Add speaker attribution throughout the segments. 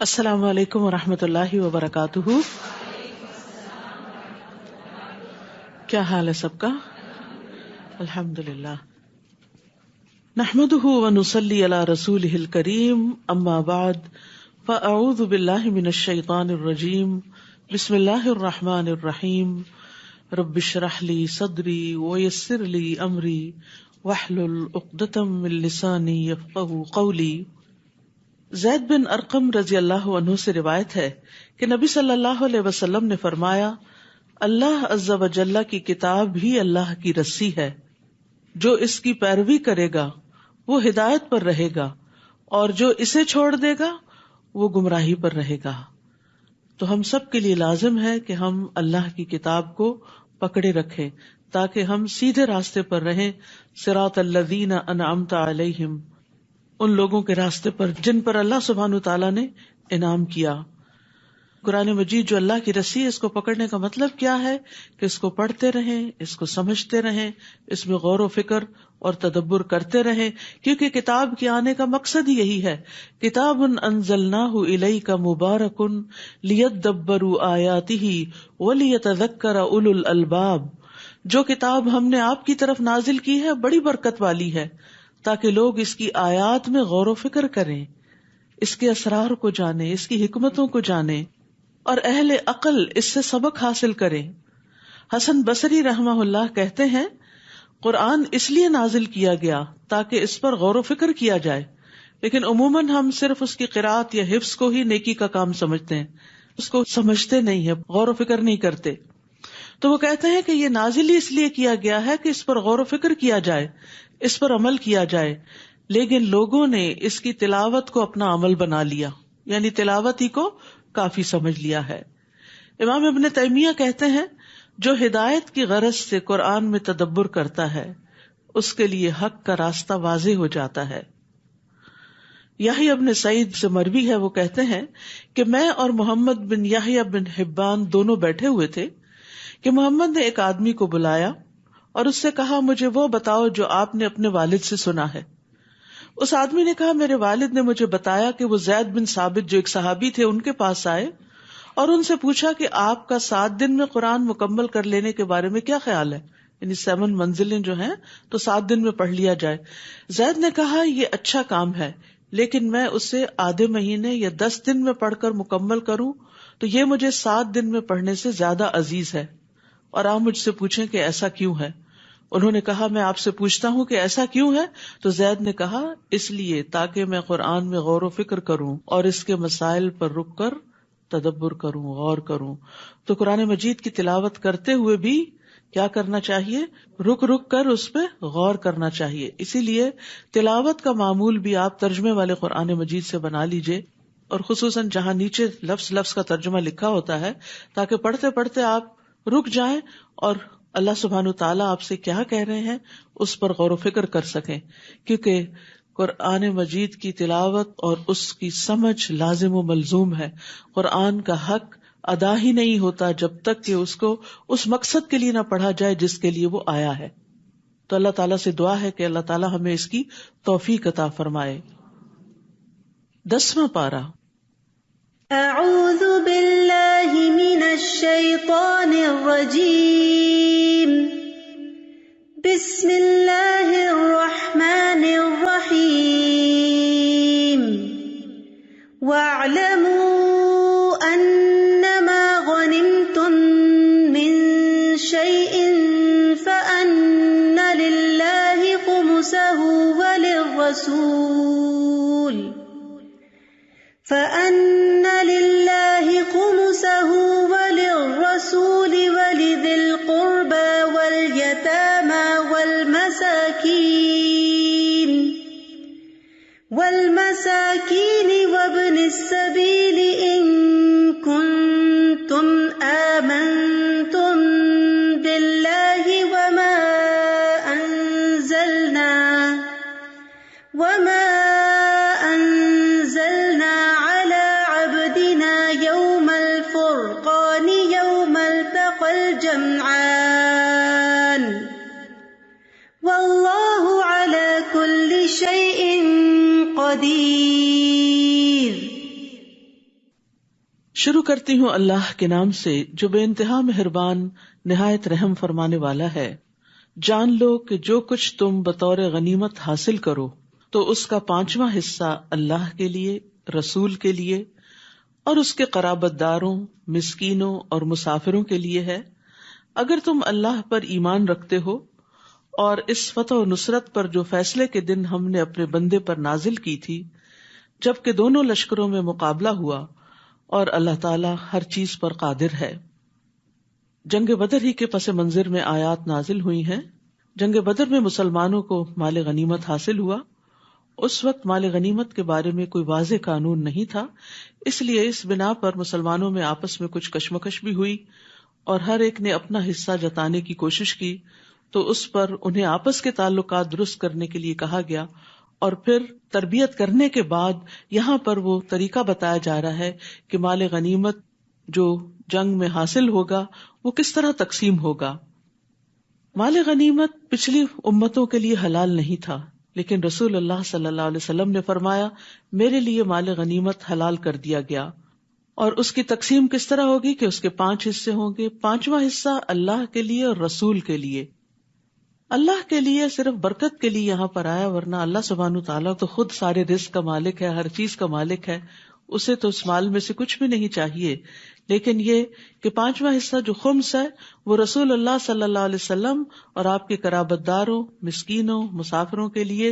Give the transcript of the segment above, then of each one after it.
Speaker 1: السلام علیکم ورحمۃ اللہ وبرکاتہ. کیا حال ہے سب کا؟ الحمد للہ. نحمده ونصلی علی رسولہ الکریم. اما بعد فاعوذ باللہ من الشیطان الرجیم. بسم اللہ الرحمن الرحیم. رب اشرح لی صدری ویسر لی امری واحلل عقدۃ من لسانی یفقہوا قولی. زید بن ارقم رضی اللہ عنہ سے روایت ہے کہ نبی صلی اللہ علیہ وسلم نے فرمایا، اللہ عز و جل کی کتاب ہی اللہ کی رسی ہے، جو اس کی پیروی کرے گا وہ ہدایت پر رہے گا، اور جو اسے چھوڑ دے گا وہ گمراہی پر رہے گا. تو ہم سب کے لیے لازم ہے کہ ہم اللہ کی کتاب کو پکڑے رکھیں تاکہ ہم سیدھے راستے پر رہیں. صراط الذین انعمت علیہم، ان لوگوں کے راستے پر جن پر اللہ سبحانہ تعالیٰ نے انعام کیا. قرآن مجید جو اللہ کی رسی ہے، اس کو پکڑنے کا مطلب کیا ہے کہ اس کو پڑھتے رہیں، اس کو سمجھتے رہیں، اس میں غور و فکر اور تدبر کرتے رہیں، کیونکہ کتاب کے آنے کا مقصد ہی یہی ہے. کتاب انزلناہ الیک مبارک لیدبروا آیاتہ ولیتذکر اولو الالباب. جو کتاب ہم نے آپ کی طرف نازل کی ہے بڑی برکت والی ہے تاکہ لوگ اس کی آیات میں غور و فکر کریں، اس کے اسرار کو جانیں، اس کی حکمتوں کو جانیں، اور اہل عقل اس سے سبق حاصل کریں. حسن بصری رحمہ اللہ کہتے ہیں، قرآن اس لیے نازل کیا گیا تاکہ اس پر غور و فکر کیا جائے، لیکن عموماً ہم صرف اس کی قرأت یا حفظ کو ہی نیکی کا کام سمجھتے ہیں، اس کو سمجھتے نہیں ہیں، غور و فکر نہیں کرتے. تو وہ کہتے ہیں کہ یہ نازل ہی اس لیے کیا گیا ہے کہ اس پر غور و فکر کیا جائے، اس پر عمل کیا جائے، لیکن لوگوں نے اس کی تلاوت کو اپنا عمل بنا لیا، یعنی تلاوت ہی کو کافی سمجھ لیا ہے. امام ابن تیمیہ کہتے ہیں، جو ہدایت کی غرض سے قرآن میں تدبر کرتا ہے اس کے لیے حق کا راستہ واضح ہو جاتا ہے. یحییٰ ابن سعید سے مروی ہے، وہ کہتے ہیں کہ میں اور محمد بن یحییٰ بن حبان دونوں بیٹھے ہوئے تھے کہ محمد نے ایک آدمی کو بلایا اور اس سے کہا، مجھے وہ بتاؤ جو آپ نے اپنے والد سے سنا ہے. اس آدمی نے کہا، میرے والد نے مجھے بتایا کہ وہ زید بن ثابت جو ایک صحابی تھے ان کے پاس آئے اور ان سے پوچھا کہ آپ کا 7 دن میں قرآن مکمل کر لینے کے بارے میں کیا خیال ہے، یعنی 7 منزلیں جو ہیں تو 7 دن میں پڑھ لیا جائے. زید نے کہا، یہ اچھا کام ہے، لیکن میں اسے آدھے مہینے یا 10 دن میں پڑھ کر مکمل کروں تو یہ مجھے 7 دن میں پڑھنے سے زیادہ عزیز ہے، اور آپ مجھ سے پوچھیں کہ ایسا کیوں ہے. انہوں نے کہا، میں آپ سے پوچھتا ہوں کہ ایسا کیوں ہے؟ تو زید نے کہا، اس لیے تاکہ میں قرآن میں غور و فکر کروں اور اس کے مسائل پر رک کر تدبر کروں، غور کروں. تو قرآن مجید کی تلاوت کرتے ہوئے بھی کیا کرنا چاہیے؟ رک رک کر اس پہ غور کرنا چاہیے. اسی لیے تلاوت کا معمول بھی آپ ترجمے والے قرآن مجید سے بنا لیجئے، اور خصوصاً جہاں نیچے لفظ لفظ کا ترجمہ لکھا ہوتا ہے، تاکہ پڑھتے پڑھتے آپ رک جائیں اور اللہ سبحانہ تعالیٰ آپ سے کیا کہہ رہے ہیں اس پر غور و فکر کر سکیں. کیونکہ قرآن مجید کی تلاوت اور اس کی سمجھ لازم و ملزوم ہے. قرآن کا حق ادا ہی نہیں ہوتا جب تک کہ اس کو اس مقصد کے لیے نہ پڑھا جائے جس کے لیے وہ آیا ہے. تو اللہ تعالیٰ سے دعا ہے کہ اللہ تعالیٰ ہمیں اس کی توفیق عطا فرمائے. 10واں پارہ.
Speaker 2: اعوذ باللہ من الشیطان الرجیم. بسم اللہ الرحمن الرحیم. وَاعْلَمُوا أَنَّمَا غَنِمْتُم مِّن شَيْءٍ فَأَنَّ لِلَّهِ خُمُسَهُ وَلِلرَّسُولِ وَلِذِي الْقُرْبَى وَالْيَتَامَى وَالْمَسَاكِينِ وَابْنِ السَّبِيلِ إِن كُنتُمْ آمَنتُم بِاللَّهِ وَمَا أَنزَلْنَا عَلَى عَبْدِنَا يَوْمَ الْفُرْقَانِ يَوْمَ الْتَقَى الْجَمْعَانِ وَاللَّهُ عَلَى كُلِّ شَيْءٍ قدیر.
Speaker 1: شروع کرتی ہوں اللہ کے نام سے جو بے انتہا مہربان نہایت رحم فرمانے والا ہے۔ جان لو کہ جو کچھ تم بطور غنیمت حاصل کرو تو اس کا 5واں حصہ اللہ کے لیے، رسول کے لیے اور اس کے قرابت داروں، مسکینوں اور مسافروں کے لیے ہے۔ اگر تم اللہ پر ایمان رکھتے ہو اور اس فتح و نصرت پر جو فیصلے کے دن ہم نے اپنے بندے پر نازل کی تھی، جبکہ دونوں لشکروں میں مقابلہ ہوا اور اللہ تعالیٰ ہر چیز پر قادر ہے۔ جنگ بدر ہی کے پس منظر میں آیات نازل ہوئی ہیں۔ جنگ بدر میں مسلمانوں کو مال غنیمت حاصل ہوا۔ اس وقت مال غنیمت کے بارے میں کوئی واضح قانون نہیں تھا، اس لیے اس بنا پر مسلمانوں میں آپس میں کچھ کشمکش بھی ہوئی اور ہر ایک نے اپنا حصہ جتانے کی کوشش کی، تو اس پر انہیں آپس کے تعلقات درست کرنے کے لیے کہا گیا، اور پھر تربیت کرنے کے بعد یہاں پر وہ طریقہ بتایا جا رہا ہے کہ مال غنیمت جو جنگ میں حاصل ہوگا وہ کس طرح تقسیم ہوگا۔ مال غنیمت پچھلی امتوں کے لیے حلال نہیں تھا، لیکن رسول اللہ صلی اللہ علیہ وسلم نے فرمایا میرے لیے مال غنیمت حلال کر دیا گیا، اور اس کی تقسیم کس طرح ہوگی کہ اس کے 5 حصے ہوں گے۔ 5واں حصہ اللہ کے لیے اور رسول کے لیے۔ اللہ کے لیے صرف برکت کے لیے یہاں پر آیا، ورنہ اللہ سبحانہ تعالیٰ تو خود سارے رزق کا مالک ہے، ہر چیز کا مالک ہے، اسے تو اس مال میں سے کچھ بھی نہیں چاہیے۔ لیکن یہ کہ 5واں حصہ جو خمس ہے وہ رسول اللہ صلی اللہ علیہ وسلم اور آپ کے قرابت داروں، مسکینوں، مسافروں کے لیے،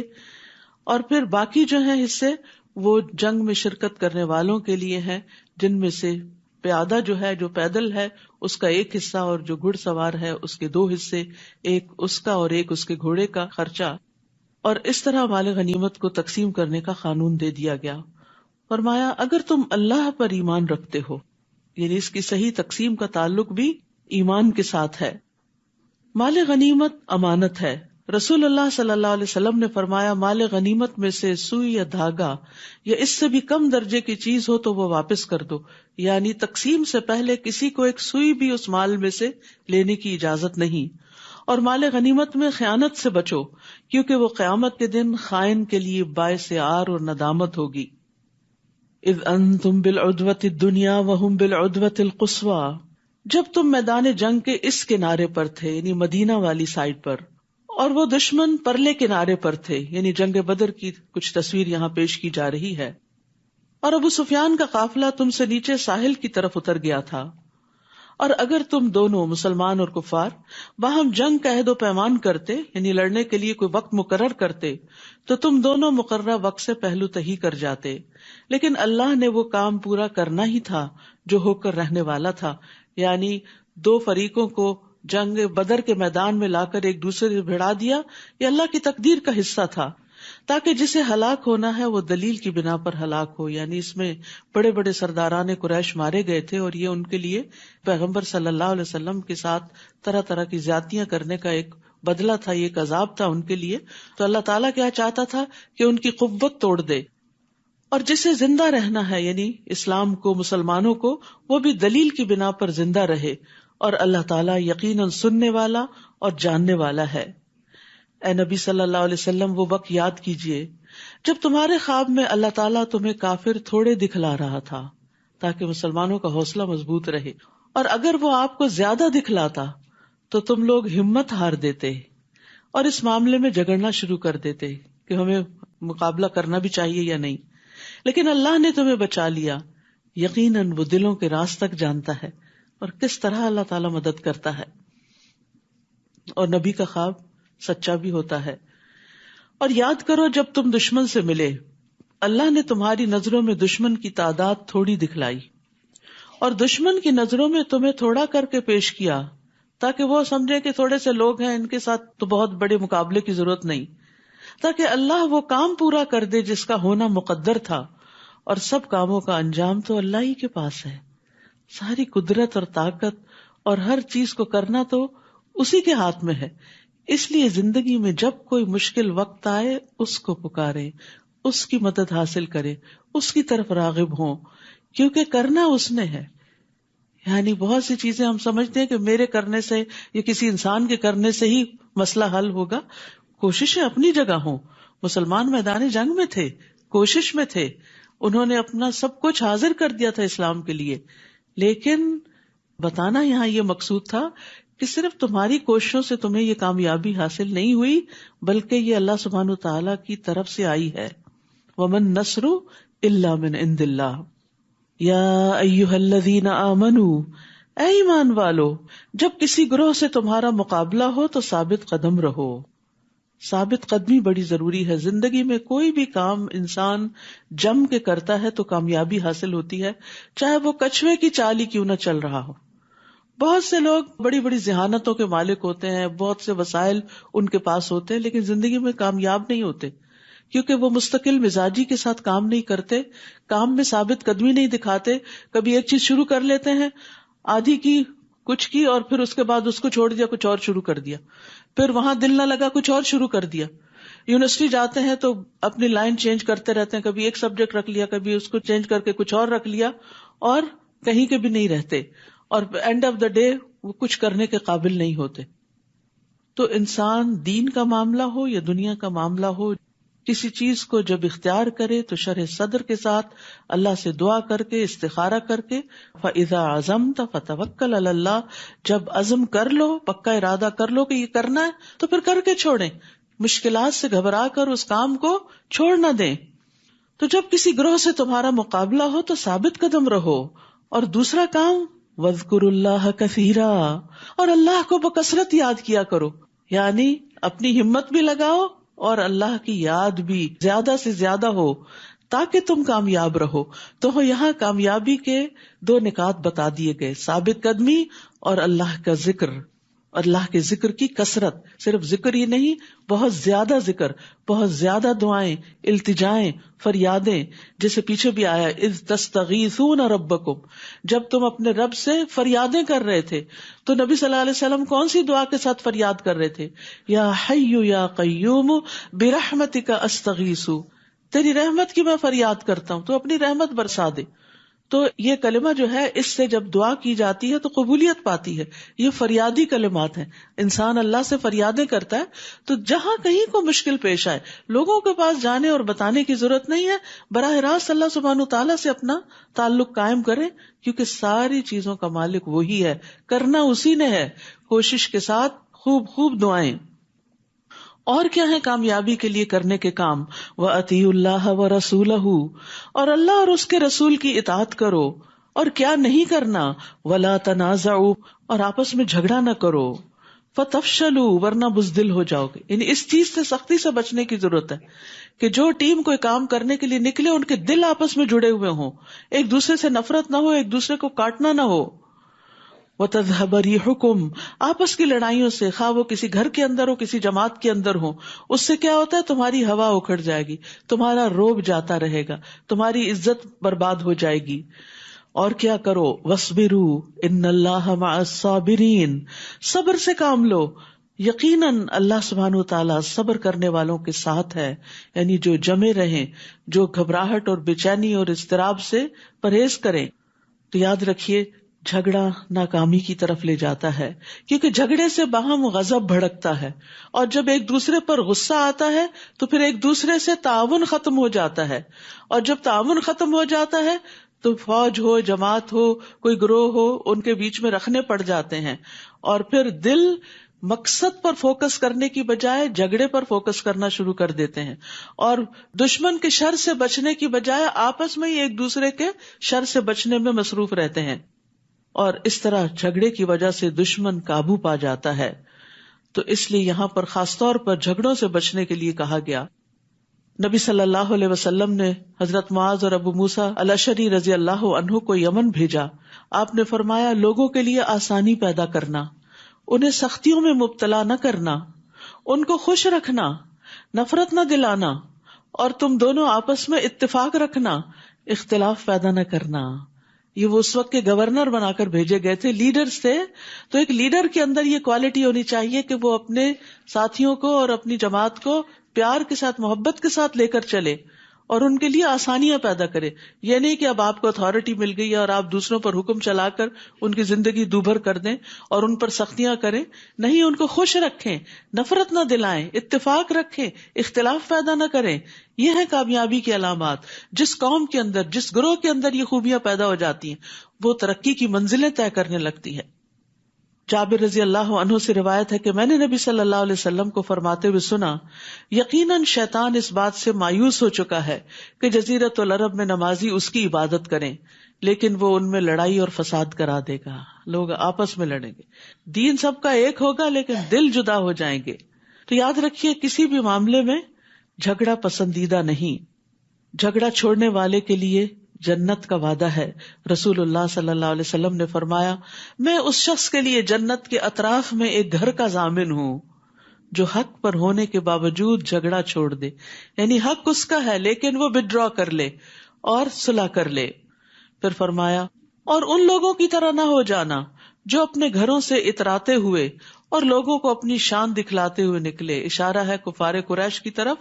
Speaker 1: اور پھر باقی جو ہیں حصے وہ جنگ میں شرکت کرنے والوں کے لیے ہیں، جن میں سے پیادہ جو ہے، جو پیدل ہے، اس کا 1 حصہ، اور جو گھڑ سوار ہے اس کے 2 حصے، ایک اس کا اور ایک اس کے گھوڑے کا خرچہ۔ اور اس طرح مال غنیمت کو تقسیم کرنے کا قانون دے دیا گیا۔ فرمایا اگر تم اللہ پر ایمان رکھتے ہو، یعنی اس کی صحیح تقسیم کا تعلق بھی ایمان کے ساتھ ہے۔ مال غنیمت امانت ہے۔ رسول اللہ صلی اللہ علیہ وسلم نے فرمایا مال غنیمت میں سے سوئی یا دھاگا یا اس سے بھی کم درجے کی چیز ہو تو وہ واپس کر دو، یعنی تقسیم سے پہلے کسی کو ایک سوئی بھی اس مال میں سے لینے کی اجازت نہیں۔ اور مال غنیمت میں خیانت سے بچو، کیونکہ وہ قیامت کے دن خائن کے لیے باعث عار اور ندامت ہوگی۔ اذ انتم بالعدوۃ الدنیا وہم بالعدوۃ القصویٰ، جب تم میدان جنگ کے اس کنارے پر تھے، یعنی مدینہ والی سائڈ پر، اور وہ دشمن پرلے کنارے پر تھے، یعنی جنگ بدر کی کچھ تصویر یہاں پیش کی جا رہی ہے۔ اور ابو سفیان کا قافلہ تم سے نیچے ساحل کی طرف اتر گیا تھا، اور اگر تم دونوں مسلمان اور کفار باہم جنگ کا عہد و پیمان کرتے، یعنی لڑنے کے لیے کوئی وقت مقرر کرتے، تو تم دونوں مقررہ وقت سے پہلو تہی کر جاتے، لیکن اللہ نے وہ کام پورا کرنا ہی تھا جو ہو کر رہنے والا تھا، یعنی 2 فریقوں کو جنگ بدر کے میدان میں لا کر ایک دوسرے سے بھڑا دیا، یہ اللہ کی تقدیر کا حصہ تھا، تاکہ جسے ہلاک ہونا ہے وہ دلیل کی بنا پر ہلاک ہو۔ یعنی اس میں بڑے بڑے سرداران قریش مارے گئے تھے، اور یہ ان کے لیے پیغمبر صلی اللہ علیہ وسلم کے ساتھ طرح طرح کی زیادتیاں کرنے کا ایک بدلہ تھا، یہ ایک عذاب تھا ان کے لیے۔ تو اللہ تعالیٰ کیا چاہتا تھا کہ ان کی قوت توڑ دے، اور جسے زندہ رہنا ہے یعنی اسلام کو، مسلمانوں کو، وہ بھی دلیل کی بنا پر زندہ رہے، اور اللہ تعالیٰ یقیناً سننے والا اور جاننے والا ہے۔ اے نبی صلی اللہ علیہ وسلم وہ وقت یاد کیجئے جب تمہارے خواب میں اللہ تعالیٰ تمہیں کافر تھوڑے دکھلا رہا تھا تاکہ مسلمانوں کا حوصلہ مضبوط رہے، اور اگر وہ آپ کو زیادہ دکھلاتا تو تم لوگ ہمت ہار دیتے اور اس معاملے میں جھگڑنا شروع کر دیتے کہ ہمیں مقابلہ کرنا بھی چاہیے یا نہیں، لیکن اللہ نے تمہیں بچا لیا۔ یقیناً وہ دلوں کے راز تک جانتا ہے، اور کس طرح اللہ تعالیٰ مدد کرتا ہے، اور نبی کا خواب سچا بھی ہوتا ہے۔ اور یاد کرو جب تم دشمن سے ملے، اللہ نے تمہاری نظروں میں دشمن کی تعداد تھوڑی دکھلائی، اور دشمن کی نظروں میں تمہیں تھوڑا کر کے پیش کیا، تاکہ وہ سمجھے کہ تھوڑے سے لوگ ہیں، ان کے ساتھ تو بہت بڑے مقابلے کی ضرورت نہیں، تاکہ اللہ وہ کام پورا کر دے جس کا ہونا مقدر تھا، اور سب کاموں کا انجام تو اللہ ہی کے پاس ہے۔ ساری قدرت اور طاقت اور ہر چیز کو کرنا تو اسی کے ہاتھ میں ہے۔ اس لیے زندگی میں جب کوئی مشکل وقت آئے اس کو پکارے، اس کی مدد حاصل کرے، اس کی طرف راغب ہوں، کیونکہ کرنا اس نے ہے۔ یعنی بہت سی چیزیں ہم سمجھتے ہیں کہ میرے کرنے سے یا کسی انسان کے کرنے سے ہی مسئلہ حل ہوگا۔ کوششیں اپنی جگہ ہوں، مسلمان میدان جنگ میں تھے، کوشش میں تھے، انہوں نے اپنا سب کچھ حاضر کر دیا تھا اسلام کے لیے، لیکن بتانا یہاں یہ مقصود تھا کہ صرف تمہاری کوششوں سے تمہیں یہ کامیابی حاصل نہیں ہوئی، بلکہ یہ اللہ سبحانہ تعالیٰ کی طرف سے آئی ہے. وَمَن نَّصْرُ إِلَّا مِنْ عِنْدِ اللَّهِ يَا أَيُّهَا الَّذِينَ آمَنُوا، اے ایمان والو، جب کسی گروہ سے تمہارا مقابلہ ہو تو ثابت قدم رہو. ثابت قدمی بڑی ضروری ہے. زندگی میں کوئی بھی کام انسان جم کے کرتا ہے تو کامیابی حاصل ہوتی ہے، چاہے وہ کچھوے کی چال ہی کیوں نہ چل رہا ہو. بہت سے لوگ بڑی بڑی ذہانتوں کے مالک ہوتے ہیں، بہت سے وسائل ان کے پاس ہوتے ہیں، لیکن زندگی میں کامیاب نہیں ہوتے، کیونکہ وہ مستقل مزاجی کے ساتھ کام نہیں کرتے، کام میں ثابت قدمی نہیں دکھاتے. کبھی ایک چیز شروع کر لیتے ہیں، آدھی کی کچھ کی، اور پھر اس کے بعد اس کو چھوڑ دیا، کچھ اور شروع کر دیا، پھر وہاں دل نہ لگا، کچھ اور شروع کر دیا. یونیورسٹی جاتے ہیں تو اپنی لائن چینج کرتے رہتے ہیں، کبھی ایک سبجیکٹ رکھ لیا، کبھی اس کو چینج کر کے کچھ اور رکھ لیا، اور کہیں کے بھی نہیں رہتے، اور اینڈ آف دا ڈے وہ کچھ کرنے کے قابل نہیں ہوتے. تو انسان دین کا معاملہ ہو یا دنیا کا معاملہ ہو، کسی چیز کو جب اختیار کرے تو شرح صدر کے ساتھ اللہ سے دعا کر کے، استخارہ کر کے، فَإِذَا عَزَمْتَ فَتَوَكَّلْ عَلَى اللَّهِ، جب عزم کر لو، پکا ارادہ کر لو کہ یہ کرنا ہے تو پھر کر کے چھوڑیں، مشکلات سے گھبرا کر اس کام کو چھوڑ نہ دیں. تو جب کسی گروہ سے تمہارا مقابلہ ہو تو ثابت قدم رہو. اور دوسرا کام، وَاذْكُرُوا اللَّهَ كَثِيرًا، اور اللہ کو بکثرت یاد کیا کرو، یعنی اپنی ہمت بھی لگاؤ اور اللہ کی یاد بھی زیادہ سے زیادہ ہو تاکہ تم کامیاب رہو. تو یہاں کامیابی کے 2 نکات بتا دیے گئے، ثابت قدمی اور اللہ کا ذکر، اللہ کے ذکر کی کثرت. صرف ذکر ہی نہیں، بہت زیادہ ذکر، بہت زیادہ دعائیں، التجائیں، فریادیں، جیسے پیچھے بھی آیا اذ تستغیثون ربکم، جب تم اپنے رب سے فریادیں کر رہے تھے. تو نبی صلی اللہ علیہ وسلم کون سی دعا کے ساتھ فریاد کر رہے تھے؟ یا حی یا قیوم برحمتک استغیث، تیری رحمت کی میں فریاد کرتا ہوں، تو اپنی رحمت برسا دے. تو یہ کلمہ جو ہے، اس سے جب دعا کی جاتی ہے تو قبولیت پاتی ہے. یہ فریادی کلمات ہیں. انسان اللہ سے فریادیں کرتا ہے تو جہاں کہیں کو مشکل پیش آئے، لوگوں کے پاس جانے اور بتانے کی ضرورت نہیں ہے، براہ راست اللہ سبحانہ تعالیٰ سے اپنا تعلق قائم کرے، کیونکہ ساری چیزوں کا مالک وہی ہے، کرنا اسی نے ہے. کوشش کے ساتھ خوب خوب دعائیں. اور کیا ہے کامیابی کے لیے کرنے کے کام؟ وَأَطِيعُوا اللَّهَ وَرَسُولَهُ، اور اللہ اور اس کے رسول کی اطاعت کرو. اور کیا نہیں کرنا؟ وَلَا تَنَازَعُوا، اور آپس میں جھگڑا نہ کرو. فَتَفْشَلُوا، ورنہ بزدل ہو جاؤ گے. یعنی اس چیز سے سختی سے بچنے کی ضرورت ہے کہ جو ٹیم کوئی کام کرنے کے لیے نکلے ان کے دل آپس میں جڑے ہوئے ہوں، ایک دوسرے سے نفرت نہ ہو، ایک دوسرے کو کاٹنا نہ ہو. وَتَذْهَبَ رِيحُكُمْ، آپس کی لڑائیوں سے، خواہ وہ کسی گھر کے اندر ہو، کسی جماعت کے اندر ہو، اس سے کیا ہوتا ہے؟ تمہاری ہوا اکھڑ جائے گی، تمہارا روب جاتا رہے گا، تمہاری عزت برباد ہو جائے گی. اور کیا کرو؟ وَاصْبِرُوا إِنَّ اللَّهَ مَعَ الصَّابِرِينَ، صبر سے کام لو، یقیناً اللہ سبحانہ وتعالیٰ صبر کرنے والوں کے ساتھ ہے. یعنی جو جمے رہیں، جو گھبراہٹ اور بے چینی اور اضطراب سے پرہیز کریں. تو یاد رکھیے، جھگڑا ناکامی کی طرف لے جاتا ہے، کیونکہ جھگڑے سے باہم غضب بھڑکتا ہے، اور جب ایک دوسرے پر غصہ آتا ہے تو پھر ایک دوسرے سے تعاون ختم ہو جاتا ہے، اور جب تعاون ختم ہو جاتا ہے تو فوج ہو، جماعت ہو، کوئی گروہ ہو، ان کے بیچ میں رکھنے پڑ جاتے ہیں، اور پھر دل مقصد پر فوکس کرنے کی بجائے جھگڑے پر فوکس کرنا شروع کر دیتے ہیں، اور دشمن کے شر سے بچنے کی بجائے آپس میں ہی ایک دوسرے کے شر سے بچنے میں مصروف رہتے ہیں، اور اس طرح جھگڑے کی وجہ سے دشمن قابو پا جاتا ہے. تو اس لیے یہاں پر خاص طور پر جھگڑوں سے بچنے کے لیے کہا گیا. نبی صلی اللہ علیہ وسلم نے حضرت معاذ اور ابو موسیٰ الاشعری رضی اللہ عنہ کو یمن بھیجا. آپ نے فرمایا، لوگوں کے لیے آسانی پیدا کرنا، انہیں سختیوں میں مبتلا نہ کرنا، ان کو خوش رکھنا، نفرت نہ دلانا، اور تم دونوں آپس میں اتفاق رکھنا، اختلاف پیدا نہ کرنا. یہ وہ اس وقت کے گورنر بنا کر بھیجے گئے تھے، لیڈرز تھے. تو ایک لیڈر کے اندر یہ کوالٹی ہونی چاہیے کہ وہ اپنے ساتھیوں کو اور اپنی جماعت کو پیار کے ساتھ، محبت کے ساتھ لے کر چلے، اور ان کے لیے آسانیاں پیدا کرے. یہ نہیں کہ اب آپ کو اتھارٹی مل گئی ہے اور آپ دوسروں پر حکم چلا کر ان کی زندگی دوبھر کر دیں اور ان پر سختیاں کریں. نہیں، ان کو خوش رکھیں، نفرت نہ دلائیں، اتفاق رکھیں، اختلاف پیدا نہ کریں. یہ ہے کامیابی کی علامات. جس قوم کے اندر، جس گروہ کے اندر یہ خوبیاں پیدا ہو جاتی ہیں وہ ترقی کی منزلیں طے کرنے لگتی ہے. جابر رضی اللہ عنہ سے روایت ہے کہ میں نے نبی صلی اللہ علیہ وسلم کو فرماتے ہوئے سنا، یقیناً شیطان اس بات سے مایوس ہو چکا ہے کہ جزیرۃ العرب میں نمازی اس کی عبادت کریں، لیکن وہ ان میں لڑائی اور فساد کرا دے گا. لوگ آپس میں لڑیں گے، دین سب کا ایک ہوگا لیکن دل جدا ہو جائیں گے. تو یاد رکھیے، کسی بھی معاملے میں جھگڑا پسندیدہ نہیں. جھگڑا چھوڑنے والے کے لیے جنت کا وعدہ ہے. رسول اللہ صلی اللہ علیہ وسلم نے فرمایا، میں اس شخص کے لیے جنت کے اطراف میں ایک گھر کا ضامن ہوں جو حق پر ہونے کے باوجود جھگڑا چھوڑ دے. یعنی حق اس کا ہے لیکن وہ وڈرا کر لے اور صلح کر لے. پھر فرمایا، اور ان لوگوں کی طرح نہ ہو جانا جو اپنے گھروں سے اتراتے ہوئے اور لوگوں کو اپنی شان دکھلاتے ہوئے نکلے. اشارہ ہے کفار قریش کی طرف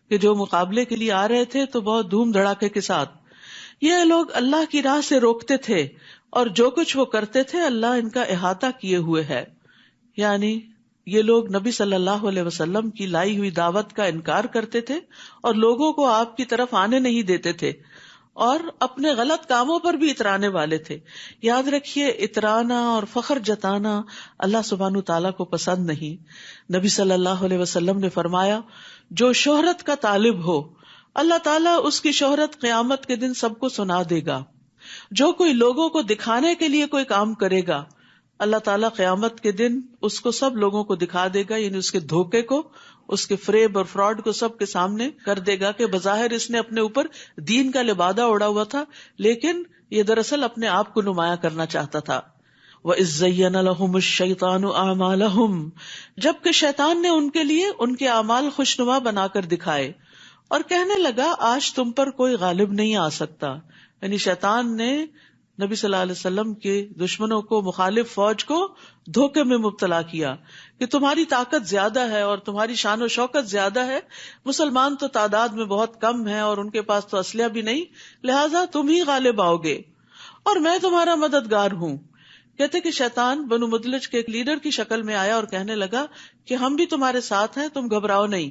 Speaker 1: کہ جو مقابلے کے لیے آ رہے تھے تو بہت دھوم دھڑاکے کے ساتھ. یہ لوگ اللہ کی راہ سے روکتے تھے اور جو کچھ وہ کرتے تھے اللہ ان کا احاطہ کیے ہوئے ہے. یعنی یہ لوگ نبی صلی اللہ علیہ وسلم کی لائی ہوئی دعوت کا انکار کرتے تھے اور لوگوں کو آپ کی طرف آنے نہیں دیتے تھے اور اپنے غلط کاموں پر بھی اترانے والے تھے. یاد رکھیے، اترانا اور فخر جتانا اللہ سبحانہ تعالیٰ کو پسند نہیں. نبی صلی اللہ علیہ وسلم نے فرمایا، جو شہرت کا طالب ہو اللہ تعالیٰ اس کی شہرت قیامت کے دن سب کو سنا دے گا. جو کوئی لوگوں کو دکھانے کے لیے کوئی کام کرے گا اللہ تعالیٰ قیامت کے دن اس کو سب لوگوں کو دکھا دے گا. یعنی اس کے دھوکے کو، اس کے فریب اور فراڈ کو سب کے سامنے کر دے گا کہ بظاہر اس نے اپنے اوپر دین کا لبادہ اڑا ہوا تھا لیکن یہ دراصل اپنے آپ کو نمایاں کرنا چاہتا تھا. وَإِذْ زَيَّنَ لَهُمُ الشَّيْطَانُ أَعْمَالَهُمْ، جبکہ شیطان نے ان کے لیے ان کے اعمال خوشنما بنا کر دکھائے اور کہنے لگا آج تم پر کوئی غالب نہیں آ سکتا. یعنی شیطان نے نبی صلی اللہ علیہ وسلم کے دشمنوں کو، مخالف فوج کو دھوکے میں مبتلا کیا کہ تمہاری طاقت زیادہ ہے اور تمہاری شان و شوکت زیادہ ہے، مسلمان تو تعداد میں بہت کم ہیں اور ان کے پاس تو اسلحہ بھی نہیں، لہٰذا تم ہی غالب آؤ گے اور میں تمہارا مددگار ہوں. کہتے کہ شیطان بنو مدلج کے ایک لیڈر کی شکل میں آیا اور کہنے لگا کہ ہم بھی تمہارے ساتھ ہیں، تم گھبراؤ نہیں.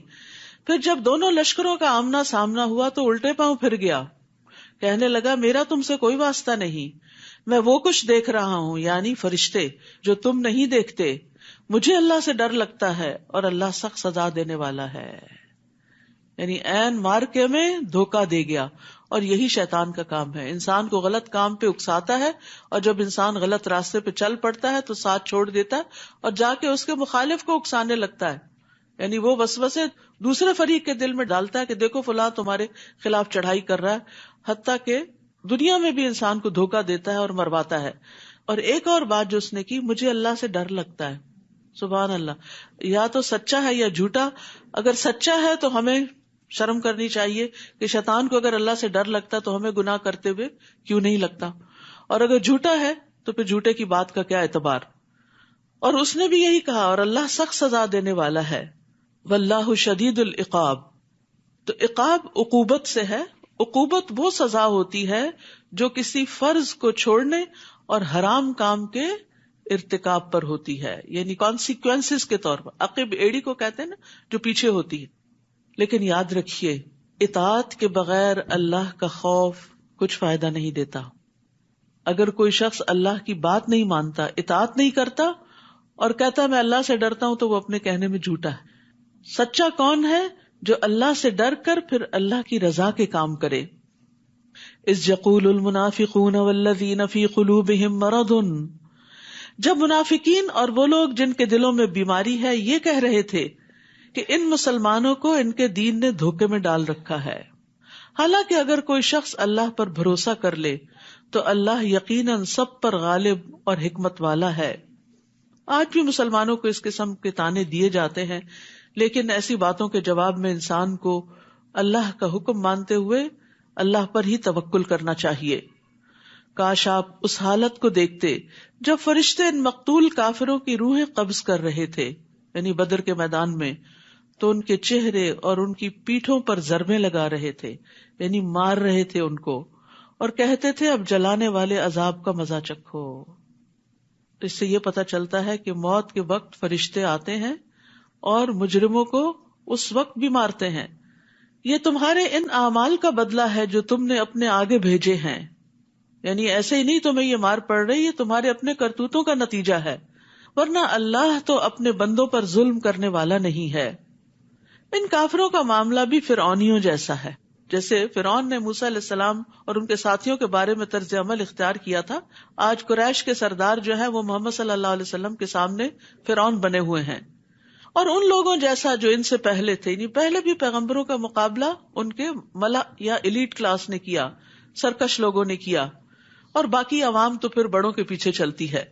Speaker 1: پھر جب دونوں لشکروں کا آمنا سامنا ہوا تو الٹے پاؤں پھر گیا، کہنے لگا میرا تم سے کوئی واسطہ نہیں، میں وہ کچھ دیکھ رہا ہوں یعنی فرشتے جو تم نہیں دیکھتے. مجھے اللہ سے ڈر لگتا ہے اور اللہ سخت سزا دینے والا ہے. یعنی عین مارکے میں دھوکہ دے گیا. اور یہی شیطان کا کام ہے، انسان کو غلط کام پہ اکساتا ہے اور جب انسان غلط راستے پہ چل پڑتا ہے تو ساتھ چھوڑ دیتا ہے اور جا کے اس کے مخالف کو اکسانے لگتا ہے. یعنی وہ وسوسے دوسرے فریق کے دل میں ڈالتا ہے کہ دیکھو فلاں تمہارے خلاف چڑھائی کر رہا ہے، حتیٰ کہ دنیا میں بھی انسان کو دھوکہ دیتا ہے اور مرواتا ہے. اور ایک اور بات جو اس نے کی، مجھے اللہ سے ڈر لگتا ہے. سبحان اللہ، یا تو سچا ہے یا جھوٹا. اگر سچا ہے تو ہمیں شرم کرنی چاہیے کہ شیطان کو اگر اللہ سے ڈر لگتا تو ہمیں گناہ کرتے ہوئے کیوں نہیں لگتا، اور اگر جھوٹا ہے تو پھر جھوٹے کی بات کا کیا اعتبار. اور اس نے بھی یہی کہا، اور اللہ سخت سزا دینے والا ہے. واللہ شدید العقاب. تو عقاب عقوبت سے ہے. عقوبت وہ سزا ہوتی ہے جو کسی فرض کو چھوڑنے اور حرام کام کے ارتکاب پر ہوتی ہے، یعنی کانسیکوینسز کے طور پر. عقب ایڑی کو کہتے ہیں نا، جو پیچھے ہوتی ہے. لیکن یاد رکھیے، اطاعت کے بغیر اللہ کا خوف کچھ فائدہ نہیں دیتا. اگر کوئی شخص اللہ کی بات نہیں مانتا، اطاعت نہیں کرتا اور کہتا میں اللہ سے ڈرتا ہوں، تو وہ اپنے کہنے میں جھوٹا ہے. سچا کون ہے؟ جو اللہ سے ڈر کر پھر اللہ کی رضا کے کام کرے. اذ یقول المنافقون والذین فی قلوبہم مرض، جب منافقین اور وہ لوگ جن کے دلوں میں بیماری ہے یہ کہہ رہے تھے کہ ان مسلمانوں کو ان کے دین نے دھوکے میں ڈال رکھا ہے. حالانکہ اگر کوئی شخص اللہ پر بھروسہ کر لے تو اللہ یقیناً سب پر غالب اور حکمت والا ہے. آج بھی مسلمانوں کو اس قسم کے طعنے دیے جاتے ہیں، لیکن ایسی باتوں کے جواب میں انسان کو اللہ کا حکم مانتے ہوئے اللہ پر ہی توکل کرنا چاہیے. کاش آپ اس حالت کو دیکھتے جب فرشتے ان مقتول کافروں کی روحیں قبض کر رہے تھے، یعنی بدر کے میدان میں. تو ان کے چہرے اور ان کی پیٹھوں پر ضربیں لگا رہے تھے، یعنی مار رہے تھے ان کو، اور کہتے تھے اب جلانے والے عذاب کا مزہ چکھو۔ اس سے یہ پتہ چلتا ہے کہ موت کے وقت فرشتے آتے ہیں اور مجرموں کو اس وقت بھی مارتے ہیں۔ یہ تمہارے ان اعمال کا بدلہ ہے جو تم نے اپنے آگے بھیجے ہیں، یعنی ایسے ہی نہیں تمہیں یہ مار پڑ رہی، یہ تمہارے اپنے کرتوتوں کا نتیجہ ہے، ورنہ اللہ تو اپنے بندوں پر ظلم کرنے والا نہیں ہے۔ ان کافروں کا معاملہ بھی فرعونیوں جیسا ہے، جیسے فرعون نے موسیٰ علیہ السلام اور ان کے ساتھیوں کے بارے میں طرز عمل اختیار کیا تھا، آج قریش کے سردار جو ہے وہ محمد صلی اللہ علیہ وسلم کے سامنے فرعون بنے ہوئے ہیں، اور ان لوگوں جیسا جو ان سے پہلے تھے، یعنی پہلے بھی پیغمبروں کا مقابلہ ان کے ملا یا ایلیٹ کلاس نے کیا، سرکش لوگوں نے کیا، اور باقی عوام تو پھر بڑوں کے پیچھے چلتی ہے۔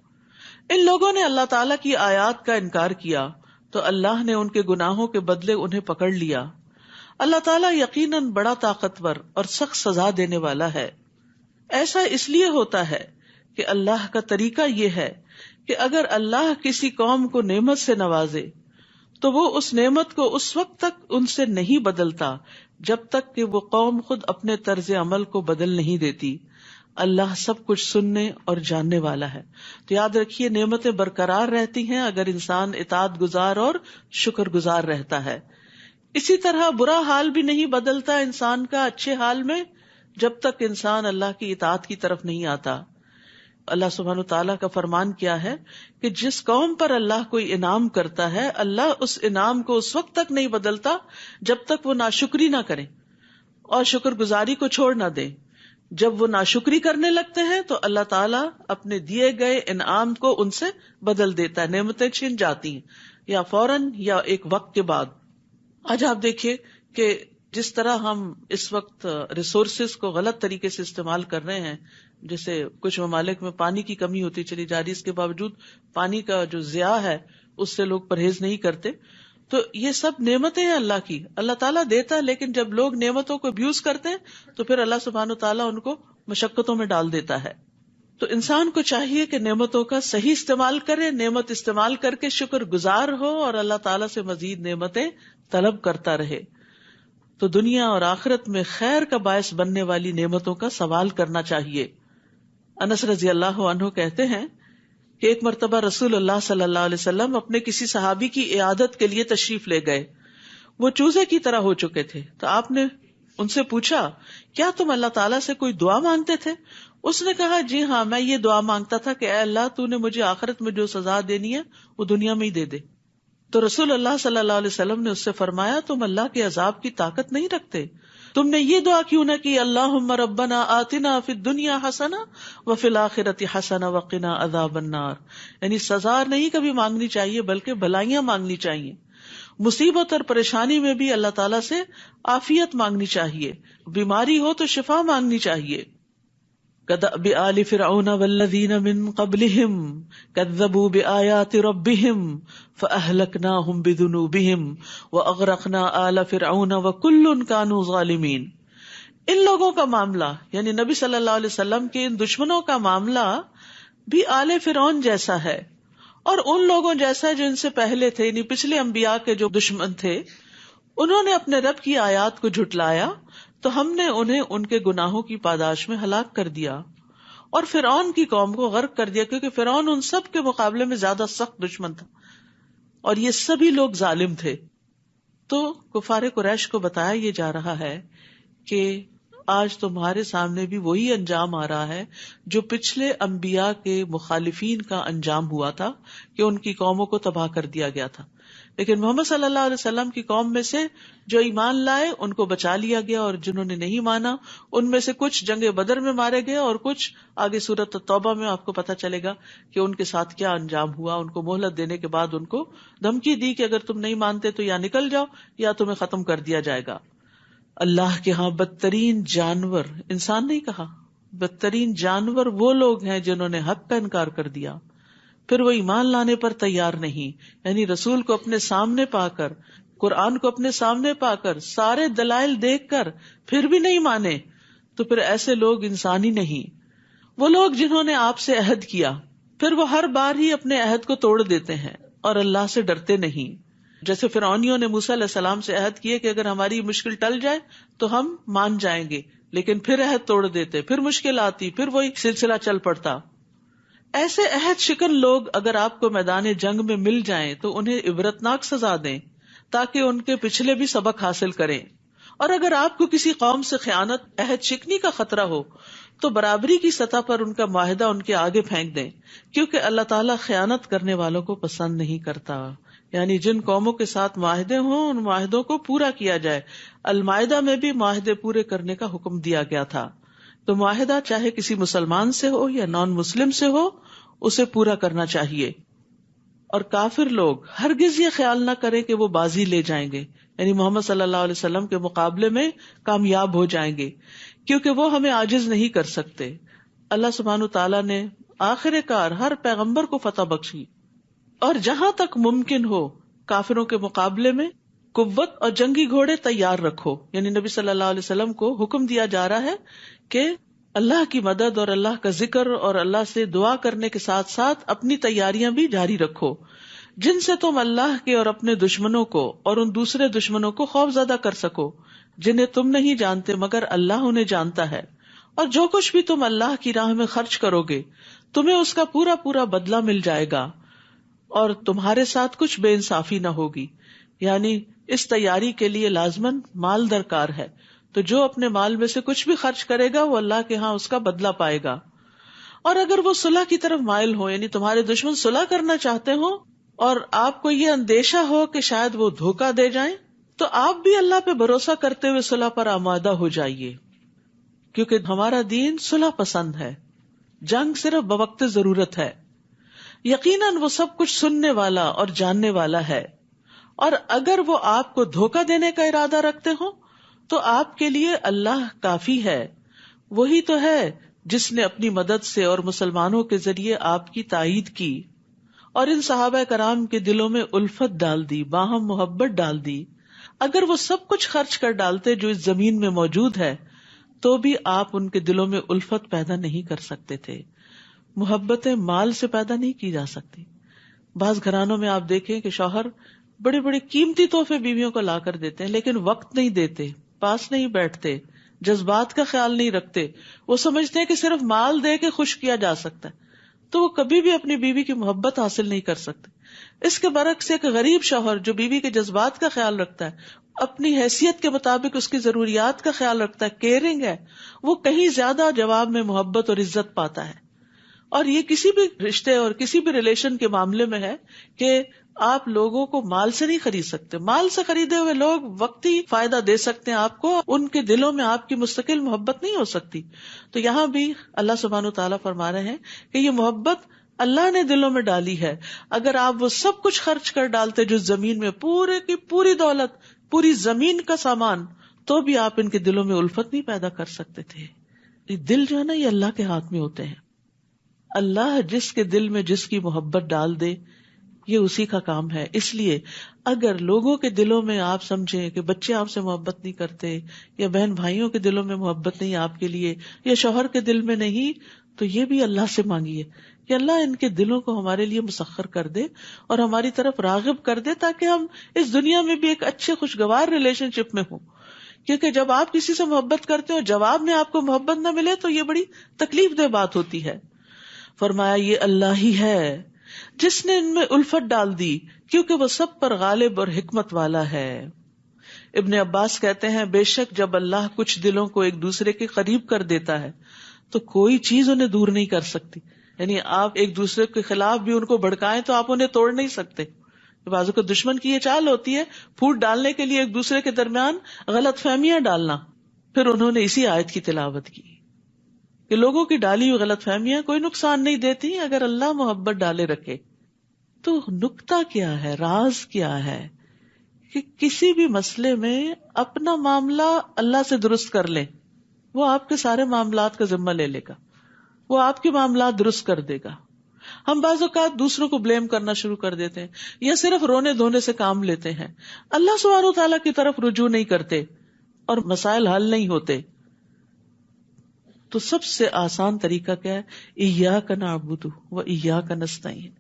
Speaker 1: ان لوگوں نے اللہ تعالیٰ کی آیات کا انکار کیا تو اللہ نے ان کے گناہوں کے بدلے انہیں پکڑ لیا۔ اللہ تعالیٰ یقیناً بڑا طاقتور اور سخت سزا دینے والا ہے۔ ایسا اس لیے ہوتا ہے کہ اللہ کا طریقہ یہ ہے کہ اگر اللہ کسی قوم کو نعمت سے نوازے تو وہ اس نعمت کو اس وقت تک ان سے نہیں بدلتا جب تک کہ وہ قوم خود اپنے طرز عمل کو بدل نہیں دیتی۔ اللہ سب کچھ سننے اور جاننے والا ہے۔ تو یاد رکھیے نعمتیں برقرار رہتی ہیں اگر انسان اطاعت گزار اور شکر گزار رہتا ہے۔ اسی طرح برا حال بھی نہیں بدلتا انسان کا اچھے حال میں جب تک انسان اللہ کی اطاعت کی طرف نہیں آتا۔ اللہ سبحانہ تعالیٰ کا فرمان کیا ہے کہ جس قوم پر اللہ کوئی انعام کرتا ہے اللہ اس انعام کو اس وقت تک نہیں بدلتا جب تک وہ ناشکری نہ کریں اور شکر گزاری کو چھوڑ نہ دیں۔ جب وہ ناشکری کرنے لگتے ہیں تو اللہ تعالیٰ اپنے دیے گئے انعام کو ان سے بدل دیتا ہے، نعمتیں چھن جاتی ہیں یا فوراً یا ایک وقت کے بعد۔ آج آپ دیکھیے کہ جس طرح ہم اس وقت ریسورسز کو غلط طریقے سے استعمال کر رہے ہیں، جیسے کچھ ممالک میں پانی کی کمی ہوتی چلی جا رہی، اس کے باوجود پانی کا جو ضیاع ہے اس سے لوگ پرہیز نہیں کرتے، تو یہ سب نعمتیں ہیں اللہ کی، اللہ تعالیٰ دیتا ہے، لیکن جب لوگ نعمتوں کو ابیوز کرتے ہیں تو پھر اللہ سبحانہ تعالیٰ ان کو مشقتوں میں ڈال دیتا ہے۔ تو انسان کو چاہیے کہ نعمتوں کا صحیح استعمال کرے، نعمت استعمال کر کے شکر گزار ہو اور اللہ تعالیٰ سے مزید نعمتیں طلب کرتا رہے۔ تو دنیا اور آخرت میں خیر کا باعث بننے والی نعمتوں کا سوال کرنا چاہیے۔ انس رضی اللہ عنہ کہتے ہیں کہ ایک مرتبہ رسول اللہ صلی اللہ علیہ وسلم اپنے کسی صحابی کی عیادت کے لیے تشریف لے گئے، وہ چوزے کی طرح ہو چکے تھے، تو آپ نے ان سے پوچھا کیا تم اللہ تعالیٰ سے کوئی دعا مانگتے تھے؟ اس نے کہا جی ہاں، میں یہ دعا مانگتا تھا کہ اے اللہ تو نے مجھے آخرت میں جو سزا دینی ہے وہ دنیا میں ہی دے دے۔ تو رسول اللہ صلی اللہ علیہ وسلم نے اس سے فرمایا تم اللہ کے عذاب کی طاقت نہیں رکھتے؟ تم نے یہ دعا کیوں نہ کی اللہم ربنا آتنا فی الدنیا حسنہ وفی الآخرۃ حسنہ وقنا عذاب النار، یعنی سزا نہیں کبھی مانگنی چاہیے بلکہ بھلائیاں مانگنی چاہیے۔ مصیبت اور پریشانی میں بھی اللہ تعالیٰ سے عافیت مانگنی چاہیے، بیماری ہو تو شفا مانگنی چاہیے۔ كدأب آل فرعون والذین من قبلہم کذبوا بآیات ربہم فأہلکناہم بذنوبہم واغرقنا آل فرعون وکل کانوا ظالمین۔ ان لوگوں کا معاملہ یعنی نبی صلی اللہ علیہ وسلم کے ان دشمنوں کا معاملہ بھی آل فرعون جیسا ہے اور ان لوگوں جیسا جو ان سے پہلے تھے، یعنی پچھلے انبیاء کے جو دشمن تھے، انہوں نے اپنے رب کی آیات کو جھٹلایا تو ہم نے انہیں ان کے گناہوں کی پاداش میں ہلاک کر دیا اور فرعون کی قوم کو غرق کر دیا، کیونکہ فرعون ان سب کے مقابلے میں زیادہ سخت دشمن تھا اور یہ سبھی لوگ ظالم تھے۔ تو کفار قریش کو بتایا یہ جا رہا ہے کہ آج تمہارے سامنے بھی وہی انجام آ رہا ہے جو پچھلے انبیاء کے مخالفین کا انجام ہوا تھا کہ ان کی قوموں کو تباہ کر دیا گیا تھا، لیکن محمد صلی اللہ علیہ وسلم کی قوم میں سے جو ایمان لائے ان کو بچا لیا گیا اور جنہوں نے نہیں مانا ان میں سے کچھ جنگ بدر میں مارے گئے اور کچھ آگے سورۃ توبہ میں آپ کو پتہ چلے گا کہ ان کے ساتھ کیا انجام ہوا۔ ان کو مہلت دینے کے بعد ان کو دھمکی دی کہ اگر تم نہیں مانتے تو یا نکل جاؤ یا تمہیں ختم کر دیا جائے گا۔ اللہ کے ہاں بدترین جانور، انسان نہیں کہا، بدترین جانور وہ لوگ ہیں جنہوں نے حق کا انکار کر دیا، پھر وہ ایمان لانے پر تیار نہیں، یعنی رسول کو اپنے سامنے پا کر، قرآن کو اپنے سامنے پا کر، سارے دلائل دیکھ کر پھر بھی نہیں مانے، تو پھر ایسے لوگ انسان ہی نہیں۔ وہ لوگ جنہوں نے آپ سے عہد کیا پھر وہ ہر بار ہی اپنے عہد کو توڑ دیتے ہیں اور اللہ سے ڈرتے نہیں۔ جیسے فرعونیوں نے موسیٰ علیہ السلام سے عہد کیے کہ اگر ہماری مشکل ٹل جائے تو ہم مان جائیں گے، لیکن پھر عہد توڑ دیتے، پھر مشکل آتی، پھر وہی سلسلہ چل پڑتا. ایسے عہد شکن لوگ اگر آپ کو میدان جنگ میں مل جائیں تو انہیں عبرتناک سزا دیں تاکہ ان کے پچھلے بھی سبق حاصل کریں. اور اگر آپ کو کسی قوم سے خیانت، عہد شکنی کا خطرہ ہو تو برابری کی سطح پر ان کا معاہدہ ان کے آگے پھینک دیں، کیونکہ اللہ تعالیٰ خیانت کرنے والوں کو پسند نہیں کرتا. یعنی جن قوموں کے ساتھ معاہدے ہوں ان معاہدوں کو پورا کیا جائے. المائدہ میں بھی معاہدے پورے کرنے کا حکم دیا گیا تھا. تو معاہدہ چاہے کسی مسلمان سے ہو یا نان مسلم سے ہو، اسے پورا کرنا چاہیے. اور کافر لوگ ہرگز یہ خیال نہ کریں کہ وہ بازی لے جائیں گے، یعنی محمد صلی اللہ علیہ وسلم کے مقابلے میں کامیاب ہو جائیں گے، کیونکہ وہ ہمیں عاجز نہیں کر سکتے. اللہ سبحانہ تعالیٰ نے آخر کار ہر پیغمبر کو فتح بخشی. اور جہاں تک ممکن ہو کافروں کے مقابلے میں قوت اور جنگی گھوڑے تیار رکھو. یعنی نبی صلی اللہ علیہ وسلم کو حکم دیا جا رہا ہے کہ اللہ کی مدد اور اللہ کا ذکر اور اللہ سے دعا کرنے کے ساتھ ساتھ اپنی تیاریاں بھی جاری رکھو، جن سے تم اللہ کے اور اپنے دشمنوں کو اور ان دوسرے دشمنوں کو خوف زدہ کر سکو جنہیں تم نہیں جانتے مگر اللہ انہیں جانتا ہے. اور جو کچھ بھی تم اللہ کی راہ میں خرچ کرو گے تمہیں اس کا پورا پورا بدلہ مل جائے گا، اور تمہارے ساتھ کچھ بے انصافی نہ ہوگی. یعنی اس تیاری کے لیے لازماً مال درکار ہے، تو جو اپنے مال میں سے کچھ بھی خرچ کرے گا وہ اللہ کے ہاں اس کا بدلہ پائے گا. اور اگر وہ صلح کی طرف مائل ہو، یعنی تمہارے دشمن صلح کرنا چاہتے ہوں اور آپ کو یہ اندیشہ ہو کہ شاید وہ دھوکہ دے جائیں، تو آپ بھی اللہ پہ بھروسہ کرتے ہوئے صلح پر آمادہ ہو جائیے، کیونکہ ہمارا دین صلح پسند ہے. جنگ صرف بوقت ضرورت ہے. یقیناً وہ سب کچھ سننے والا اور جاننے والا ہے. اور اگر وہ آپ کو دھوکہ دینے کا ارادہ رکھتے ہوں تو آپ کے لیے اللہ کافی ہے. وہی تو ہے جس نے اپنی مدد سے اور مسلمانوں کے ذریعے آپ کی تائید کی اور ان صحابہ کرام کے دلوں میں الفت ڈال دی، باہم محبت ڈال دی. اگر وہ سب کچھ خرچ کر ڈالتے جو اس زمین میں موجود ہے تو بھی آپ ان کے دلوں میں الفت پیدا نہیں کر سکتے تھے. محبتیں مال سے پیدا نہیں کی جا سکتی. بعض گھرانوں میں آپ دیکھیں کہ شوہر بڑے بڑے قیمتی تحفے بیویوں کو لا کر دیتے ہیں، لیکن وقت نہیں دیتے، پاس نہیں بیٹھتے، جذبات کا خیال نہیں رکھتے. وہ سمجھتے ہیں کہ صرف مال دے کے خوش کیا جا سکتا ہے، تو وہ کبھی بھی اپنی بیوی کی محبت حاصل نہیں کر سکتے. اس کے برعکس ایک غریب شوہر جو بیوی کے جذبات کا خیال رکھتا ہے، اپنی حیثیت کے مطابق اس کی ضروریات کا خیال رکھتا ہے، کیئرنگ ہے، وہ کہیں زیادہ جواب میں محبت اور عزت پاتا ہے. اور یہ کسی بھی رشتے اور کسی بھی ریلیشن کے معاملے میں ہے کہ آپ لوگوں کو مال سے نہیں خرید سکتے. مال سے خریدے ہوئے لوگ وقتی فائدہ دے سکتے ہیں آپ کو، ان کے دلوں میں آپ کی مستقل محبت نہیں ہو سکتی. تو یہاں بھی اللہ سبحانہ و تعالیٰ فرما رہے ہیں کہ یہ محبت اللہ نے دلوں میں ڈالی ہے. اگر آپ وہ سب کچھ خرچ کر ڈالتے جو زمین میں، پورے کی پوری دولت، پوری زمین کا سامان، تو بھی آپ ان کے دلوں میں الفت نہیں پیدا کر سکتے تھے. یہ دل جو ہے نا، یہ اللہ کے ہاتھ میں ہوتے ہیں. اللہ جس کے دل میں جس کی محبت ڈال دے، یہ اسی کا کام ہے. اس لیے اگر لوگوں کے دلوں میں آپ سمجھیں کہ بچے آپ سے محبت نہیں کرتے، یا بہن بھائیوں کے دلوں میں محبت نہیں آپ کے لیے، یا شوہر کے دل میں نہیں، تو یہ بھی اللہ سے مانگیے کہ اللہ ان کے دلوں کو ہمارے لیے مسخر کر دے اور ہماری طرف راغب کر دے، تاکہ ہم اس دنیا میں بھی ایک اچھے خوشگوار ریلیشن شپ میں ہوں. کیونکہ جب آپ کسی سے محبت کرتے ہو، جواب میں آپ کو محبت نہ ملے تو یہ بڑی تکلیف دہ بات ہوتی ہے. فرمایا یہ اللہ ہی ہے جس نے ان میں الفت ڈال دی، کیونکہ وہ سب پر غالب اور حکمت والا ہے. ابن عباس کہتے ہیں بے شک جب اللہ کچھ دلوں کو ایک دوسرے کے قریب کر دیتا ہے تو کوئی چیز انہیں دور نہیں کر سکتی. یعنی آپ ایک دوسرے کے خلاف بھی ان کو بھڑکائیں تو آپ انہیں توڑ نہیں سکتے. بازو کو دشمن کی یہ چال ہوتی ہے پھوٹ ڈالنے کے لیے ایک دوسرے کے درمیان غلط فہمیاں ڈالنا. پھر انہوں نے اسی آیت کی تلاوت کی کہ لوگوں کی ڈالی ہوئی غلط فہمیاں کوئی نقصان نہیں دیتی اگر اللہ محبت ڈالے رکھے. تو نکتہ کیا ہے، راز کیا ہے کہ کسی بھی مسئلے میں اپنا معاملہ اللہ سے درست کر لیں، وہ آپ کے سارے معاملات کا ذمہ لے لے گا، وہ آپ کے معاملات درست کر دے گا. ہم بعض اوقات دوسروں کو بلیم کرنا شروع کر دیتے ہیں یا صرف رونے دھونے سے کام لیتے ہیں، اللہ سبحانہ و تعالیٰ کی طرف رجوع نہیں کرتے اور مسائل حل نہیں ہوتے. تو سب سے آسان طریقہ کیا ہے؟ ایاک نعبد و ایاک نستعین.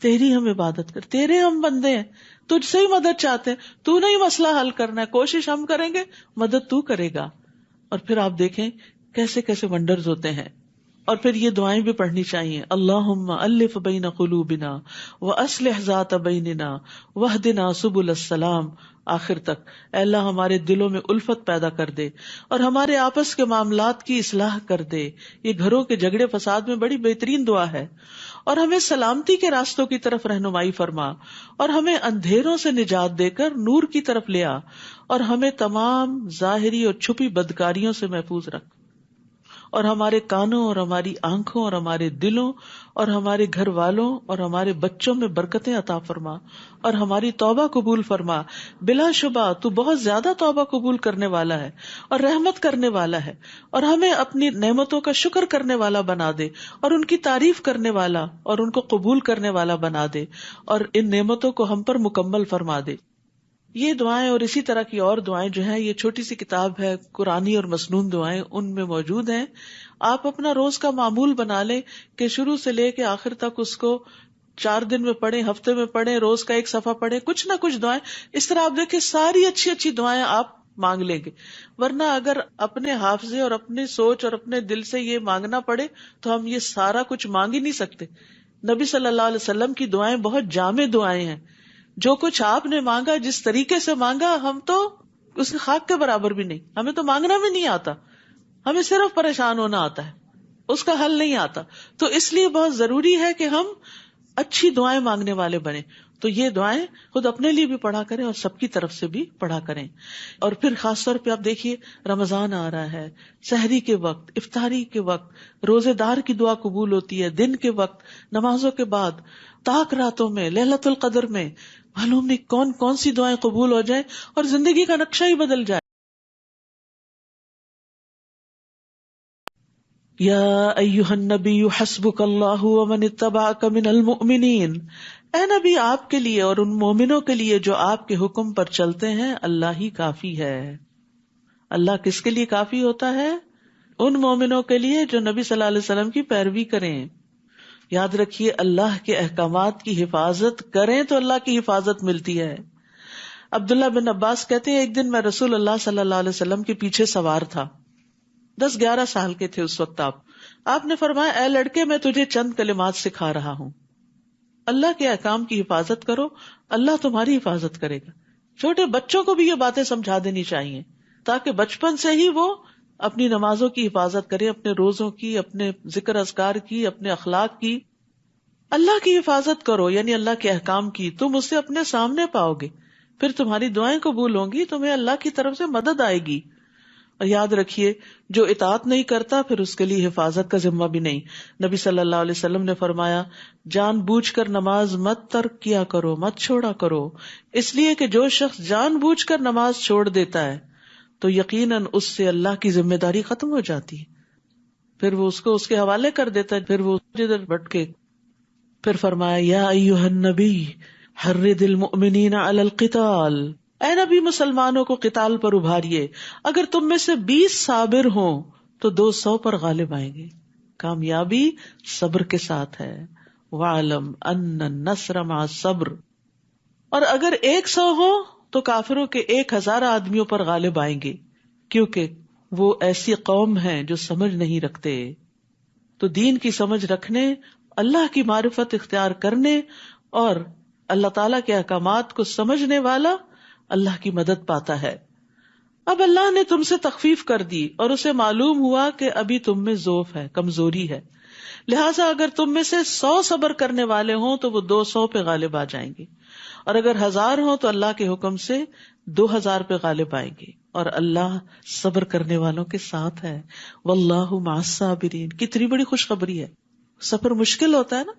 Speaker 1: تیری ہم عبادت کر، تیرے ہم بندے ہیں، تجھ سے ہی مدد چاہتے ہیں، تو نہیں مسئلہ حل کرنا ہے، کوشش ہم کریں گے، مدد تو کرے گا. اور پھر آپ دیکھیں کیسے کیسے ونڈرز ہوتے ہیں. اور پھر یہ دعائیں بھی پڑھنی چاہیے. اللہم الف بین قلوبنا واصلح ذات بیننا واہدنا سبل السلام، آخر تک. اے اللہ ہمارے دلوں میں الفت پیدا کر دے اور ہمارے آپس کے معاملات کی اصلاح کر دے. یہ گھروں کے جھگڑے فساد میں بڑی بہترین دعا ہے. اور ہمیں سلامتی کے راستوں کی طرف رہنمائی فرما اور ہمیں اندھیروں سے نجات دے کر نور کی طرف لے آ اور ہمیں تمام ظاہری اور چھپی بدکاریوں سے محفوظ رکھ. اور ہمارے کانوں اور ہماری آنکھوں اور ہمارے دلوں اور ہمارے گھر والوں اور ہمارے بچوں میں برکتیں عطا فرما اور ہماری توبہ قبول فرما. بلا شبہ تو بہت زیادہ توبہ قبول کرنے والا ہے اور رحمت کرنے والا ہے، اور ہمیں اپنی نعمتوں کا شکر کرنے والا بنا دے اور ان کی تعریف کرنے والا اور ان کو قبول کرنے والا بنا دے اور ان نعمتوں کو ہم پر مکمل فرما دے. یہ دعائیں اور اسی طرح کی اور دعائیں جو ہیں، یہ چھوٹی سی کتاب ہے قرآنی اور مسنون دعائیں، ان میں موجود ہیں. آپ اپنا روز کا معمول بنا لیں کہ شروع سے لے کے آخر تک اس کو 4 دن میں پڑھیں، ہفتے میں پڑھیں، روز کا 1 صفحہ پڑھیں، کچھ نہ کچھ دعائیں. اس طرح آپ دیکھیں ساری اچھی اچھی دعائیں آپ مانگ لیں گے. ورنہ اگر اپنے حافظے اور اپنی سوچ اور اپنے دل سے یہ مانگنا پڑے تو ہم یہ سارا کچھ مانگ ہی نہیں سکتے. نبی صلی اللہ علیہ وسلم کی دعائیں بہت جامع دعائیں ہیں. جو کچھ آپ نے مانگا، جس طریقے سے مانگا، ہم تو اس کے خاک کے برابر بھی نہیں. ہمیں تو مانگنا بھی نہیں آتا، ہمیں صرف پریشان ہونا آتا ہے، اس کا حل نہیں آتا. تو اس لیے بہت ضروری ہے کہ ہم اچھی دعائیں مانگنے والے بنیں. تو یہ دعائیں خود اپنے لیے بھی پڑھا کریں اور سب کی طرف سے بھی پڑھا کریں. اور پھر خاص طور پہ آپ دیکھیے رمضان آ رہا ہے، سحری کے وقت، افطاری کے وقت روزے دار کی دعا قبول ہوتی ہے، دن کے وقت، نمازوں کے بعد، تاک راتوں میں، ليلۃ القدر میں. معلوم نہیں کون کون سی دعائیں قبول ہو جائیں اور زندگی کا نقشہ ہی بدل جائے. یا ایھا النبی حسبک اللہ ومن اتبعک من المؤمنین، اے نبی آپ کے لیے اور ان مومنوں کے لیے جو آپ کے حکم پر چلتے ہیں اللہ ہی کافی ہے. اللہ کس کے لیے کافی ہوتا ہے؟ ان مومنوں کے لیے جو نبی صلی اللہ علیہ وسلم کی پیروی کریں. یاد رکھیے اللہ کے احکامات کی حفاظت کریں تو اللہ کی حفاظت ملتی ہے. عبداللہ بن عباس کہتے ہیں ایک دن میں رسول اللہ صلی اللہ علیہ وسلم کے پیچھے سوار تھا. 10-11 سال کے تھے اس وقت. آپ نے فرمایا اے لڑکے میں تجھے چند کلمات سکھا رہا ہوں، اللہ کے احکام کی حفاظت کرو، اللہ تمہاری حفاظت کرے گا. چھوٹے بچوں کو بھی یہ باتیں سمجھا دینی چاہیے تاکہ بچپن سے ہی وہ اپنی نمازوں کی حفاظت کرے، اپنے روزوں کی، اپنے ذکر اذکار کی، اپنے اخلاق کی. اللہ کی حفاظت کرو یعنی اللہ کے احکام کی، تم اسے اپنے سامنے پاؤ گے، پھر تمہاری دعائیں قبول ہوں گی، تمہیں اللہ کی طرف سے مدد آئے گی. اور یاد رکھیے جو اطاعت نہیں کرتا پھر اس کے لیے حفاظت کا ذمہ بھی نہیں. نبی صلی اللہ علیہ وسلم نے فرمایا جان بوجھ کر نماز مت ترک کیا کرو، مت چھوڑا کرو، اس لیے کہ جو شخص جان بوجھ کر نماز چھوڑ دیتا ہے تو یقیناً اس سے اللہ کی ذمہ داری ختم ہو جاتی ہے، پھر وہ اس کو اس کے حوالے کر دیتا ہے، پھر وہ جدھر بھٹکے. پھر فرمایا یا ایھا النبی حرض المؤمنین علی القتال، اے نبی مسلمانوں کو قتال پر ابھاریے، اگر تم میں سے 20 صابر ہوں تو 200 پر غالب آئیں گے. کامیابی صبر کے ساتھ ہے. وَاعْلَمْ أَنَّ النَّصْرَ مَعَ الصَّبْرِ، اور اگر 100 ہو تو کافروں کے 1000 آدمیوں پر غالب آئیں گے، کیونکہ وہ ایسی قوم ہیں جو سمجھ نہیں رکھتے. تو دین کی سمجھ رکھنے، اللہ کی معرفت اختیار کرنے اور اللہ تعالیٰ کے احکامات کو سمجھنے والا اللہ کی مدد پاتا ہے. اب اللہ نے تم سے تخفیف کر دی اور اسے معلوم ہوا کہ ابھی تم میں ضعف ہے، کمزوری ہے، لہٰذا اگر تم میں سے 100 صبر کرنے والے ہوں تو وہ 200 پہ غالب آ جائیں گے، اور اگر 1000 ہوں تو اللہ کے حکم سے 2000 پہ غالب آئیں گے، اور اللہ صبر کرنے والوں کے ساتھ ہے. واللہ مع الصابرین، کتنی بڑی خوشخبری ہے. سفر مشکل ہوتا ہے نا،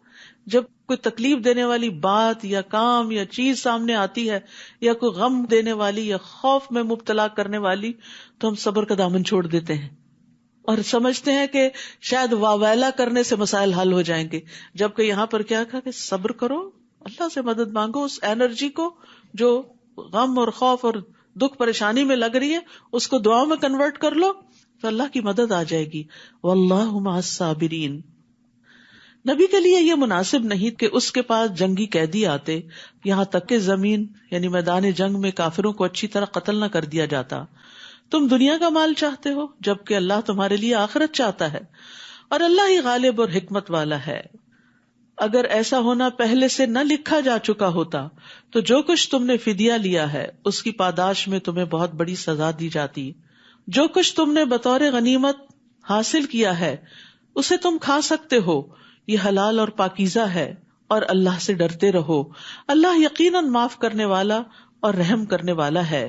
Speaker 1: جب کوئی تکلیف دینے والی بات یا کام یا چیز سامنے آتی ہے یا کوئی غم دینے والی یا خوف میں مبتلا کرنے والی، تو ہم صبر کا دامن چھوڑ دیتے ہیں اور سمجھتے ہیں کہ شاید واویلا کرنے سے مسائل حل ہو جائیں گے، جبکہ یہاں پر کیا کہا کہ صبر کرو، اللہ سے مدد مانگو. اس انرجی کو جو غم اور خوف اور دکھ پریشانی میں لگ رہی ہے اس کو دعاؤں میں کنورٹ کر لو تو اللہ کی مدد آ جائے گی. واللہ مع الصابرین. نبی کے لیے یہ مناسب نہیں کہ اس کے پاس جنگی قیدی آتے، یہاں تک کہ زمین یعنی میدان جنگ میں کافروں کو اچھی طرح قتل نہ کر دیا جاتا۔ تم دنیا کا مال چاہتے ہو جبکہ اللہ تمہارے لیے آخرت چاہتا ہے، اور اللہ ہی غالب اور حکمت والا ہے۔ اگر ایسا ہونا پہلے سے نہ لکھا جا چکا ہوتا تو جو کچھ تم نے فدیہ لیا ہے اس کی پاداش میں تمہیں بہت بڑی سزا دی جاتی۔ جو کچھ تم نے بطور غنیمت حاصل کیا ہے اسے تم کھا سکتے ہو، یہ حلال اور پاکیزہ ہے، اور اللہ سے ڈرتے رہو، اللہ یقیناً معاف کرنے والا اور رحم کرنے والا ہے۔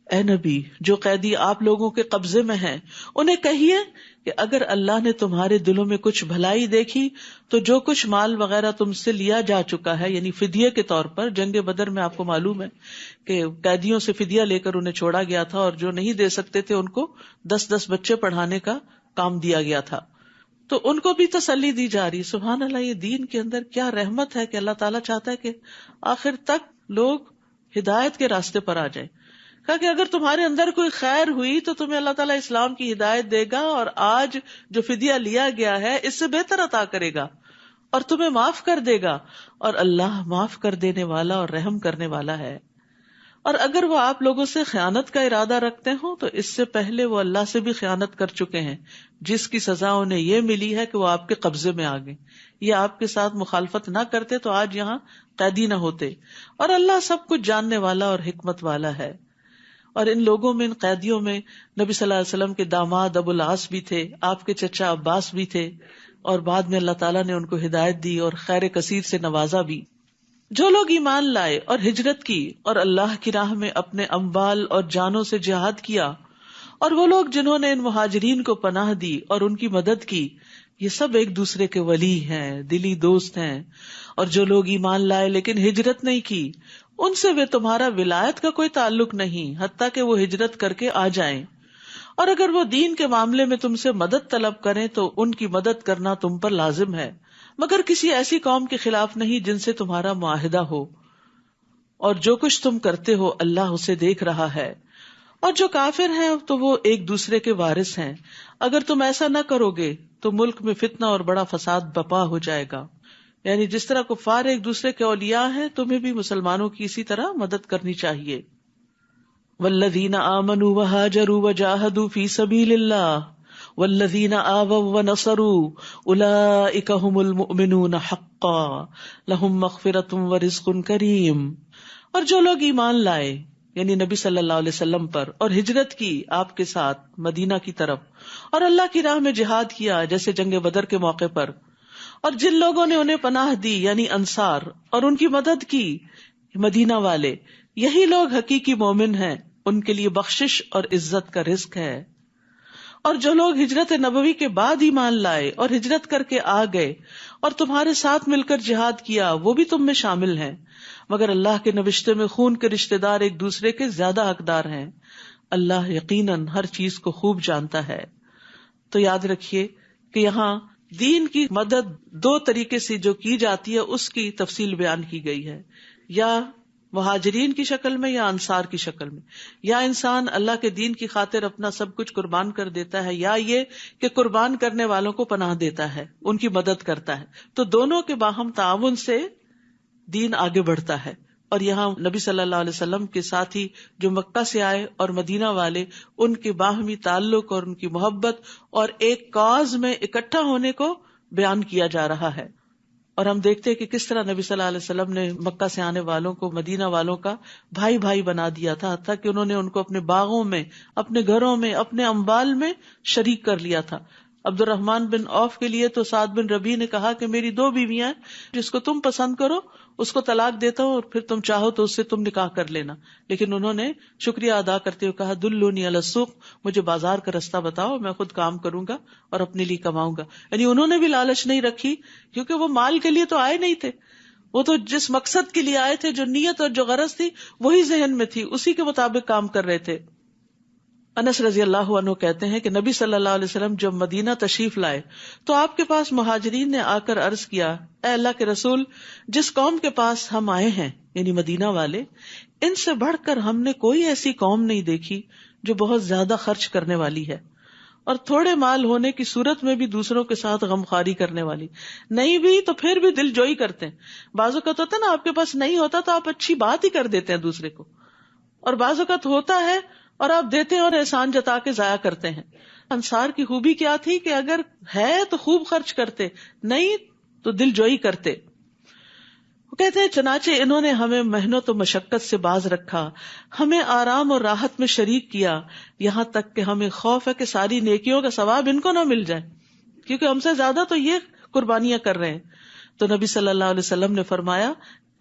Speaker 1: اے نبی، جو قیدی آپ لوگوں کے قبضے میں ہیں انہیں کہیے کہ اگر اللہ نے تمہارے دلوں میں کچھ بھلائی دیکھی تو جو کچھ مال وغیرہ تم سے لیا جا چکا ہے، یعنی فدیے کے طور پر، جنگ بدر میں آپ کو معلوم ہے کہ قیدیوں سے فدیہ لے کر انہیں چھوڑا گیا تھا، اور جو نہیں دے سکتے تھے ان کو 10 بچے پڑھانے کا کام دیا گیا تھا، تو ان کو بھی تسلی دی جا رہی۔ سبحان اللہ، یہ دین کے اندر کیا رحمت ہے کہ اللہ تعالیٰ چاہتا ہے کہ آخر تک لوگ ہدایت کے راستے پر آ جائیں۔ کہا کہ اگر تمہارے اندر کوئی خیر ہوئی تو تمہیں اللہ تعالیٰ اسلام کی ہدایت دے گا، اور آج جو فدیہ لیا گیا ہے اس سے بہتر عطا کرے گا اور تمہیں معاف کر دے گا، اور اللہ معاف کر دینے والا اور رحم کرنے والا ہے۔ اور اگر وہ آپ لوگوں سے خیانت کا ارادہ رکھتے ہوں تو اس سے پہلے وہ اللہ سے بھی خیانت کر چکے ہیں، جس کی سزا انہیں یہ ملی ہے کہ وہ آپ کے قبضے میں آ گئے۔ یہ آپ کے ساتھ مخالفت نہ کرتے تو آج یہاں قیدی نہ ہوتے، اور اللہ سب کچھ جاننے والا اور حکمت والا ہے۔ اور ان لوگوں میں، ان قیدیوں میں، نبی صلی اللہ علیہ وسلم کے داماد ابو العاص بھی تھے، آپ کے چچا عباس بھی تھے، اور بعد میں اللہ تعالیٰ نے ان کو ہدایت دی اور خیر کثیر سے نوازا بھی۔ جو لوگ ایمان لائے اور ہجرت کی اور اللہ کی راہ میں اپنے اموال اور جانوں سے جہاد کیا، اور وہ لوگ جنہوں نے ان مہاجرین کو پناہ دی اور ان کی مدد کی، یہ سب ایک دوسرے کے ولی ہیں، دلی دوست ہیں۔ اور جو لوگ ایمان لائے لیکن ہجرت نہیں کی، ان سے وہ تمہارا ولایت کا کوئی تعلق نہیں، حتیٰ کہ وہ ہجرت کر کے آ جائیں۔ اور اگر وہ دین کے معاملے میں تم سے مدد طلب کریں تو ان کی مدد کرنا تم پر لازم ہے، مگر کسی ایسی قوم کے خلاف نہیں جن سے تمہارا معاہدہ ہو، اور جو کچھ تم کرتے ہو اللہ اسے دیکھ رہا ہے۔ اور جو کافر ہیں تو وہ ایک دوسرے کے وارث ہیں، اگر تم ایسا نہ کرو گے تو ملک میں فتنہ اور بڑا فساد برپا ہو جائے گا۔ یعنی جس طرح کفار ایک دوسرے کے اولیاء ہیں، تمہیں بھی مسلمانوں کی اسی طرح مدد کرنی چاہیے۔ والذین آمنوا وہاجروا وجاہدوا فی سبیل اللہ والذین آووا ونصروا اولئک ھم المؤمنون حقا لہم مغفرۃ ورزق کریم۔ اور جو لوگ ایمان لائے یعنی نبی صلی اللہ علیہ وسلم پر، اور ہجرت کی آپ کے ساتھ مدینہ کی طرف، اور اللہ کی راہ میں جہاد کیا جیسے جنگ بدر کے موقع پر، اور جن لوگوں نے انہیں پناہ دی یعنی انصار، اور ان کی مدد کی مدینہ والے، یہی لوگ حقیقی مومن ہیں، ان کے لیے بخشش اور عزت کا رزق ہے۔ اور جو لوگ ہجرت نبوی کے بعد ایمان لائے اور ہجرت کر کے آ گئے اور تمہارے ساتھ مل کر جہاد کیا، وہ بھی تم میں شامل ہیں، مگر اللہ کے نوشتے میں خون کے رشتہ دار ایک دوسرے کے زیادہ حقدار ہیں۔ اللہ یقیناً ہر چیز کو خوب جانتا ہے۔ تو یاد رکھیے کہ یہاں دین کی مدد 2 طریقے سے جو کی جاتی ہے اس کی تفصیل بیان کی گئی ہے، یا مہاجرین کی شکل میں یا انصار کی شکل میں، یا انسان اللہ کے دین کی خاطر اپنا سب کچھ قربان کر دیتا ہے، یا یہ کہ قربان کرنے والوں کو پناہ دیتا ہے، ان کی مدد کرتا ہے۔ تو دونوں کے باہم تعاون سے دین آگے بڑھتا ہے۔ اور یہاں نبی صلی اللہ علیہ وسلم کے ساتھی جو مکہ سے آئے اور مدینہ والے، ان کے باہمی تعلق اور ان کی محبت اور ایک کاز میں اکٹھا ہونے کو بیان کیا جا رہا ہے۔ اور ہم دیکھتے ہیں کہ کس طرح نبی صلی اللہ علیہ وسلم نے مکہ سے آنے والوں کو مدینہ والوں کا بھائی بھائی بنا دیا تھا، حتیٰ کہ انہوں نے ان کو اپنے باغوں میں، اپنے گھروں میں، اپنے اموال میں شریک کر لیا تھا۔ عبد الرحمن بن عوف کے لیے تو سعد بن ربیع نے کہا کہ میری 2 بیویاں ہیں، جس کو تم پسند کرو اس کو طلاق دیتا ہوں، اور پھر تم چاہو تو اس سے تم نکاح کر لینا۔ لیکن انہوں نے شکریہ ادا کرتے ہوئے کہا دلونی علی السوق، مجھے بازار کا رستہ بتاؤ، میں خود کام کروں گا اور اپنے لیے کماؤں گا۔ یعنی انہوں نے بھی لالچ نہیں رکھی، کیونکہ وہ مال کے لیے تو آئے نہیں تھے، وہ تو جس مقصد کے لیے آئے تھے، جو نیت اور جو غرض تھی وہی ذہن میں تھی، اسی کے مطابق کام کر رہے تھے۔ انس رضی اللہ عنہ کہتے ہیں کہ نبی صلی اللہ علیہ وسلم جب مدینہ تشریف لائے تو آپ کے پاس مہاجرین نے آ کر عرض کیا، اے اللہ کے رسول، جس قوم کے پاس ہم آئے ہیں یعنی مدینہ والے، ان سے بڑھ کر ہم نے کوئی ایسی قوم نہیں دیکھی جو بہت زیادہ خرچ کرنے والی ہے، اور تھوڑے مال ہونے کی صورت میں بھی دوسروں کے ساتھ غمخواری کرنے والی. نہیں بھی تو پھر بھی دل جوئی کرتے ہیں. بعض اوقات ہوتا ہے نا آپ کے پاس نہیں ہوتا تو آپ اچھی بات ہی کر دیتے ہیں دوسرے کو, اور بعض اوقات ہوتا ہے اور آپ دیتے ہیں اور احسان جتا کے ضائع کرتے ہیں. انصار کی خوبی کیا تھی کہ اگر ہے تو خوب خرچ کرتے, نہیں تو دل جوئی کرتے. وہ کہتے ہیں چنانچہ انہوں نے ہمیں محنت و مشقت سے باز رکھا, ہمیں آرام اور راحت میں شریک کیا, یہاں تک کہ ہمیں خوف ہے کہ ساری نیکیوں کا ثواب ان کو نہ مل جائے, کیونکہ ہم سے زیادہ تو یہ قربانیاں کر رہے ہیں. تو نبی صلی اللہ علیہ وسلم نے فرمایا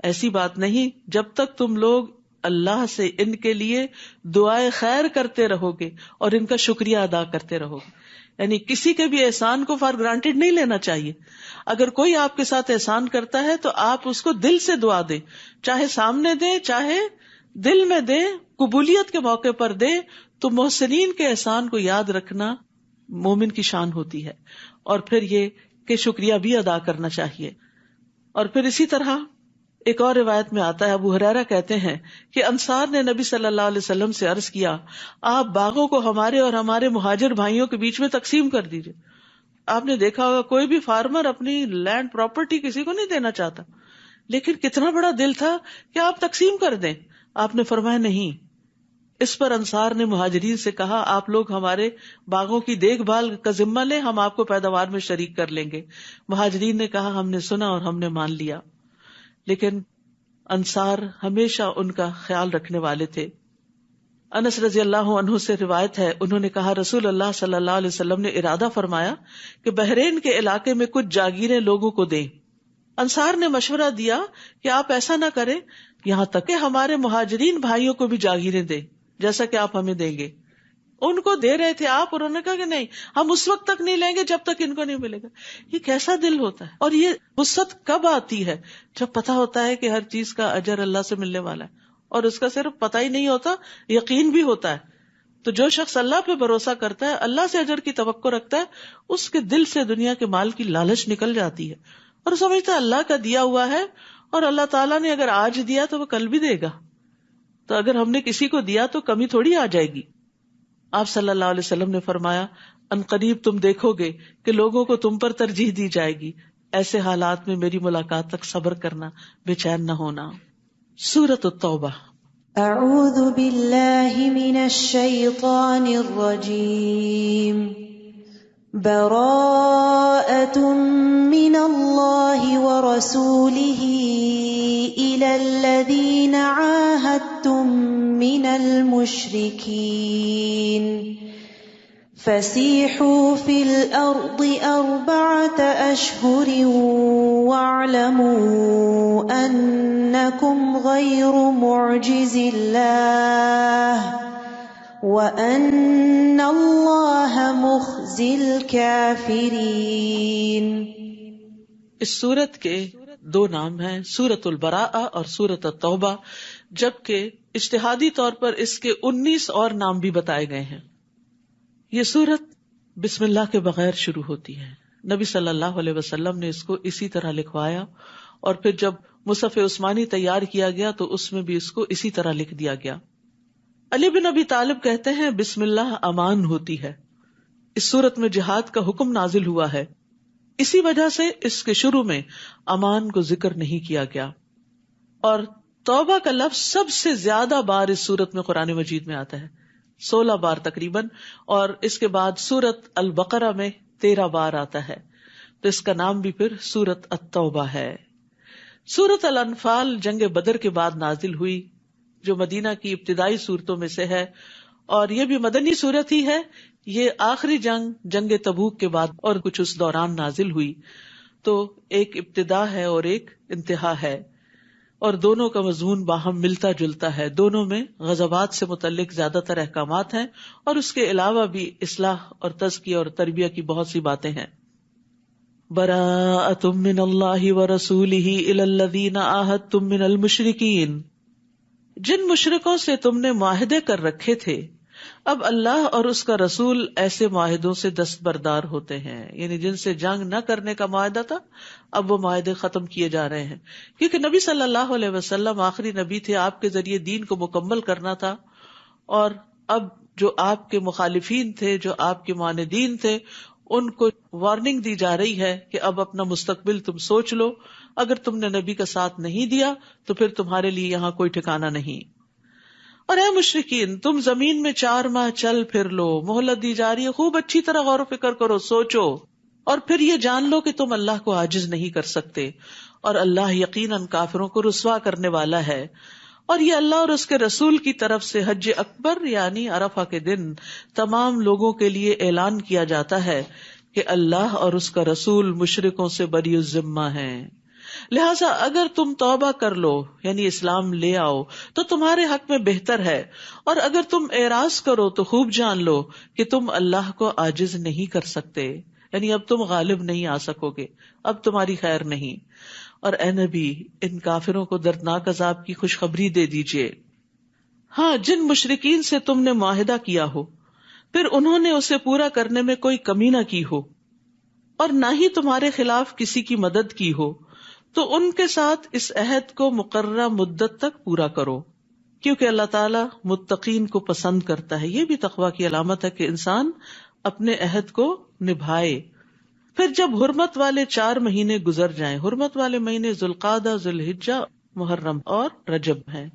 Speaker 1: ایسی بات نہیں, جب تک تم لوگ اللہ سے ان کے لیے دعائے خیر کرتے رہو گے اور ان کا شکریہ ادا کرتے رہو گے. یعنی کسی کے بھی احسان کو فار گرانٹیڈ نہیں لینا چاہیے. اگر کوئی آپ کے ساتھ احسان کرتا ہے تو آپ اس کو دل سے دعا دیں, چاہے سامنے دیں چاہے دل میں دیں, قبولیت کے موقع پر دیں. تو محسنین کے احسان کو یاد رکھنا مومن کی شان ہوتی ہے, اور پھر یہ کہ شکریہ بھی ادا کرنا چاہیے. اور پھر اسی طرح ایک اور روایت میں آتا ہے, ابو ہریرہ کہتے ہیں کہ انصار نے نبی صلی اللہ علیہ وسلم سے عرض کیا, آپ باغوں کو ہمارے اور ہمارے مہاجر بھائیوں کے بیچ میں تقسیم کر دیجئے. آپ نے دیکھا ہوگا کوئی بھی فارمر اپنی لینڈ پراپرٹی کسی کو نہیں دینا چاہتا, لیکن کتنا بڑا دل تھا کہ آپ تقسیم کر دیں. آپ نے فرمایا نہیں. اس پر انصار نے مہاجرین سے کہا, آپ لوگ ہمارے باغوں کی دیکھ بھال کا ذمہ لیں, ہم آپ کو پیداوار میں شریک کر لیں گے. مہاجرین نے کہا ہم نے سنا اور ہم نے مان لیا. لیکن انصار ہمیشہ ان کا خیال رکھنے والے تھے. انس رضی اللہ عنہ سے روایت ہے, انہوں نے کہا رسول اللہ صلی اللہ علیہ وسلم نے ارادہ فرمایا کہ بحرین کے علاقے میں کچھ جاگیریں لوگوں کو دیں. انصار نے مشورہ دیا کہ آپ ایسا نہ کریں, یہاں تک کہ ہمارے مہاجرین بھائیوں کو بھی جاگیریں دیں جیسا کہ آپ ہمیں دیں گے. ان کو دے رہے تھے آپ, اور انہوں نے کہا کہ نہیں ہم اس وقت تک نہیں لیں گے جب تک ان کو نہیں ملے گا. یہ کیسا دل ہوتا ہے, اور یہ وسعت کب آتی ہے؟ جب پتا ہوتا ہے کہ ہر چیز کا اجر اللہ سے ملنے والا ہے, اور اس کا صرف پتہ ہی نہیں ہوتا, یقین بھی ہوتا ہے. تو جو شخص اللہ پہ بھروسہ کرتا ہے, اللہ سے اجر کی توقع رکھتا ہے, اس کے دل سے دنیا کے مال کی لالچ نکل جاتی ہے, اور سمجھتا ہے اللہ کا دیا ہوا ہے, اور اللہ تعالیٰ نے اگر آج دیا تو وہ کل بھی دے گا. تو اگر ہم نے کسی کو دیا تو کمی تھوڑی آ جائے گی. آپ صلی اللہ علیہ وسلم نے فرمایا ان قریب تم دیکھو گے کہ لوگوں کو تم پر ترجیح دی جائے گی, ایسے حالات میں میری ملاقات تک صبر کرنا, بے چین نہ ہونا. سورۃ التوبہ.
Speaker 2: اعوذ باللہ من الشیطان الرجیم. براءۃ من اللہ ورسولہ الی الذین عاہدتم من المشرکین فسیحوا فی الارض 4 اشہر واعلموا انکم غیر معجز اللہ وَأَنَّ اللَّهَ مُخْزِي الْكَافِرِينَ.
Speaker 1: اس سورت کے 2 نام ہیں, سورۃ البراءہ اور سورۃ التوبہ, جبکہ اجتہادی طور پر اس کے 19 اور نام بھی بتائے گئے ہیں. یہ سورت بسم اللہ کے بغیر شروع ہوتی ہے. نبی صلی اللہ علیہ وسلم نے اس کو اسی طرح لکھوایا, اور پھر جب مصحف عثمانی تیار کیا گیا تو اس میں بھی اس کو اسی طرح لکھ دیا گیا. علی بن ابی طالب کہتے ہیں بسم اللہ امان ہوتی ہے. اس سورت میں جہاد کا حکم نازل ہوا ہے, اسی وجہ سے اس کے شروع میں امان کو ذکر نہیں کیا گیا. اور توبہ کا لفظ سب سے زیادہ بار اس سورت میں قرآن مجید میں آتا ہے, 16 بار تقریباً, اور اس کے بعد سورت البقرہ میں 13 بار آتا ہے. تو اس کا نام بھی پھر سورت التوبہ ہے. سورت الانفال جنگ بدر کے بعد نازل ہوئی, جو مدینہ کی ابتدائی صورتوں میں سے ہے, اور یہ بھی مدنی صورت ہی ہے. یہ آخری جنگ تبوک کے بعد اور کچھ اس دوران نازل ہوئی. تو ایک ابتدا ہے اور ایک انتہا ہے, اور دونوں کا مضمون باہم ملتا جلتا ہے. دونوں میں غزوات سے متعلق زیادہ تر احکامات ہیں, اور اس کے علاوہ بھی اصلاح اور تزکیہ اور تربیہ کی بہت سی باتیں ہیں. براءۃ من اللہ ورسولہ الی الذین عاہدتم من المشرکین. جن مشرکوں سے تم نے معاہدے کر رکھے تھے, اب اللہ اور اس کا رسول ایسے معاہدوں سے دستبردار ہوتے ہیں. یعنی جن سے جنگ نہ کرنے کا معاہدہ تھا, اب وہ معاہدے ختم کیے جا رہے ہیں, کیونکہ نبی صلی اللہ علیہ وسلم آخری نبی تھے, آپ کے ذریعے دین کو مکمل کرنا تھا, اور اب جو آپ کے مخالفین تھے، جو آپ کے معاندین تھے، ان کو وارننگ دی جا رہی ہے کہ اب اپنا مستقبل تم سوچ لو، اگر تم نے نبی کا ساتھ نہیں دیا تو پھر تمہارے لیے یہاں کوئی ٹھکانہ نہیں۔ اور اے مشرکین، تم زمین میں 4 ماہ چل پھر لو، مہلت دی جا رہی ہے، خوب اچھی طرح غور و فکر کرو، سوچو، اور پھر یہ جان لو کہ تم اللہ کو عاجز نہیں کر سکتے، اور اللہ یقیناً کافروں کو رسوا کرنے والا ہے۔ اور یہ اللہ اور اس کے رسول کی طرف سے حج اکبر یعنی عرفہ کے دن تمام لوگوں کے لیے اعلان کیا جاتا ہے کہ اللہ اور اس کا رسول مشرکوں سے بری الذمہ ہیں، لہٰذا اگر تم توبہ کر لو یعنی اسلام لے آؤ تو تمہارے حق میں بہتر ہے، اور اگر تم اعراض کرو تو خوب جان لو کہ تم اللہ کو عاجز نہیں کر سکتے، یعنی اب تم غالب نہیں آ سکو گے، اب تمہاری خیر نہیں۔ اور اے نبی، ان کافروں کو دردناک عذاب کی خوشخبری دے دیجئے۔ ہاں، جن مشرکین سے تم نے معاہدہ کیا ہو پھر انہوں نے اسے پورا کرنے میں کوئی کمی نہ کی ہو اور نہ ہی تمہارے خلاف کسی کی مدد کی ہو، تو ان کے ساتھ اس عہد کو مقررہ مدت تک پورا کرو، کیونکہ اللہ تعالیٰ متقین کو پسند کرتا ہے۔ یہ بھی تقویٰ کی علامت ہے کہ انسان اپنے عہد کو نبھائے۔ پھر جب حرمت والے 4 مہینے گزر جائیں، حرمت والے مہینے ذوالقعدہ، ذوالحجہ، محرم اور رجب ہیں،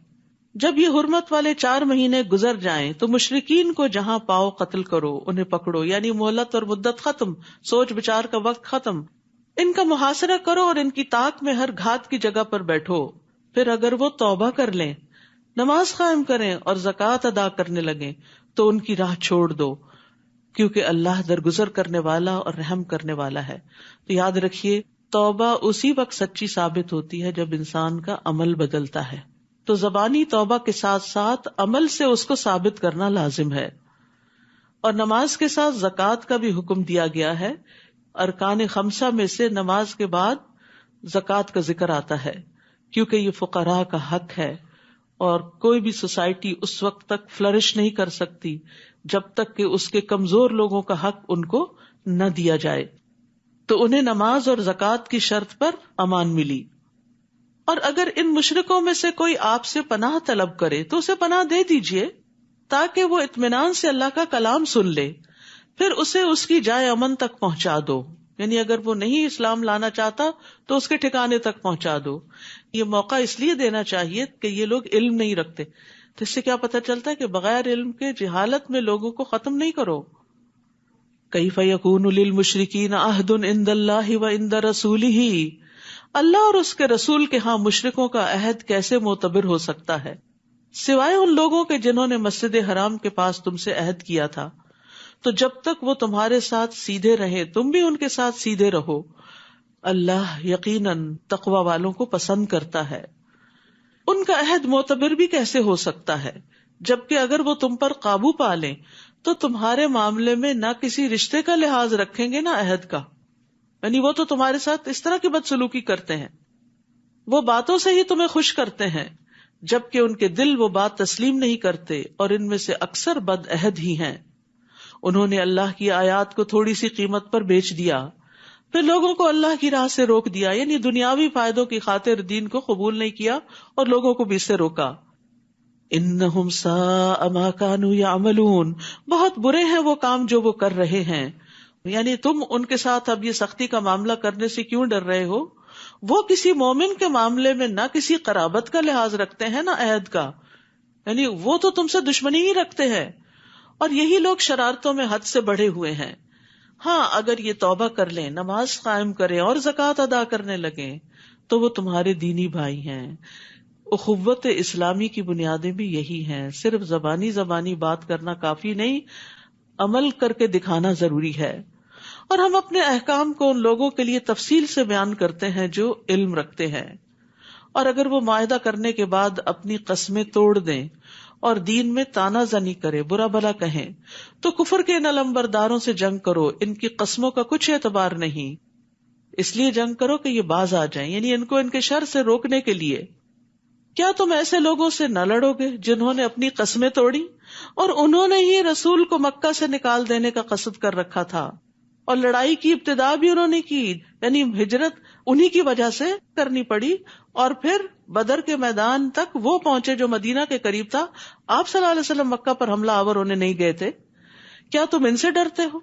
Speaker 1: جب یہ حرمت والے 4 مہینے گزر جائیں تو مشرکین کو جہاں پاؤ قتل کرو، انہیں پکڑو، یعنی مہلت اور مدت ختم، سوچ بچار کا وقت ختم، ان کا محاصرہ کرو اور ان کی طاق میں ہر گھات کی جگہ پر بیٹھو۔ پھر اگر وہ توبہ کر لیں، نماز قائم کریں اور زکوٰۃ ادا کرنے لگیں تو ان کی راہ چھوڑ دو، کیونکہ اللہ درگزر کرنے والا اور رحم کرنے والا ہے۔ تو یاد رکھیے، توبہ اسی وقت سچی ثابت ہوتی ہے جب انسان کا عمل بدلتا ہے، تو زبانی توبہ کے ساتھ ساتھ عمل سے اس کو ثابت کرنا لازم ہے۔ اور نماز کے ساتھ زکوٰۃ کا بھی حکم دیا گیا ہے۔ ارکان 5 میں سے نماز کے بعد زکوٰۃ کا ذکر آتا ہے، کیونکہ یہ فقراء کا حق ہے، اور کوئی بھی سوسائٹی اس وقت تک فلرش نہیں کر سکتی جب تک کہ اس کے کمزور لوگوں کا حق ان کو نہ دیا جائے۔ تو انہیں نماز اور زکوٰۃ کی شرط پر امان ملی۔ اور اگر ان مشرکوں میں سے کوئی آپ سے پناہ طلب کرے تو اسے پناہ دے دیجئے، تاکہ وہ اطمینان سے اللہ کا کلام سن لے، پھر اسے اس کی جائے امن تک پہنچا دو، یعنی اگر وہ نہیں اسلام لانا چاہتا تو اس کے ٹھکانے تک پہنچا دو۔ یہ موقع اس لیے دینا چاہیے کہ یہ لوگ علم نہیں رکھتے، تو اس سے کیا پتہ چلتا ہے کہ بغیر علم کے جہالت میں لوگوں کو ختم نہیں کرو۔ کیف یکون للمشرکین عہد عند اللہ وعند رسولہ، اللہ اور اس کے رسول کے ہاں مشرکوں کا عہد کیسے معتبر ہو سکتا ہے، سوائے ان لوگوں کے جنہوں نے مسجد حرام کے پاس تم سے عہد کیا تھا۔ تو جب تک وہ تمہارے ساتھ سیدھے رہے تم بھی ان کے ساتھ سیدھے رہو، اللہ یقیناً تقوی والوں کو پسند کرتا ہے۔ ان کا عہد معتبر بھی کیسے ہو سکتا ہے جبکہ اگر وہ تم پر قابو پا لیں تو تمہارے معاملے میں نہ کسی رشتے کا لحاظ رکھیں گے نہ عہد کا، یعنی وہ تو تمہارے ساتھ اس طرح کی بدسلوکی کرتے ہیں، وہ باتوں سے ہی تمہیں خوش کرتے ہیں جبکہ ان کے دل وہ بات تسلیم نہیں کرتے، اور ان میں سے اکثر بد عہد ہی ہیں۔ انہوں نے اللہ کی آیات کو تھوڑی سی قیمت پر بیچ دیا، پھر لوگوں کو اللہ کی راہ سے روک دیا، یعنی دنیاوی فائدوں کی خاطر دین کو قبول نہیں کیا اور لوگوں کو بھی اس سے روکا۔ انہم ساء ما کانوا یعملون، بہت برے ہیں وہ کام جو وہ کر رہے ہیں، یعنی تم ان کے ساتھ اب یہ سختی کا معاملہ کرنے سے کیوں ڈر رہے ہو؟ وہ کسی مومن کے معاملے میں نہ کسی قرابت کا لحاظ رکھتے ہیں نہ عہد کا، یعنی وہ تو تم سے دشمنی ہی رکھتے ہیں، اور یہی لوگ شرارتوں میں حد سے بڑھے ہوئے ہیں۔ ہاں، اگر یہ توبہ کر لیں، نماز قائم کریں اور زکوٰۃ ادا کرنے لگیں تو وہ تمہارے دینی بھائی ہیں۔ اخوت اسلامی کی بنیادیں بھی یہی ہیں، صرف زبانی بات کرنا کافی نہیں، عمل کر کے دکھانا ضروری ہے۔ اور ہم اپنے احکام کو ان لوگوں کے لیے تفصیل سے بیان کرتے ہیں جو علم رکھتے ہیں، اور اگر وہ معاہدہ کرنے کے بعد اپنی قسمیں توڑ دیں اور دین میں تانا زنی کرے، برا بھلا کہیں، تو کفر کے ان علمبرداروں سے جنگ کرو، ان کی قسموں کا کچھ اعتبار نہیں، اس لیے جنگ کرو کہ یہ باز آ جائیں، یعنی ان کو ان کے شر سے روکنے کے لیے۔ کیا تم ایسے لوگوں سے نہ لڑو گے جنہوں نے اپنی قسمیں توڑی اور انہوں نے ہی رسول کو مکہ سے نکال دینے کا قصد کر رکھا تھا، اور لڑائی کی ابتدا بھی انہوں نے کی، یعنی ہجرت انہی کی وجہ سے کرنی پڑی، اور پھر بدر کے میدان تک وہ پہنچے جو مدینہ کے قریب تھا. آپ صلی اللہ علیہ وسلم مکہ پر حملہ آور ہونے نہیں گئے تھے. کیا تم ان سے ڈرتے ہو؟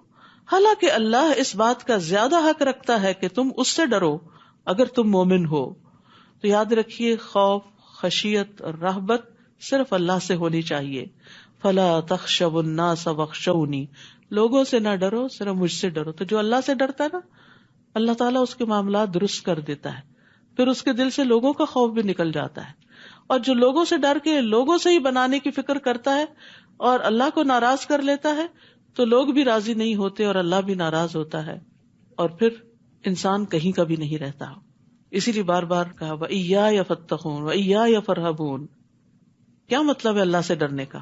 Speaker 1: حالانکہ اللہ اس بات کا زیادہ حق رکھتا ہے کہ تم اس سے ڈرو اگر تم مومن ہو. تو یاد رکھیے خوف، خشیت اور رہبت صرف اللہ سے ہونی چاہیے. فلا تخشوا الناس واخشونی، لوگوں سے نہ ڈرو، صرف مجھ سے ڈرو. تو جو اللہ سے ڈرتا ہے نا، اللہ تعالیٰ اس کے معاملات درست کر دیتا ہے، پھر اس کے دل سے لوگوں کا خوف بھی نکل جاتا ہے. اور جو لوگوں سے ڈر کے لوگوں سے ہی بنانے کی فکر کرتا ہے اور اللہ کو ناراض کر لیتا ہے تو لوگ بھی راضی نہیں ہوتے اور اللہ بھی ناراض ہوتا ہے، اور پھر انسان کہیں کا بھی نہیں رہتا. اسی لیے بار بار کہا وَإِيَّايَ فَاتَّقُونَ وَإِيَّايَ فَارْهَبُونَ. کیا مطلب ہے اللہ سے ڈرنے کا؟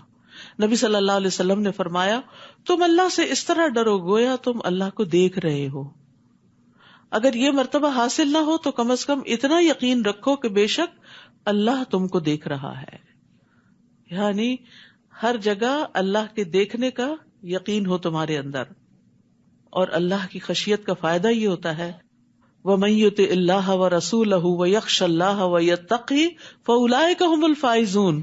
Speaker 1: نبی صلی اللہ علیہ وسلم نے فرمایا تم اللہ سے اس طرح ڈرو گویا تم اللہ کو دیکھ رہے ہو. اگر یہ مرتبہ حاصل نہ ہو تو کم از کم اتنا یقین رکھو کہ بے شک اللہ تم کو دیکھ رہا ہے. یعنی ہر جگہ اللہ کے دیکھنے کا یقین ہو تمہارے اندر. اور اللہ کی خشیت کا فائدہ یہ ہوتا ہے وَمَن يُطِعِ اللَّهَ وَرَسُولَهُ وَيَخْشَ اللَّهَ وَيَتَّقِهِ فَأُولَٰئِكَ هُمُ الْفَائِزُونَ.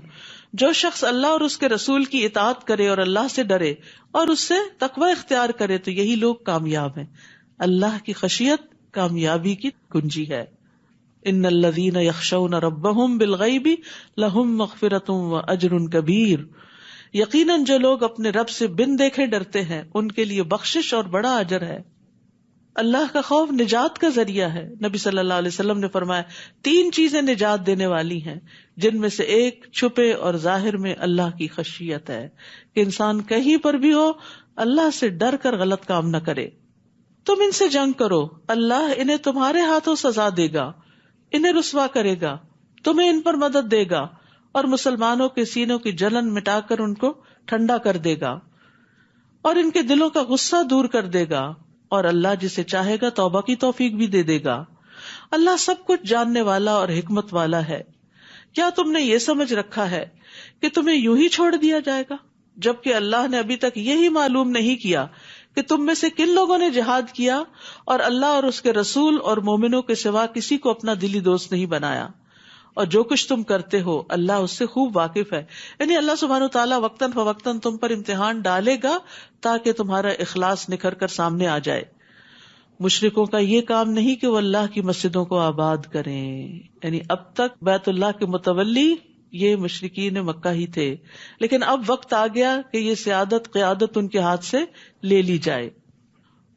Speaker 1: جو شخص اللہ اور اس کے رسول کی اطاعت کرے اور اللہ سے ڈرے اور اس سے تقوی اختیار کرے تو یہی لوگ کامیاب ہیں. اللہ کی خشیت کامیابی کی کنجی ہے. ان الذین یخشون ربهم بالغیب لهم مغفرۃ واجر کبیر. یقیناً جو لوگ اپنے رب سے بن دیکھے ڈرتے ہیں ان کے لیے بخشش اور بڑا اجر ہے. اللہ کا خوف نجات کا ذریعہ ہے. نبی صلی اللہ علیہ وسلم نے فرمایا 3 چیزیں نجات دینے والی ہیں، جن میں سے ایک چھپے اور ظاہر میں اللہ کی خشیت ہے کہ انسان کہیں پر بھی ہو اللہ سے ڈر کر غلط کام نہ کرے. تم ان سے جنگ کرو، اللہ انہیں تمہارے ہاتھوں سزا دے گا، انہیں رسوا کرے گا، تمہیں ان پر مدد دے گا اور مسلمانوں کے سینوں کی جلن مٹا کر ان کو ٹھنڈا کر دے گا اور ان کے دلوں کا غصہ دور کر دے گا، اور اللہ جسے چاہے گا توبہ کی توفیق بھی دے دے گا. اللہ سب کچھ جاننے والا اور حکمت والا ہے. کیا تم نے یہ سمجھ رکھا ہے کہ تمہیں یوں ہی چھوڑ دیا جائے گا، جبکہ اللہ نے ابھی تک یہی معلوم نہیں کیا کہ تم میں سے کن لوگوں نے جہاد کیا اور اللہ اور اس کے رسول اور مومنوں کے سوا کسی کو اپنا دلی دوست نہیں بنایا، اور جو کچھ تم کرتے ہو اللہ اس سے خوب واقف ہے. یعنی اللہ سبحانہ وتعالیٰ وقتاً فوقتاً تم پر امتحان ڈالے گا تاکہ تمہارا اخلاص نکھر کر سامنے آ جائے. مشرکوں کا یہ کام نہیں کہ وہ اللہ کی مسجدوں کو آباد کریں، یعنی اب تک بیت اللہ کے متولی یہ مشرکین مکہ ہی تھے، لیکن اب وقت آ گیا کہ یہ سیادت قیادت ان کے ہاتھ سے لے لی جائے.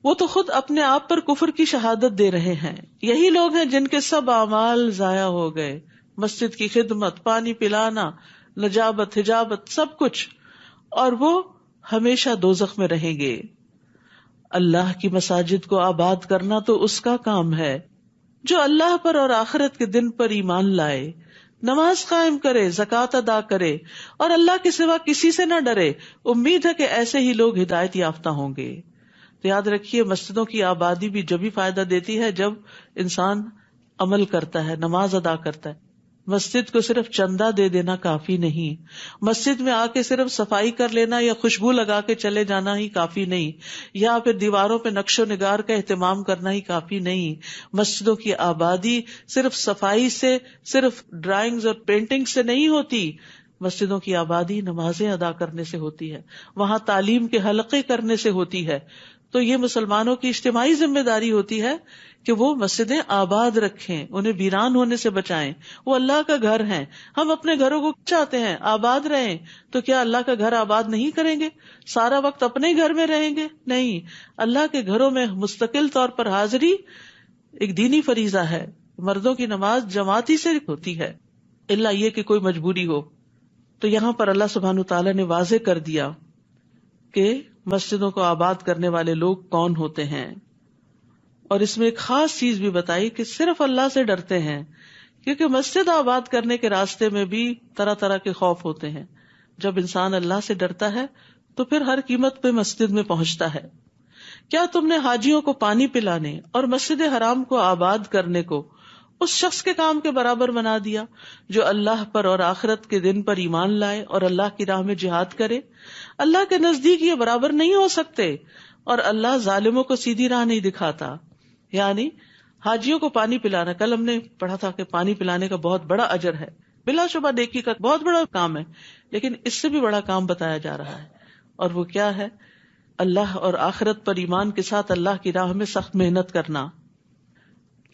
Speaker 1: وہ تو خود اپنے آپ پر کفر کی شہادت دے رہے ہیں. یہی لوگ ہیں جن کے سب اعمال ضائع ہو گئے، مسجد کی خدمت، پانی پلانا، نجابت، حجابت، سب کچھ، اور وہ ہمیشہ دوزخ میں رہیں گے. اللہ کی مساجد کو آباد کرنا تو اس کا کام ہے جو اللہ پر اور آخرت کے دن پر ایمان لائے، نماز قائم کرے، زکوٰۃ ادا کرے اور اللہ کے سوا کسی سے نہ ڈرے. امید ہے کہ ایسے ہی لوگ ہدایت یافتہ ہوں گے. تو یاد رکھیے مسجدوں کی آبادی بھی جب ہی فائدہ دیتی ہے جب انسان عمل کرتا ہے، نماز ادا کرتا ہے. مسجد کو صرف چندہ دے دینا کافی نہیں، مسجد میں آ کے صرف صفائی کر لینا یا خوشبو لگا کے چلے جانا ہی کافی نہیں، یا پھر دیواروں پہ نقش و نگار کا اہتمام کرنا ہی کافی نہیں. مسجدوں کی آبادی صرف صفائی سے، صرف ڈرائنگز اور پینٹنگ سے نہیں ہوتی. مسجدوں کی آبادی نمازیں ادا کرنے سے ہوتی ہے، وہاں تعلیم کے حلقے کرنے سے ہوتی ہے. تو یہ مسلمانوں کی اجتماعی ذمہ داری ہوتی ہے کہ وہ مسجدیں آباد رکھیں، انہیں ویران ہونے سے بچائیں. وہ اللہ کا گھر ہیں، ہم اپنے گھروں کو چاہتے ہیں آباد رہیں، تو کیا اللہ کا گھر آباد نہیں کریں گے؟ سارا وقت اپنے گھر میں رہیں گے؟ نہیں، اللہ کے گھروں میں مستقل طور پر حاضری ایک دینی فریضہ ہے. مردوں کی نماز جماعتی سے ہوتی ہے، الا یہ کہ کوئی مجبوری ہو. تو یہاں پر اللہ سبحانہ تعالیٰ نے واضح کر دیا کہ مسجدوں کو آباد کرنے والے لوگ کون ہوتے ہیں، اور اس میں ایک خاص چیز بھی بتائی کہ صرف اللہ سے ڈرتے ہیں، کیونکہ مسجد آباد کرنے کے راستے میں بھی طرح طرح کے خوف ہوتے ہیں. جب انسان اللہ سے ڈرتا ہے تو پھر ہر قیمت پہ مسجد میں پہنچتا ہے. کیا تم نے حاجیوں کو پانی پلانے اور مسجد حرام کو آباد کرنے کو اس شخص کے کام کے برابر بنا دیا جو اللہ پر اور آخرت کے دن پر ایمان لائے اور اللہ کی راہ میں جہاد کرے؟ اللہ کے نزدیک یہ برابر نہیں ہو سکتے، اور اللہ ظالموں کو سیدھی راہ نہیں دکھاتا. یعنی حاجیوں کو پانی پلانا، کل ہم نے پڑھا تھا کہ پانی پلانے کا بہت بڑا اجر ہے، بلا شبہ نیکی کا بہت بڑا کام ہے، لیکن اس سے بھی بڑا کام بتایا جا رہا ہے، اور وہ کیا ہے؟ اللہ اور آخرت پر ایمان کے ساتھ اللہ کی راہ میں سخت محنت کرنا۔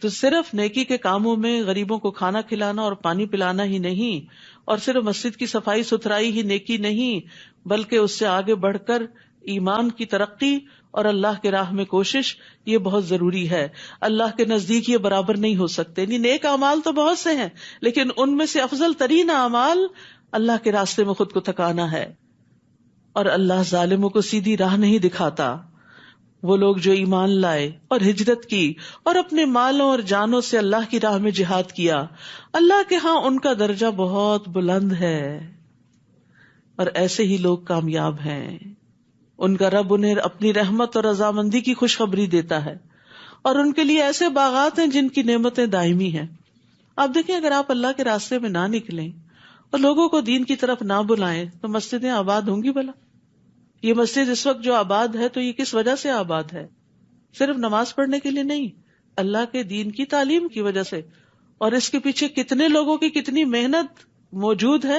Speaker 1: تو صرف نیکی کے کاموں میں غریبوں کو کھانا کھلانا اور پانی پلانا ہی نہیں، اور صرف مسجد کی صفائی ستھرائی ہی نیکی نہیں، بلکہ اس سے آگے بڑھ کر ایمان کی ترقی اور اللہ کے راہ میں کوشش، یہ بہت ضروری ہے۔ اللہ کے نزدیک یہ برابر نہیں ہو سکتے، یعنی نیک اعمال تو بہت سے ہیں، لیکن ان میں سے افضل ترین اعمال اللہ کے راستے میں خود کو تھکانا ہے۔ اور اللہ ظالموں کو سیدھی راہ نہیں دکھاتا۔ وہ لوگ جو ایمان لائے اور ہجرت کی اور اپنے مالوں اور جانوں سے اللہ کی راہ میں جہاد کیا، اللہ کے ہاں ان کا درجہ بہت بلند ہے، اور ایسے ہی لوگ کامیاب ہیں۔ ان کا رب انہیں اپنی رحمت اور رضامندی کی خوشخبری دیتا ہے، اور ان کے لیے ایسے باغات ہیں جن کی نعمتیں دائمی ہیں۔ آپ دیکھیں، اگر آپ اللہ کے راستے میں نہ نکلیں اور لوگوں کو دین کی طرف نہ بلائیں تو مسجدیں آباد ہوں گی بھلا؟ یہ مسجد اس وقت جو آباد ہے تو یہ کس وجہ سے آباد ہے؟ صرف نماز پڑھنے کے لیے نہیں، اللہ کے دین کی تعلیم کی وجہ سے۔ اور اس کے پیچھے کتنے لوگوں کی کتنی محنت موجود ہے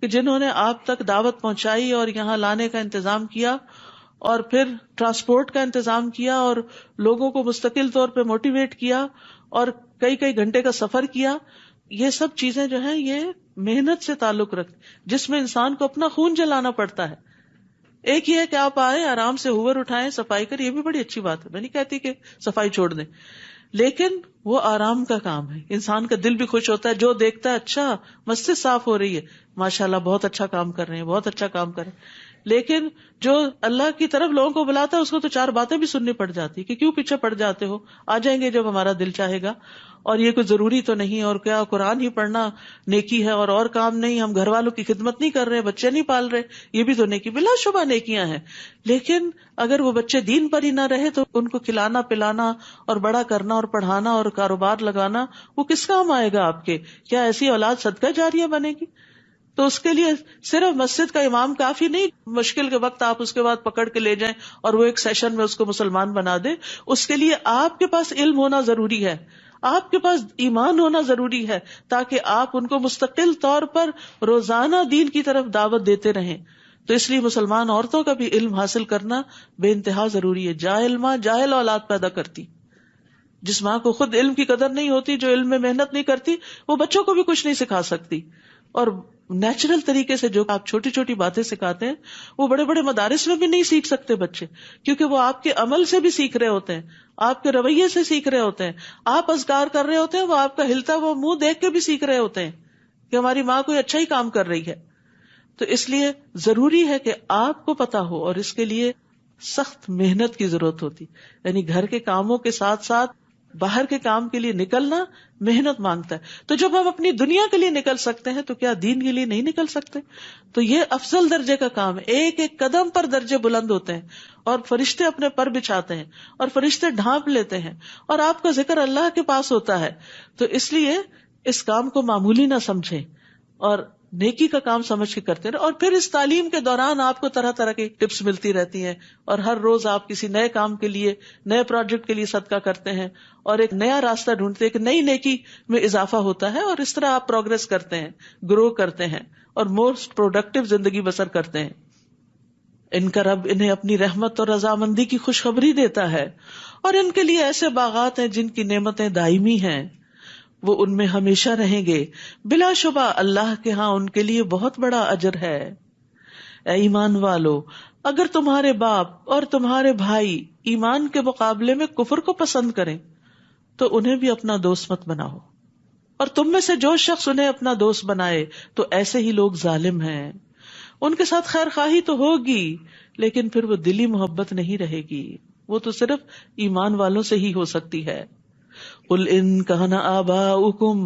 Speaker 1: کہ جنہوں نے آپ تک دعوت پہنچائی اور یہاں لانے کا انتظام کیا، اور پھر ٹرانسپورٹ کا انتظام کیا، اور لوگوں کو مستقل طور پہ موٹیویٹ کیا، اور کئی کئی گھنٹے کا سفر کیا۔ یہ سب چیزیں جو ہیں یہ محنت سے تعلق رکھتی، جس میں انسان کو اپنا خون جلانا پڑتا ہے۔ ایک یہ ہے کہ آپ آئیں آرام سے ہوور اٹھائیں، صفائی کریں، یہ بھی بڑی اچھی بات ہے، میں نہیں کہتی کہ صفائی چھوڑ دیں، لیکن وہ آرام کا کام ہے، انسان کا دل بھی خوش ہوتا ہے جو دیکھتا ہے اچھا مسجد صاف ہو رہی ہے، ماشاءاللہ بہت اچھا کام کر رہے ہیں، بہت اچھا کام کر رہے ہیں۔ لیکن جو اللہ کی طرف لوگوں کو بلاتا ہے اس کو تو چار باتیں بھی سننی پڑ جاتی کہ کیوں پیچھے پڑ جاتے ہو، آ جائیں گے جب ہمارا دل چاہے گا، اور یہ کوئی ضروری تو نہیں، اور کیا قرآن ہی پڑھنا نیکی ہے اور کام نہیں، ہم گھر والوں کی خدمت نہیں کر رہے، بچے نہیں پال رہے، یہ بھی تو نیکی، بلا شبہ نیکیاں ہیں۔ لیکن اگر وہ بچے دین پر ہی نہ رہے تو ان کو کھلانا پلانا اور بڑا کرنا اور پڑھانا اور کاروبار لگانا وہ کس کام آئے گا آپ کے؟ کیا ایسی اولاد صدقہ جاریہ بنے گی؟ تو اس کے لیے صرف مسجد کا امام کافی نہیں، مشکل کے وقت آپ اس کے بعد پکڑ کے لے جائیں اور وہ ایک سیشن میں اس کو مسلمان بنا دے۔ اس کے لیے آپ کے پاس علم ہونا ضروری ہے، آپ کے پاس ایمان ہونا ضروری ہے، تاکہ آپ ان کو مستقل طور پر روزانہ دین کی طرف دعوت دیتے رہیں۔ تو اس لیے مسلمان عورتوں کا بھی علم حاصل کرنا بے انتہا ضروری ہے۔ جاہل ماں جاہل اولاد پیدا کرتی۔ جس ماں کو خود علم کی قدر نہیں ہوتی، جو علم میں محنت نہیں کرتی، وہ بچوں کو بھی کچھ نہیں سکھا سکتی۔ اور نیچرل طریقے سے جو آپ چھوٹی چھوٹی باتیں سکھاتے ہیں وہ بڑے بڑے مدارس میں بھی نہیں سیکھ سکتے بچے، کیونکہ وہ آپ کے عمل سے بھی سیکھ رہے ہوتے ہیں، آپ کے رویے سے سیکھ رہے ہوتے ہیں، آپ اذکار کر رہے ہوتے ہیں، وہ آپ کا ہلتا وہ منہ دیکھ کے بھی سیکھ رہے ہوتے ہیں کہ ہماری ماں کوئی اچھا ہی کام کر رہی ہے۔ تو اس لیے ضروری ہے کہ آپ کو پتا ہو، اور اس کے لیے سخت محنت کی ضرورت ہوتی، یعنی گھر کے کاموں کے ساتھ ساتھ باہر کے کام کے لیے نکلنا محنت مانگتا ہے۔ تو جب ہم اپنی دنیا کے لیے نکل سکتے ہیں تو کیا دین کے لیے نہیں نکل سکتے؟ تو یہ افضل درجے کا کام ہے۔ ایک ایک قدم پر درجے بلند ہوتے ہیں، اور فرشتے اپنے پر بچھاتے ہیں، اور فرشتے ڈھانپ لیتے ہیں، اور آپ کا ذکر اللہ کے پاس ہوتا ہے۔ تو اس لیے اس کام کو معمولی نہ سمجھیں اور نیکی کا کام سمجھ کے کرتے رہے۔ اور پھر اس تعلیم کے دوران آپ کو طرح طرح کی ٹپس ملتی رہتی ہیں، اور ہر روز آپ کسی نئے کام کے لیے، نئے پروجیکٹ کے لیے صدقہ کرتے ہیں، اور ایک نیا راستہ ڈھونڈتے ہیں، ایک نئی نیکی میں اضافہ ہوتا ہے، اور اس طرح آپ پروگریس کرتے ہیں، گرو کرتے ہیں، اور موسٹ پروڈکٹیو زندگی بسر کرتے ہیں۔ ان کا رب انہیں اپنی رحمت اور رضامندی کی خوشخبری دیتا ہے، اور ان کے لیے ایسے باغات ہیں جن کی نعمتیں دائمی ہیں، وہ ان میں ہمیشہ رہیں گے، بلا شبہ اللہ کے ہاں ان کے لیے بہت بڑا اجر ہے۔ اے ایمان والو، اگر تمہارے باپ اور تمہارے بھائی ایمان کے مقابلے میں کفر کو پسند کریں تو انہیں بھی اپنا دوست مت بناؤ، اور تم میں سے جو شخص انہیں اپنا دوست بنائے تو ایسے ہی لوگ ظالم ہیں۔ ان کے ساتھ خیر خواہی تو ہوگی، لیکن پھر وہ دلی محبت نہیں رہے گی، وہ تو صرف ایمان والوں سے ہی ہو سکتی ہے۔ قل ان كان آباؤكم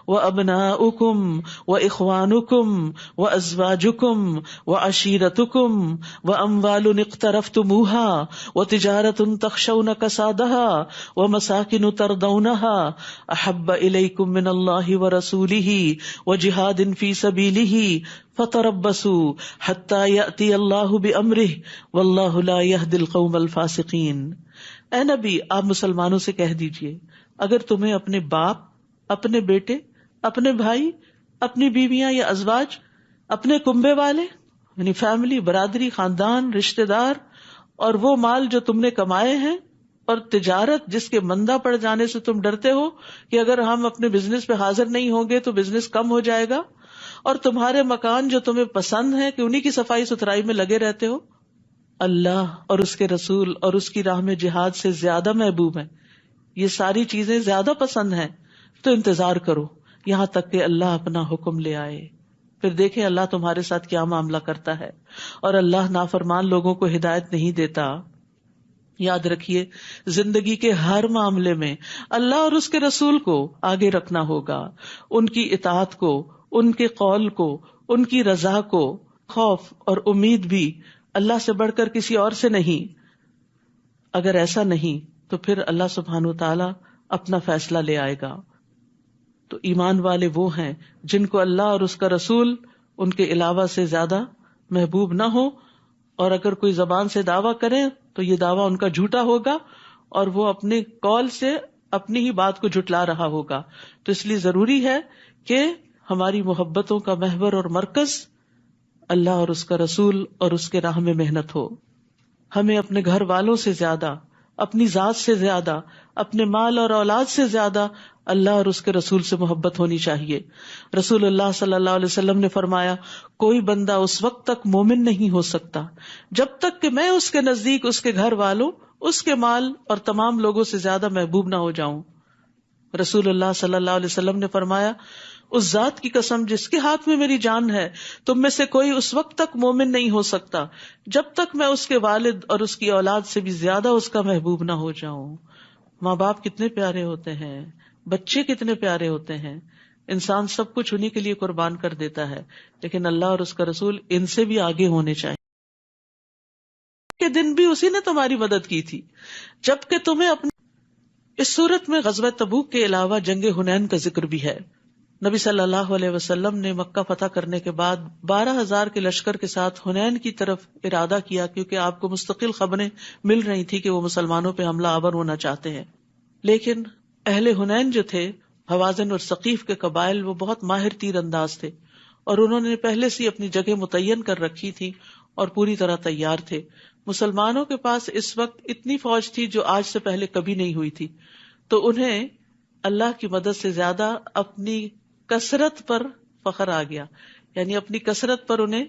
Speaker 1: وابناؤكم واخوانكم وازواجكم وعشيرتكم واموال اقترفتموها وتجارة تخشون كسادها ومساكن ترضونها احب اليكم من الله ورسوله وجهاد في سبيله فتربصوا حتى يأتي الله بأمره والله لا يهدي القوم الفاسقين۔ اے نبی، آپ مسلمانوں سے کہہ دیجئے، اگر تمہیں اپنے باپ، اپنے بیٹے، اپنے بھائی، اپنی بیویاں یا ازواج، اپنے کنبے والے یعنی فیملی، برادری، خاندان، رشتے دار، اور وہ مال جو تم نے کمائے ہیں، اور تجارت جس کے مندہ پڑ جانے سے تم ڈرتے ہو کہ اگر ہم اپنے بزنس پہ حاضر نہیں ہوں گے تو بزنس کم ہو جائے گا، اور تمہارے مکان جو تمہیں پسند ہیں کہ انہی کی صفائی ستھرائی میں لگے رہتے ہو، اللہ اور اس کے رسول اور اس کی راہ میں جہاد سے زیادہ محبوب ہیں، یہ ساری چیزیں زیادہ پسند ہیں، تو انتظار کرو یہاں تک کہ اللہ اپنا حکم لے آئے، پھر دیکھیں اللہ تمہارے ساتھ کیا معاملہ کرتا ہے۔ اور اللہ نافرمان لوگوں کو ہدایت نہیں دیتا۔ یاد رکھیے زندگی کے ہر معاملے میں اللہ اور اس کے رسول کو آگے رکھنا ہوگا، ان کی اطاعت کو، ان کے قول کو، ان کی رضا کو، خوف اور امید بھی اللہ سے بڑھ کر کسی اور سے نہیں۔ اگر ایسا نہیں تو پھر اللہ سبحانہ وتعالی اپنا فیصلہ لے آئے گا۔ تو ایمان والے وہ ہیں جن کو اللہ اور اس کا رسول ان کے علاوہ سے زیادہ محبوب نہ ہو، اور اگر کوئی زبان سے دعویٰ کرے تو یہ دعویٰ ان کا جھوٹا ہوگا اور وہ اپنے قول سے اپنی ہی بات کو جھٹلا رہا ہوگا۔ تو اس لیے ضروری ہے کہ ہماری محبتوں کا محور اور مرکز اللہ اور اس کا رسول اور اس کے راہ میں محنت ہو۔ ہمیں اپنے گھر والوں سے زیادہ، اپنی ذات سے زیادہ، اپنے مال اور اولاد سے زیادہ اللہ اور اس کے رسول سے محبت ہونی چاہیے۔ رسول اللہ صلی اللہ علیہ وسلم نے فرمایا، کوئی بندہ اس وقت تک مومن نہیں ہو سکتا جب تک کہ میں اس کے نزدیک اس کے گھر والوں، اس کے مال اور تمام لوگوں سے زیادہ محبوب نہ ہو جاؤں۔ رسول اللہ صلی اللہ علیہ وسلم نے فرمایا، اس ذات کی قسم جس کے ہاتھ میں میری جان ہے، تم میں سے کوئی اس وقت تک مومن نہیں ہو سکتا جب تک میں اس کے والد اور اس کی اولاد سے بھی زیادہ اس کا محبوب نہ ہو جاؤں۔ ماں باپ کتنے پیارے ہوتے ہیں، بچے کتنے پیارے ہوتے ہیں، انسان سب کچھ انہی کے لیے قربان کر دیتا ہے، لیکن اللہ اور اس کا رسول ان سے بھی آگے ہونے چاہیے۔ کہ دن بھی اسی نے تمہاری مدد کی تھی جبکہ تمہیں اپنے۔ اس صورت میں غزوہ تبوک کے علاوہ جنگ حنین کا ذکر بھی ہے۔ نبی صلی اللہ علیہ وسلم نے مکہ فتح کرنے کے بعد 12,000 کے لشکر کے ساتھ حنین کی طرف ارادہ کیا، کیونکہ آپ کو مستقل خبریں مل رہی تھی کہ وہ مسلمانوں پہ حملہ آور ہونا چاہتے ہیں۔ لیکن اہل حنین جو تھے، حوازن اور ثقیف کے قبائل، وہ بہت ماہر تیر انداز تھے اور انہوں نے پہلے سے اپنی جگہ متعین کر رکھی تھی اور پوری طرح تیار تھے۔ مسلمانوں کے پاس اس وقت اتنی فوج تھی جو آج سے پہلے کبھی نہیں ہوئی تھی، تو انہیں اللہ کی مدد سے زیادہ اپنی کثرت پر فخر آ گیا، یعنی اپنی کثرت پر انہیں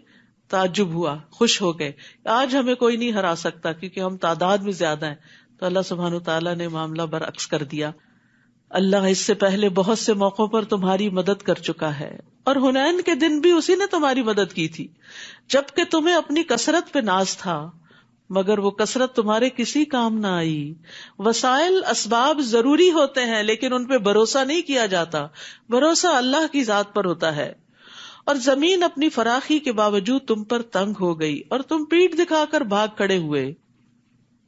Speaker 1: تعجب ہوا، خوش ہو گئے، آج ہمیں کوئی نہیں ہرا سکتا کیونکہ ہم تعداد میں زیادہ ہیں۔ تو اللہ سبحانہ تعالیٰ نے معاملہ برعکس کر دیا۔ اللہ اس سے پہلے بہت سے موقعوں پر تمہاری مدد کر چکا ہے، اور حنین کے دن بھی اسی نے تمہاری مدد کی تھی جبکہ تمہیں اپنی کثرت پہ ناز تھا، مگر وہ کثرت تمہارے کسی کام نہ آئی۔ وسائل اسباب ضروری ہوتے ہیں لیکن ان پہ بھروسہ نہیں کیا جاتا، بھروسہ اللہ کی ذات پر ہوتا ہے۔ اور زمین اپنی فراخی کے باوجود تم پر تنگ ہو گئی اور تم پیٹھ دکھا کر بھاگ کھڑے ہوئے،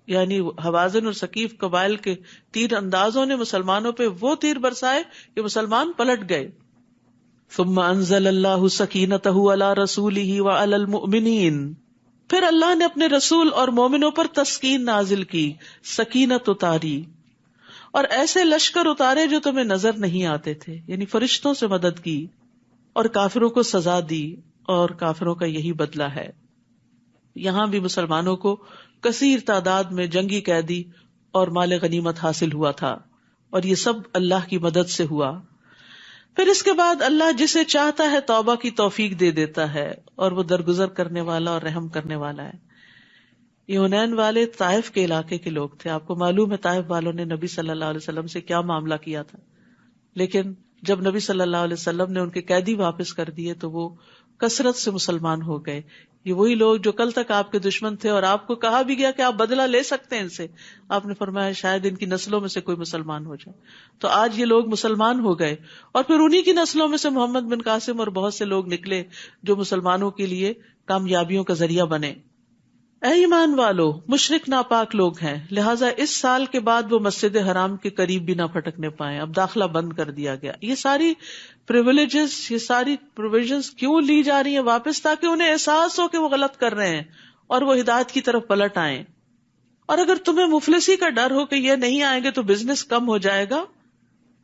Speaker 1: یعنی حوازن اور ثقیف قبائل کے تیر اندازوں نے مسلمانوں پہ وہ تیر برسائے کہ مسلمان پلٹ گئے۔ ثم انزل اللہ سکینتہ علی رسولہ وعلی المؤمنین، پھر اللہ نے اپنے رسول اور مومنوں پر تسکین نازل کی، سکینت اتاری، اور ایسے لشکر اتارے جو تمہیں نظر نہیں آتے تھے، یعنی فرشتوں سے مدد کی، اور کافروں کو سزا دی، اور کافروں کا یہی بدلہ ہے۔ یہاں بھی مسلمانوں کو کثیر تعداد میں جنگی قیدی اور مال غنیمت حاصل ہوا تھا، اور یہ سب اللہ کی مدد سے ہوا۔ پھر اس کے بعد اللہ جسے چاہتا ہے توبہ کی توفیق دے دیتا ہے، اور وہ درگزر کرنے والا اور رحم کرنے والا ہے۔ یہ حنین والے طائف کے علاقے کے لوگ تھے، آپ کو معلوم ہے طائف والوں نے نبی صلی اللہ علیہ وسلم سے کیا معاملہ کیا تھا، لیکن جب نبی صلی اللہ علیہ وسلم نے ان کے قیدی واپس کر دیے تو وہ کثرت سے مسلمان ہو گئے۔ یہ وہی لوگ جو کل تک آپ کے دشمن تھے، اور آپ کو کہا بھی گیا کہ آپ بدلہ لے سکتے ہیں ان سے، آپ نے فرمایا شاید ان کی نسلوں میں سے کوئی مسلمان ہو جائے، تو آج یہ لوگ مسلمان ہو گئے، اور پھر انہی کی نسلوں میں سے محمد بن قاسم اور بہت سے لوگ نکلے جو مسلمانوں کے لیے کامیابیوں کا ذریعہ بنے۔ اے ایمان والو، مشرک ناپاک لوگ ہیں، لہٰذا اس سال کے بعد وہ مسجد حرام کے قریب بھی نہ پھٹکنے پائیں۔ اب داخلہ بند کر دیا گیا۔ یہ ساری پریویلیجز، یہ ساری پروویژنز کیوں لی جا رہی ہیں واپس؟ تاکہ انہیں احساس ہو کہ وہ غلط کر رہے ہیں اور وہ ہدایت کی طرف پلٹ آئیں۔ اور اگر تمہیں مفلسی کا ڈر ہو کہ یہ نہیں آئیں گے تو بزنس کم ہو جائے گا،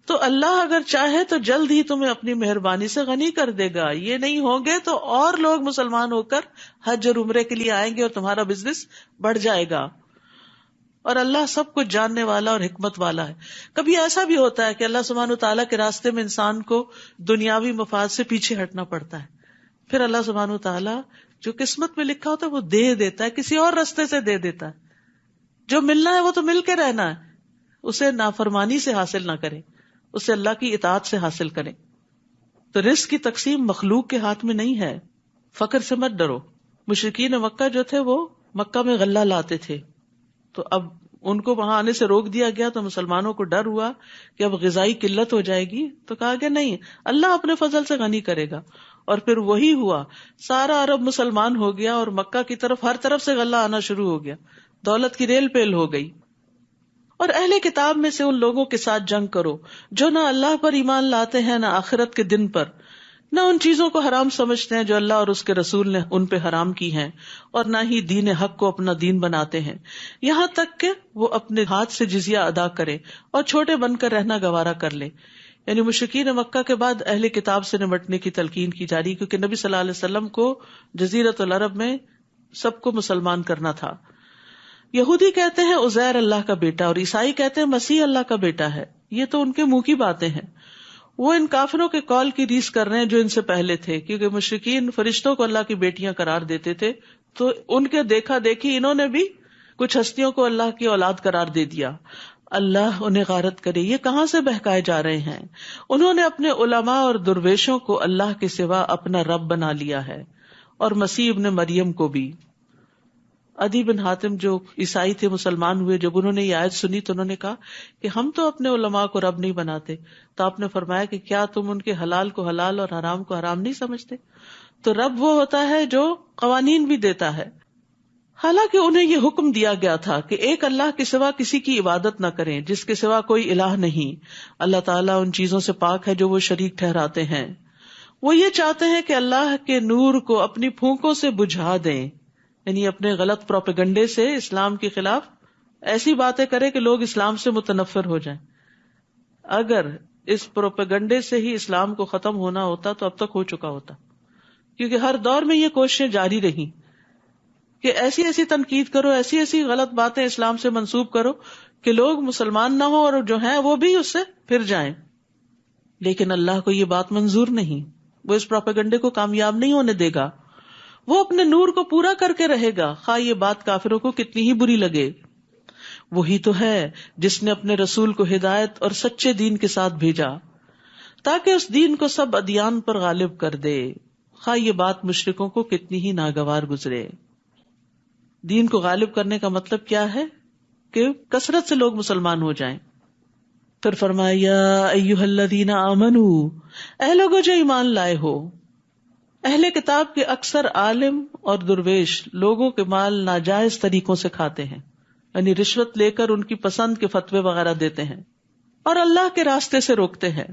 Speaker 1: تو اللہ اگر چاہے تو جلد ہی تمہیں اپنی مہربانی سے غنی کر دے گا. یہ نہیں ہوں گے تو اور لوگ مسلمان ہو کر حج اور عمرے کے لیے آئیں گے اور تمہارا بزنس بڑھ جائے گا. اور اللہ سب کچھ جاننے والا اور حکمت والا ہے. کبھی ایسا بھی ہوتا ہے کہ اللہ سبحانہ تعالیٰ کے راستے میں انسان کو دنیاوی مفاد سے پیچھے ہٹنا پڑتا ہے, پھر اللہ سبحانہ تعالیٰ جو قسمت میں لکھا ہوتا ہے وہ دے دیتا ہے, کسی اور راستے سے دے دیتا ہے. جو ملنا ہے وہ تو مل کے رہنا ہے, اسے نافرمانی سے حاصل نہ کرے, اسے اللہ کی اطاعت سے حاصل کرے. تو رزق کی تقسیم مخلوق کے ہاتھ میں نہیں ہے. فقر سے مت ڈرو. مشرکین مکہ جو تھے وہ مکہ میں غلہ لاتے تھے, تو اب ان کو وہاں آنے سے روک دیا گیا, تو مسلمانوں کو ڈر ہوا کہ اب غذائی قلت ہو جائے گی, تو کہا گیا نہیں, اللہ اپنے فضل سے غنی کرے گا. اور پھر وہی ہوا, سارا عرب مسلمان ہو گیا اور مکہ کی طرف ہر طرف سے غلہ آنا شروع ہو گیا, دولت کی ریل پیل ہو گئی. اور اہل کتاب میں سے ان لوگوں کے ساتھ جنگ کرو جو نہ اللہ پر ایمان لاتے ہیں نہ آخرت کے دن پر, نہ ان چیزوں کو حرام سمجھتے ہیں جو اللہ اور اس کے رسول نے ان پہ حرام کی ہیں, اور نہ ہی دین حق کو اپنا دین بناتے ہیں, یہاں تک کہ وہ اپنے ہاتھ سے جزیہ ادا کرے اور چھوٹے بن کر رہنا گوارا کر لے. یعنی مشرکین مکہ کے بعد اہل کتاب سے نمٹنے کی تلقین کی جا رہی, کیونکہ نبی صلی اللہ علیہ وسلم کو جزیرۃ العرب میں سب کو مسلمان کرنا تھا. یہودی کہتے ہیں عزیر اللہ کا بیٹا, اور عیسائی کہتے ہیں مسیح اللہ کا بیٹا ہے. یہ تو ان کے منہ کی باتیں ہیں. وہ ان کافروں کے قول کی ریس کر رہے ہیں جو ان سے پہلے تھے, کیونکہ مشرکین فرشتوں کو اللہ کی بیٹیاں قرار دیتے تھے, تو ان کے دیکھا دیکھی انہوں نے بھی کچھ ہستیوں کو اللہ کی اولاد قرار دے دیا. اللہ انہیں غارت کرے, یہ کہاں سے بہکائے جا رہے ہیں. انہوں نے اپنے علماء اور درویشوں کو اللہ کے سوا اپنا رب بنا لیا ہے, اور مسیح ابن مریم کو بھی. عدی بن حاتم جو عیسائی تھے, مسلمان ہوئے, جب انہوں نے یہ آیت سنی تو انہوں نے کہا کہ ہم تو اپنے علماء کو رب نہیں بناتے. تو آپ نے فرمایا کہ کیا تم ان کے حلال کو حلال اور حرام کو حرام نہیں سمجھتے؟ تو رب وہ ہوتا ہے جو قوانین بھی دیتا ہے. حالانکہ انہیں یہ حکم دیا گیا تھا کہ ایک اللہ کے سوا کسی کی عبادت نہ کریں جس کے سوا کوئی الہ نہیں. اللہ تعالیٰ ان چیزوں سے پاک ہے جو وہ شریک ٹھہراتے ہیں. وہ یہ چاہتے ہیں کہ اللہ کے نور کو اپنی پھونکوں سے بجھا دیں, یعنی اپنے غلط پروپیگنڈے سے اسلام کے خلاف ایسی باتیں کرے کہ لوگ اسلام سے متنفر ہو جائیں. اگر اس پروپیگنڈے سے ہی اسلام کو ختم ہونا ہوتا تو اب تک ہو چکا ہوتا, کیونکہ ہر دور میں یہ کوششیں جاری رہی کہ ایسی ایسی تنقید کرو, ایسی ایسی غلط باتیں اسلام سے منسوب کرو کہ لوگ مسلمان نہ ہو اور جو ہیں وہ بھی اس سے پھر جائیں. لیکن اللہ کو یہ بات منظور نہیں, وہ اس پروپیگنڈے کو کامیاب نہیں ہونے دے گا. وہ اپنے نور کو پورا کر کے رہے گا, خواہ یہ بات کافروں کو کتنی ہی بری لگے. وہی تو ہے جس نے اپنے رسول کو ہدایت اور سچے دین کے ساتھ بھیجا تاکہ اس دین کو سب ادیان پر غالب کر دے, خواہ یہ بات مشرکوں کو کتنی ہی ناگوار گزرے. دین کو غالب کرنے کا مطلب کیا ہے کہ کثرت سے لوگ مسلمان ہو جائیں. پھر فرمایا یا ایھا الذین آمنوا, اے لوگو جو ایمان لائے ہو. اہل کتاب کے اکثر عالم اور درویش لوگوں کے مال ناجائز طریقوں سے کھاتے ہیں, یعنی رشوت لے کر ان کی پسند کے فتوے وغیرہ دیتے ہیں اور اللہ کے راستے سے روکتے ہیں.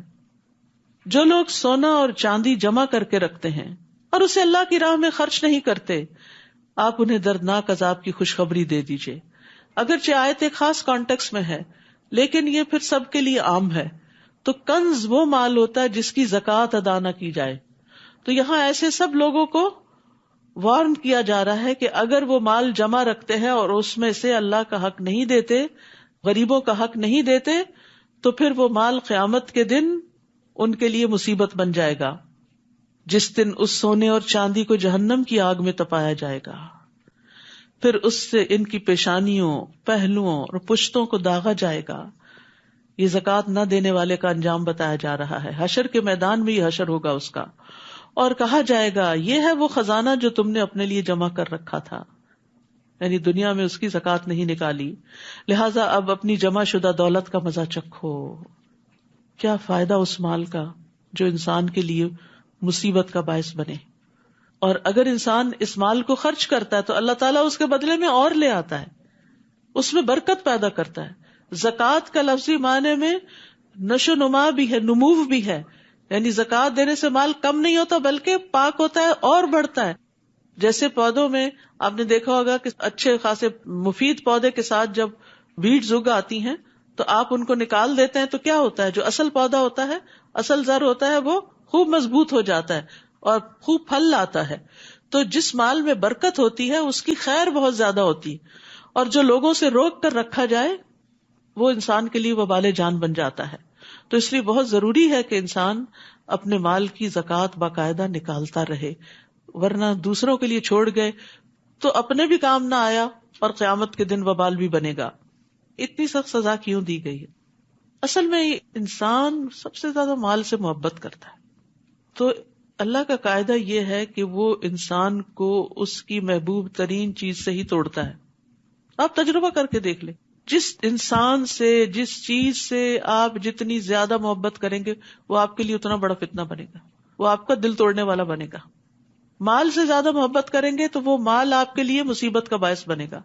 Speaker 1: جو لوگ سونا اور چاندی جمع کر کے رکھتے ہیں اور اسے اللہ کی راہ میں خرچ نہیں کرتے, آپ انہیں دردناک عذاب کی خوشخبری دے دیجئے. اگرچہ آیت ایک خاص کانٹیکس میں ہے لیکن یہ پھر سب کے لیے عام ہے. تو کنز وہ مال ہوتا ہے جس کی زکوٰۃ ادا نہ کی جائے. تو یہاں ایسے سب لوگوں کو وارن کیا جا رہا ہے کہ اگر وہ مال جمع رکھتے ہیں اور اس میں سے اللہ کا حق نہیں دیتے, غریبوں کا حق نہیں دیتے, تو پھر وہ مال قیامت کے دن ان کے لیے مصیبت بن جائے گا, جس دن اس سونے اور چاندی کو جہنم کی آگ میں تپایا جائے گا. پھر اس سے ان کی پیشانیوں, پہلوؤں اور پشتوں کو داغا جائے گا. یہ زکوٰۃ نہ دینے والے کا انجام بتایا جا رہا ہے. حشر کے میدان میں یہ حشر ہوگا اس کا, اور کہا جائے گا یہ ہے وہ خزانہ جو تم نے اپنے لیے جمع کر رکھا تھا, یعنی دنیا میں اس کی زکوٰۃ نہیں نکالی, لہٰذا اب اپنی جمع شدہ دولت کا مزہ چکھو. کیا فائدہ اس مال کا جو انسان کے لیے مصیبت کا باعث بنے. اور اگر انسان اس مال کو خرچ کرتا ہے تو اللہ تعالیٰ اس کے بدلے میں اور لے آتا ہے, اس میں برکت پیدا کرتا ہے. زکوٰۃ کا لفظی معنی میں نشو نما بھی ہے, نمو بھی ہے, یعنی زکوٰۃ دینے سے مال کم نہیں ہوتا بلکہ پاک ہوتا ہے اور بڑھتا ہے. جیسے پودوں میں آپ نے دیکھا ہوگا کہ اچھے خاصے مفید پودے کے ساتھ جب ویڈز اگ آتی ہیں تو آپ ان کو نکال دیتے ہیں تو کیا ہوتا ہے؟ جو اصل پودا ہوتا ہے، اصل زر ہوتا ہے، وہ خوب مضبوط ہو جاتا ہے اور خوب پھل لاتا ہے. تو جس مال میں برکت ہوتی ہے اس کی خیر بہت زیادہ ہوتی ہے، اور جو لوگوں سے روک کر رکھا جائے وہ انسان کے لیے وبال جان بن جاتا ہے. تو اس لیے بہت ضروری ہے کہ انسان اپنے مال کی زکوٰۃ باقاعدہ نکالتا رہے، ورنہ دوسروں کے لیے چھوڑ گئے تو اپنے بھی کام نہ آیا اور قیامت کے دن وبال بھی بنے گا. اتنی سخت سزا کیوں دی گئی ہے؟ اصل میں انسان سب سے زیادہ مال سے محبت کرتا ہے. تو اللہ کا قاعدہ یہ ہے کہ وہ انسان کو اس کی محبوب ترین چیز سے ہی توڑتا ہے. آپ تجربہ کر کے دیکھ لیں، جس انسان سے، جس چیز سے آپ جتنی زیادہ محبت کریں گے وہ آپ کے لیے اتنا بڑا فتنہ بنے گا، وہ آپ کا دل توڑنے والا بنے گا. مال سے زیادہ محبت کریں گے تو وہ مال آپ کے لیے مصیبت کا باعث بنے گا.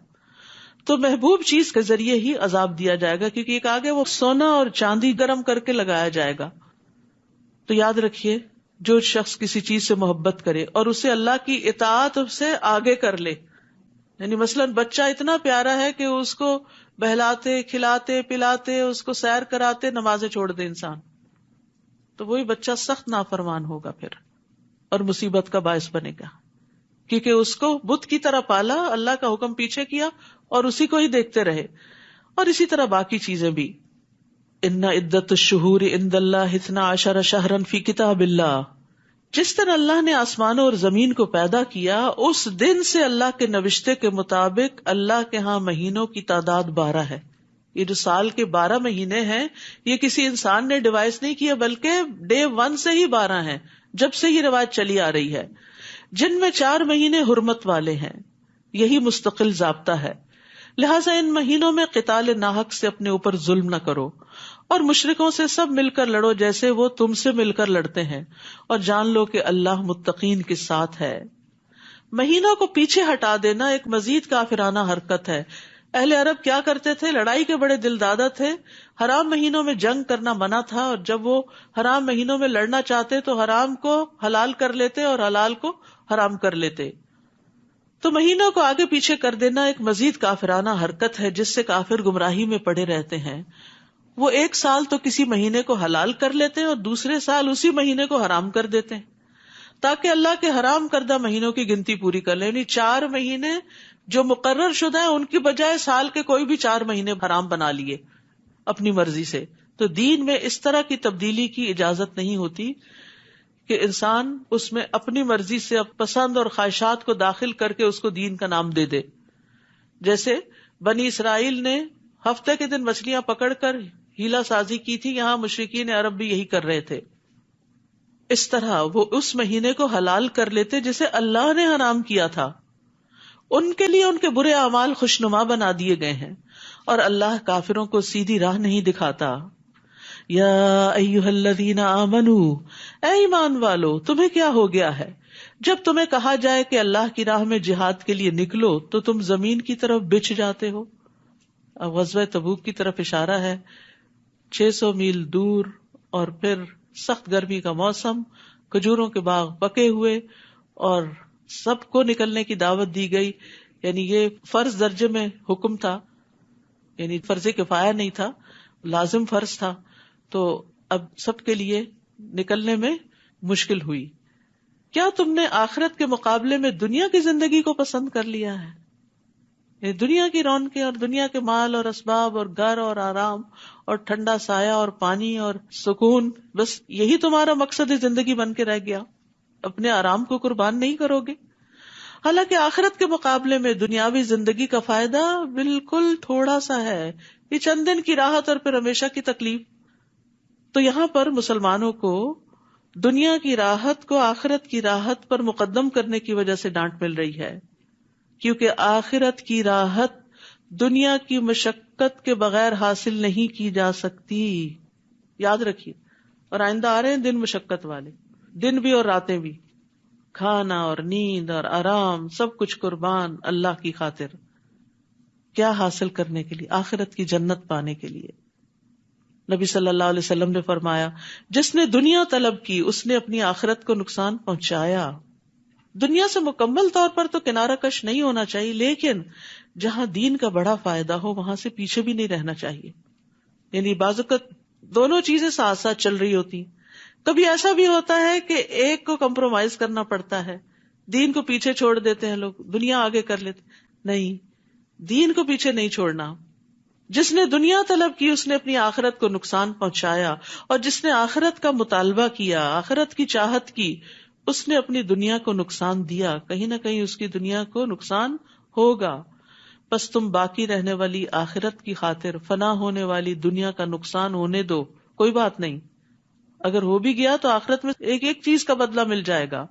Speaker 1: تو محبوب چیز کے ذریعے ہی عذاب دیا جائے گا، کیونکہ ایک آگے وہ سونا اور چاندی گرم کر کے لگایا جائے گا. تو یاد رکھیے، جو شخص کسی چیز سے محبت کرے اور اسے اللہ کی اطاعت سے آگے کر لے، یعنی مثلاً بچہ اتنا پیارا ہے کہ اس کو بہلاتے، کھلاتے، پلاتے، اس کو سیر کراتے، نمازیں چھوڑ دے انسان، تو وہی بچہ سخت نافرمان ہوگا پھر اور مصیبت کا باعث بنے گا، کیونکہ اس کو بت کی طرح پالا، اللہ کا حکم پیچھے کیا اور اسی کو ہی دیکھتے رہے. اور اسی طرح باقی چیزیں بھی. ان عدت الشہور عند اللہ 12 شہرا فی کتاب اللہ، جس طرح اللہ نے آسمانوں اور زمین کو پیدا کیا اس دن سے اللہ کے نوشتے کے مطابق اللہ کے ہاں مہینوں کی تعداد 12 ہے. یہ جو سال کے 12 مہینے ہیں یہ کسی انسان نے ڈیوائس نہیں کیا، بلکہ ڈے 1 سے ہی 12 ہیں، جب سے یہ روایت چلی آ رہی ہے، جن میں 4 مہینے حرمت والے ہیں. یہی مستقل ضابطہ ہے. لہٰذا ان مہینوں میں قتال ناحق سے اپنے اوپر ظلم نہ کرو، اور مشرکوں سے سب مل کر لڑو جیسے وہ تم سے مل کر لڑتے ہیں، اور جان لو کہ اللہ متقین کے ساتھ ہے. مہینوں کو پیچھے ہٹا دینا ایک مزید کافرانہ حرکت ہے. اہل عرب کیا کرتے تھے؟ لڑائی کے بڑے دل دادا تھے. حرام مہینوں میں جنگ کرنا منع تھا، اور جب وہ حرام مہینوں میں لڑنا چاہتے تو حرام کو حلال کر لیتے اور حلال کو حرام کر لیتے. تو مہینوں کو آگے پیچھے کر دینا ایک مزید کافرانہ حرکت ہے جس سے کافر گمراہی میں پڑے رہتے ہیں. وہ ایک سال تو کسی مہینے کو حلال کر لیتے ہیں اور دوسرے سال اسی مہینے کو حرام کر دیتے ہیں تاکہ اللہ کے حرام کردہ مہینوں کی گنتی پوری کر لیں. یعنی 4 مہینے جو مقرر شدہ ہیں ان کی بجائے سال کے کوئی بھی 4 مہینے حرام بنا لیے اپنی مرضی سے. تو دین میں اس طرح کی تبدیلی کی اجازت نہیں ہوتی کہ انسان اس میں اپنی مرضی سے پسند اور خواہشات کو داخل کر کے اس کو دین کا نام دے دے. جیسے بنی اسرائیل نے ہفتے کے دن مچھلیاں پکڑ کر ہیلا سازی کی تھی، یہاں مشرکین عرب بھی یہی کر رہے تھے. اس طرح وہ اس مہینے کو حلال کر لیتے جسے اللہ نے حرام کیا تھا. ان کے لیے ان کے برے اعمال خوشنما بنا دیے گئے ہیں، اور اللہ کافروں کو سیدھی راہ نہیں دکھاتا. یا ایھا الذین آمنوا، اے ایمان والو تمہیں کیا ہو گیا ہے جب تمہیں کہا جائے کہ اللہ کی راہ میں جہاد کے لیے نکلو تو تم زمین کی طرف بچھ جاتے ہو. اب غزوہ تبوک کی طرف اشارہ ہے. 600 میل دور اور پھر سخت گرمی کا موسم، کھجوروں کے باغ پکے ہوئے، اور سب کو نکلنے کی دعوت دی گئی. یعنی یہ فرض درجے میں حکم تھا، یعنی فرض کفایہ نہیں تھا، لازم فرض تھا. تو اب سب کے لیے نکلنے میں مشکل ہوئی. کیا تم نے آخرت کے مقابلے میں دنیا کی زندگی کو پسند کر لیا ہے؟ یہ دنیا کی رونقیں اور دنیا کے مال اور اسباب اور گھر اور آرام اور ٹھنڈا سایہ اور پانی اور سکون، بس یہی تمہارا مقصد زندگی بن کے رہ گیا؟ اپنے آرام کو قربان نہیں کرو گے؟ حالانکہ آخرت کے مقابلے میں دنیاوی زندگی کا فائدہ بالکل تھوڑا سا ہے. یہ چند دن کی راحت اور پھر ہمیشہ کی تکلیف. تو یہاں پر مسلمانوں کو دنیا کی راحت کو آخرت کی راحت پر مقدم کرنے کی وجہ سے ڈانٹ مل رہی ہے، کیونکہ آخرت کی راحت دنیا کی مشقت کے بغیر حاصل نہیں کی جا سکتی. یاد رکھیے. اور آئندہ آ رہے ہیں دن مشقت والے، دن بھی اور راتیں بھی، کھانا اور نیند اور آرام سب کچھ قربان اللہ کی خاطر. کیا حاصل کرنے کے لیے؟ آخرت کی جنت پانے کے لیے. نبی صلی اللہ علیہ وسلم نے فرمایا، جس نے دنیا طلب کی اس نے اپنی آخرت کو نقصان پہنچایا. دنیا سے مکمل طور پر تو کنارہ کش نہیں ہونا چاہیے، لیکن جہاں دین کا بڑا فائدہ ہو وہاں سے پیچھے بھی نہیں رہنا چاہیے. یعنی بعض اوقات دونوں چیزیں ساتھ ساتھ چل رہی ہوتی. کبھی ایسا بھی ہوتا ہے کہ ایک کو کمپرومائز کرنا پڑتا ہے, دین کو پیچھے چھوڑ دیتے ہیں لوگ, دنیا آگے کر لیتے. نہیں, دین کو پیچھے نہیں چھوڑنا. جس نے دنیا طلب کی اس نے اپنی آخرت کو نقصان پہنچایا, اور جس نے آخرت کا مطالبہ کیا, آخرت کی چاہت کی, اس نے اپنی دنیا کو نقصان دیا. کہیں نہ کہیں اس کی دنیا کو نقصان ہوگا. بس تم باقی رہنے والی آخرت کی خاطر فنا ہونے والی دنیا کا نقصان ہونے دو, کوئی بات نہیں. اگر ہو بھی گیا تو آخرت میں ایک ایک چیز کا بدلہ مل جائے گا.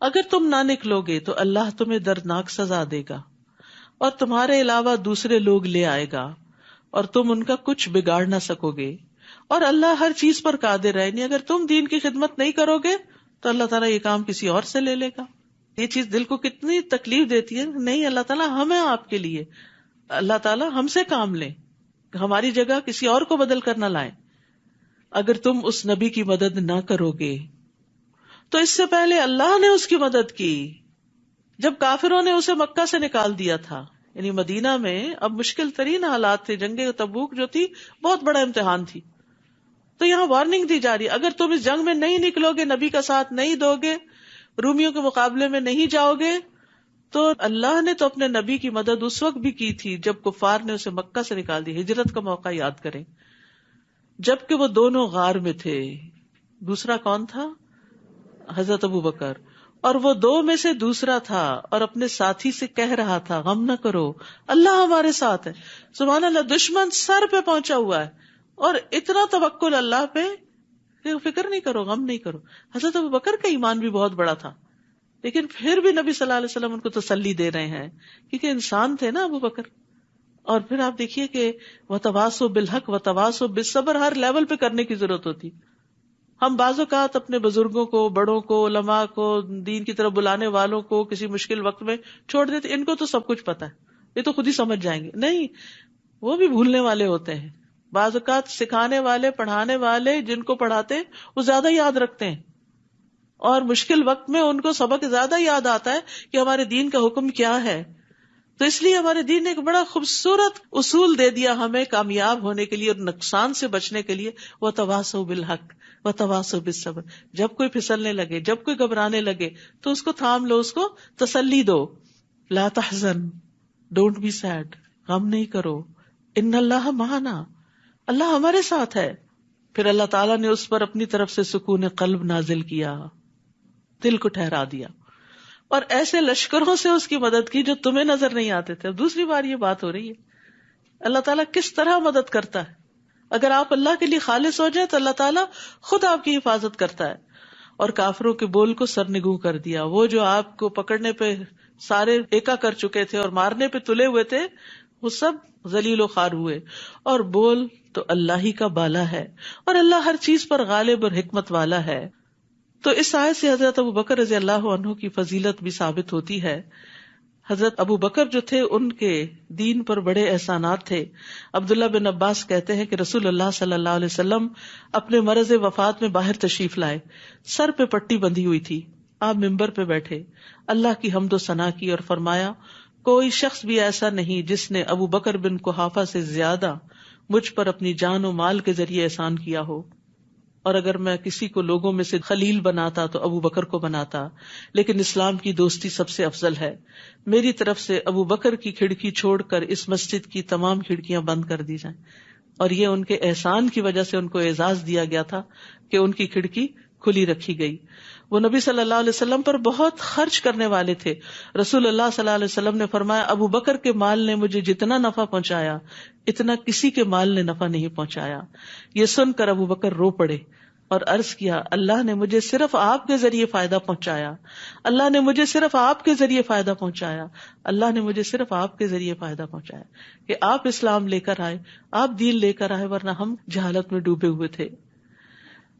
Speaker 1: اگر تم نہ نکلو گے تو اللہ تمہیں دردناک سزا دے گا, اور تمہارے علاوہ دوسرے لوگ لے آئے گا, اور تم ان کا کچھ بگاڑ نہ سکو گے. اور اللہ ہر چیز پر قادر ہے. نہیں, اگر تم دین کی خدمت نہیں کرو گے تو اللہ تعالیٰ یہ کام کسی اور سے لے لے گا. یہ چیز دل کو کتنی تکلیف دیتی ہے. نہیں, اللہ تعالیٰ ہمیں آپ کے لیے, اللہ تعالیٰ ہم سے کام لیں, ہماری جگہ کسی اور کو بدل کر نہ لائیں. اگر تم اس نبی کی مدد نہ کرو گے تو اس سے پہلے اللہ نے اس کی مدد کی جب کافروں نے اسے مکہ سے نکال دیا تھا. یعنی مدینہ میں اب مشکل ترین حالات تھے. جنگ تبوک جو تھی بہت بڑا امتحان تھی. تو یہاں وارننگ دی جا رہی ہے, اگر تم اس جنگ میں نہیں نکلو گے, نبی کا ساتھ نہیں دو گے, رومیوں کے مقابلے میں نہیں جاؤ گے, تو اللہ نے تو اپنے نبی کی مدد اس وقت بھی کی تھی جب کفار نے اسے مکہ سے نکال دی. ہجرت کا موقع یاد کریں, جبکہ وہ دونوں غار میں تھے. دوسرا کون تھا؟ حضرت ابو بکر. اور وہ دو میں سے دوسرا تھا, اور اپنے ساتھی سے کہہ رہا تھا غم نہ کرو, اللہ ہمارے ساتھ ہے. سبحان اللہ, دشمن سر پہ پہنچا ہوا ہے اور اتنا توکل اللہ پہ, فکر نہیں کرو, غم نہیں کرو. حضرت ابو بکر کا ایمان بھی بہت بڑا تھا, لیکن پھر بھی نبی صلی اللہ علیہ وسلم ان کو تسلی دے رہے ہیں کیونکہ انسان تھے نا ابو بکر. اور پھر آپ دیکھیے کہ وتواصوا بالحق وتواصوا بالصبر ہر لیول پہ کرنے کی ضرورت ہوتی. ہم بعض اوقات اپنے بزرگوں کو, بڑوں کو, علماء کو, دین کی طرف بلانے والوں کو کسی مشکل وقت میں چھوڑ دیتے, ان کو تو سب کچھ پتا ہے, یہ تو خود ہی سمجھ جائیں گے. نہیں, وہ بھی بھولنے والے ہوتے ہیں. بعض اوقات سکھانے والے, پڑھانے والے جن کو پڑھاتے ہیں وہ زیادہ یاد رکھتے ہیں, اور مشکل وقت میں ان کو سبق زیادہ یاد آتا ہے کہ ہمارے دین کا حکم کیا ہے. تو اس لیے ہمارے دین نے ایک بڑا خوبصورت اصول دے دیا ہمیں کامیاب ہونے کے لیے اور نقصان سے بچنے کے لیے, وتواصوا بالحق وتواصوا بالصبر. جب کوئی پھسلنے لگے, جب کوئی گھبرانے لگے تو اس کو تھام لو, اس کو تسلی دو. لا تحزن, ڈونٹ بی سیڈ, غم نہیں کرو, ان اللہ معنا, اللہ ہمارے ساتھ ہے. پھر اللہ تعالیٰ نے اس پر اپنی طرف سے سکون قلب نازل کیا, دل کو ٹھہرا دیا, اور ایسے لشکروں سے اس کی مدد کی جو تمہیں نظر نہیں آتے تھے. اب دوسری بار یہ بات ہو رہی ہے, اللہ تعالیٰ کس طرح مدد کرتا ہے. اگر آپ اللہ کے لیے خالص ہو جائیں تو اللہ تعالیٰ خود آپ کی حفاظت کرتا ہے. اور کافروں کے بول کو سرنگوں کر دیا. وہ جو آپ کو پکڑنے پہ سارے ایکا کر چکے تھے اور مارنے پہ تلے ہوئے تھے, وہ سب ذلیل و خوار ہوئے. اور بول تو اللہ ہی کا بالا ہے, اور اللہ ہر چیز پر غالب اور حکمت والا ہے. تو اس آیت سے حضرت ابو بکر رضی اللہ عنہ کی فضیلت بھی ثابت ہوتی ہے. حضرت ابو بکر جو تھے ان کے دین پر بڑے احسانات تھے. عبداللہ بن عباس کہتے ہیں کہ رسول اللہ صلی اللہ علیہ وسلم اپنے مرض وفات میں باہر تشریف لائے, سر پہ پٹی بندھی ہوئی تھی. آپ ممبر پہ بیٹھے, اللہ کی حمد و ثنا کی اور فرمایا, کوئی شخص بھی ایسا نہیں جس نے ابو بکر بن قحافہ سے زیادہ مجھ پر اپنی جان و مال کے ذریعے احسان کیا ہو. اور اگر میں کسی کو لوگوں میں سے خلیل بناتا تو ابو بکر کو بناتا, لیکن اسلام کی دوستی سب سے افضل ہے. میری طرف سے ابو بکر کی کھڑکی چھوڑ کر اس مسجد کی تمام کھڑکیاں بند کر دی جائیں. اور یہ ان کے احسان کی وجہ سے ان کو اعزاز دیا گیا تھا کہ ان کی کھڑکی کھلی رکھی گئی. وہ نبی صلی اللہ علیہ وسلم پر بہت خرچ کرنے والے تھے. رسول اللہ صلی اللہ علیہ وسلم نے فرمایا, ابو بکر کے مال نے مجھے جتنا نفع پہنچایا اتنا کسی کے مال نے نفع نہیں پہنچایا. یہ سن کر ابو بکر رو پڑے اور عرض کیا, اللہ نے مجھے صرف آپ کے ذریعے فائدہ پہنچایا, اللہ نے مجھے صرف آپ کے ذریعے فائدہ پہنچایا, اللہ نے مجھے صرف آپ کے ذریعے فائدہ پہنچایا کہ آپ اسلام لے کر آئے, آپ دین لے کر آئے, ورنہ ہم جہالت میں ڈوبے ہوئے تھے.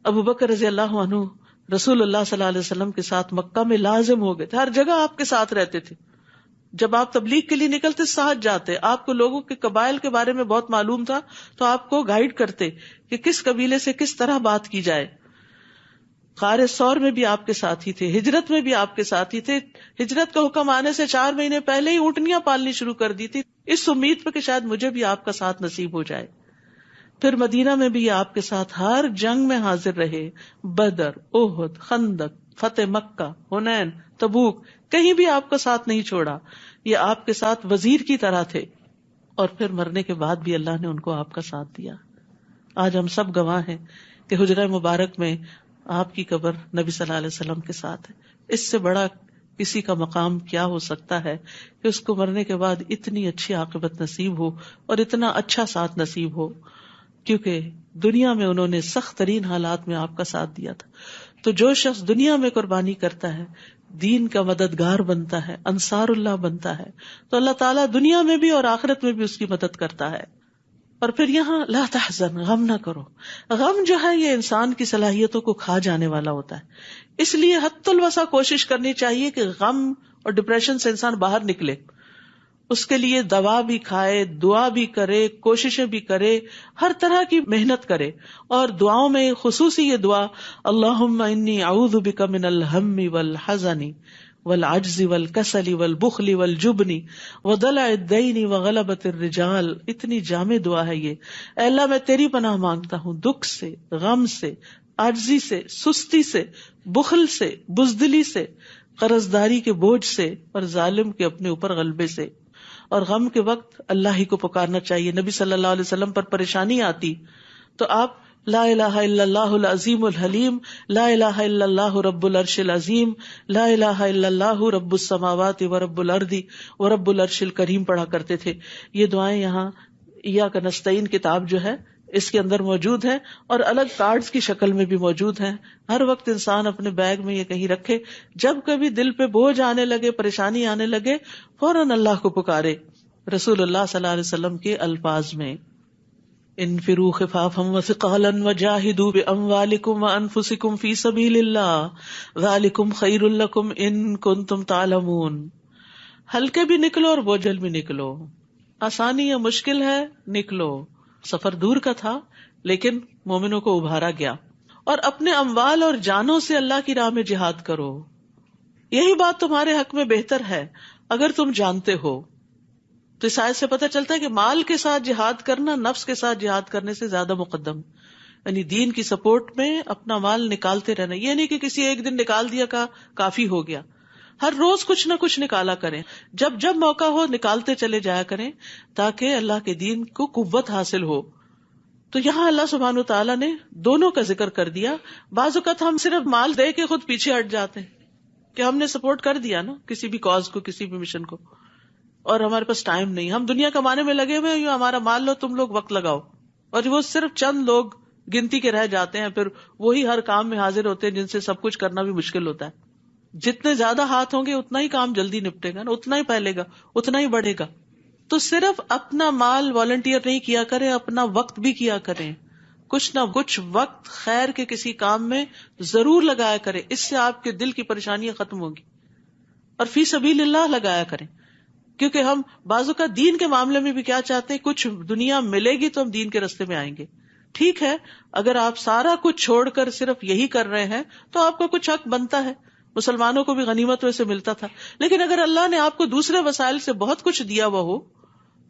Speaker 1: ابو بکر رضی اللہ عنہ رسول اللہ صلی اللہ علیہ وسلم کے ساتھ مکہ میں لازم ہو گئے تھے, ہر جگہ آپ کے ساتھ رہتے تھے. جب آپ تبلیغ کے لیے نکلتے ساتھ جاتے, آپ کو لوگوں کے قبائل کے بارے میں بہت معلوم تھا تو آپ کو گائیڈ کرتے کہ کس قبیلے سے کس طرح بات کی جائے. غار ثور میں بھی آپ کے ساتھ ہی تھے, ہجرت میں بھی آپ کے ساتھ ہی تھے. ہجرت کا حکم آنے سے 4 مہینے پہلے ہی اونٹنیاں پالنی شروع کر دی تھی, اس امید پہ کہ شاید مجھے بھی آپ کا ساتھ نصیب ہو جائے. پھر مدینہ میں بھی یہ آپ کے ساتھ ہر جنگ میں حاضر رہے، بدر، احد، خندق، فتح مکہ، حنین، تبوک، کہیں بھی آپ کا ساتھ نہیں چھوڑا. یہ آپ کے ساتھ وزیر کی طرح تھے، اور پھر مرنے کے بعد بھی اللہ نے ان کو آپ کا ساتھ دیا. آج ہم سب گواہ ہیں کہ حجرہ مبارک میں آپ کی قبر نبی صلی اللہ علیہ وسلم کے ساتھ ہے. اس سے بڑا کسی کا مقام کیا ہو سکتا ہے کہ اس کو مرنے کے بعد اتنی اچھی عاقبت نصیب ہو اور اتنا اچھا ساتھ نصیب ہو، کیونکہ دنیا میں انہوں نے سخت ترین حالات میں آپ کا ساتھ دیا تھا. تو جو شخص دنیا میں قربانی کرتا ہے، دین کا مددگار بنتا ہے، انصار اللہ بنتا ہے، تو اللہ تعالیٰ دنیا میں بھی اور آخرت میں بھی اس کی مدد کرتا ہے. اور پھر یہاں لا تحزن، غم نہ کرو. غم جو ہے یہ انسان کی صلاحیتوں کو کھا جانے والا ہوتا ہے. اس لیے حد الوسع کوشش کرنی چاہیے کہ غم اور ڈپریشن سے انسان باہر نکلے. اس کے لیے دوا بھی کھائے، دعا بھی کرے، کوششیں بھی کرے، ہر طرح کی محنت کرے. اور دعاؤں میں خصوصی یہ دعا، اللہم انی اعوذ بک من الہم والحزن والعجز والکسل والبخل والجبن ودلع الدین وغلبۃ الرجال. اتنی جامع دعا ہے یہ. اے اللہ میں تیری پناہ مانگتا ہوں دکھ سے، غم سے، عاجزی سے، سستی سے، بخل سے، بزدلی سے، قرضداری کے بوجھ سے، اور ظالم کے اپنے اوپر غلبے سے. اور غم کے وقت اللہ ہی کو پکارنا چاہیے. نبی صلی اللہ علیہ وسلم پر پریشانی آتی تو آپ لا الہ الا اللہ العظیم الحلیم، لا الہ الا اللہ رب العرش العظیم، لا الہ الا اللہ رب السماوات ورب الارض ورب العرش الکریم پڑھا کرتے تھے. یہ دعائیں یہاں ایاک نستعین کتاب جو ہے اس کے اندر موجود ہے، اور الگ کارڈز کی شکل میں بھی موجود ہیں. ہر وقت انسان اپنے بیگ میں یہ کہیں رکھے، جب کبھی دل پہ بوجھ آنے لگے، پریشانی آنے لگے، فوراً اللہ کو پکارے. رسول اللہ صلی اللہ علیہ وسلم کے الفاظ میں انفروا خفافا وثقالا وجاہدوا باموالکم وانفسکم فی سبیل اللہ ذالکم خیر لکم ان کنتم تعلمون. ہلکے بھی نکلو اور بوجھل بھی نکلو. آسانی یا مشکل ہے، نکلو. سفر دور کا تھا لیکن مومنوں کو ابھارا گیا. اور اپنے اموال اور جانوں سے اللہ کی راہ میں جہاد کرو. یہی بات تمہارے حق میں بہتر ہے اگر تم جانتے ہو. تو اس آیت سے پتہ چلتا ہے کہ مال کے ساتھ جہاد کرنا نفس کے ساتھ جہاد کرنے سے زیادہ مقدم. یعنی دین کی سپورٹ میں اپنا مال نکالتے رہنا. یہ نہیں کہ کسی ایک دن نکال دیا کا کافی ہو گیا. ہر روز کچھ نہ کچھ نکالا کریں، جب جب موقع ہو نکالتے چلے جایا کریں تاکہ اللہ کے دین کو قوت حاصل ہو. تو یہاں اللہ سبحانہ و تعالیٰ نے دونوں کا ذکر کر دیا. بعض اوقات ہم صرف مال دے کے خود پیچھے ہٹ جاتے ہیں کہ ہم نے سپورٹ کر دیا نا کسی بھی کاز کو، کسی بھی مشن کو، اور ہمارے پاس ٹائم نہیں، ہم دنیا کمانے میں لگے ہوئے، ہمارا مال لو، تم لوگ وقت لگاؤ. اور وہ صرف چند لوگ گنتی کے رہ جاتے ہیں، پھر وہی ہر کام میں حاضر ہوتے ہیں جن سے سب کچھ کرنا بھی مشکل ہوتا ہے. جتنے زیادہ ہاتھ ہوں گے اتنا ہی کام جلدی نپٹے گا نا، اتنا ہی پھیلے گا، اتنا ہی بڑھے گا. تو صرف اپنا مال والنٹیئر نہیں کیا کریں، اپنا وقت بھی کیا کریں. کچھ نہ کچھ وقت خیر کے کسی کام میں ضرور لگایا کریں. اس سے آپ کے دل کی پریشانیاں ختم ہوگی. اور فی سبیل اللہ لگایا کریں، کیونکہ ہم بعضوں کا دین کے معاملے میں بھی کیا چاہتے ہیں، کچھ دنیا ملے گی تو ہم دین کے راستے میں آئیں گے. ٹھیک ہے، اگر آپ سارا کچھ چھوڑ کر صرف یہی کر رہے ہیں تو آپ کا کچھ حق بنتا ہے. مسلمانوں کو بھی غنیمت میں سے ملتا تھا. لیکن اگر اللہ نے آپ کو دوسرے وسائل سے بہت کچھ دیا ہوا ہو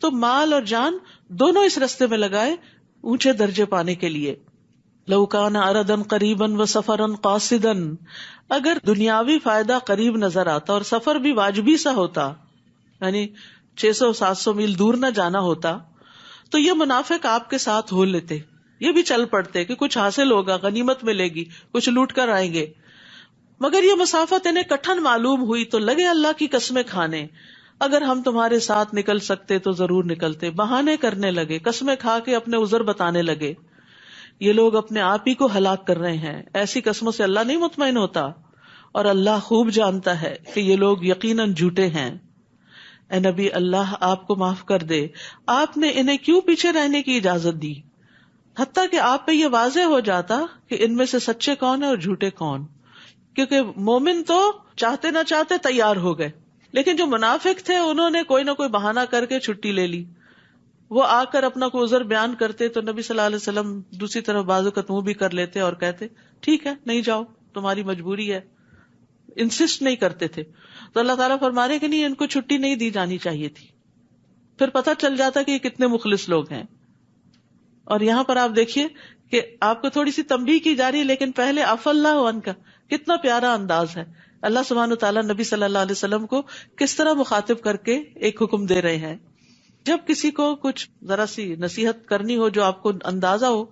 Speaker 1: تو مال اور جان دونوں اس راستے میں لگائے اونچے درجے پانے کے لیے. لو کان عرضا قریبا وسفرا قاصدا، اگر دنیاوی فائدہ قریب نظر آتا اور سفر بھی واجبی سا ہوتا، یعنی 600-700 میل دور نہ جانا ہوتا، تو یہ منافق آپ کے ساتھ ہو لیتے، یہ بھی چل پڑتے کہ کچھ حاصل ہوگا، غنیمت ملے گی، کچھ لوٹ کر آئیں گے. مگر یہ مسافت انہیں کٹھن معلوم ہوئی تو لگے اللہ کی قسمیں کھانے. اگر ہم تمہارے ساتھ نکل سکتے تو ضرور نکلتے. بہانے کرنے لگے، قسمیں کھا کے اپنے عذر بتانے لگے. یہ لوگ اپنے آپ ہی کو ہلاک کر رہے ہیں. ایسی قسموں سے اللہ نہیں مطمئن ہوتا، اور اللہ خوب جانتا ہے کہ یہ لوگ یقیناً جھوٹے ہیں. اے نبی، اللہ آپ کو معاف کر دے. آپ نے انہیں کیوں پیچھے رہنے کی اجازت دی؟ حتیٰ کہ آپ پہ یہ واضح ہو جاتا کہ ان میں سے سچے کون ہیں اور جھوٹے کون. کیونکہ مومن تو چاہتے نہ چاہتے تیار ہو گئے، لیکن جو منافق تھے انہوں نے کوئی نہ کوئی بہانہ کر کے چھٹی لے لی. وہ آ کر اپنا کوئی عذر بیان کرتے تو نبی صلی اللہ علیہ وسلم دوسری طرف بازو کا منہ بھی کر لیتے اور کہتے ٹھیک ہے نہیں جاؤ، تمہاری مجبوری ہے. انسسٹ نہیں کرتے تھے. تو اللہ تعالیٰ فرما رہے کہ نہیں، ان کو چھٹی نہیں دی جانی چاہیے تھی. پھر پتہ چل جاتا کہ یہ کتنے مخلص لوگ ہیں. اور یہاں پر آپ دیکھیے کہ آپ کو تھوڑی سی تنبیہ کی جا رہی ہے، لیکن پہلے عفا اللہ عنک کا کتنا پیارا انداز ہے. اللہ سبحانہ تعالیٰ نبی صلی اللہ علیہ وسلم کو کس طرح مخاطب کر کے ایک حکم دے رہے ہیں. جب کسی کو کچھ ذرا سی نصیحت کرنی ہو جو آپ کو اندازہ ہو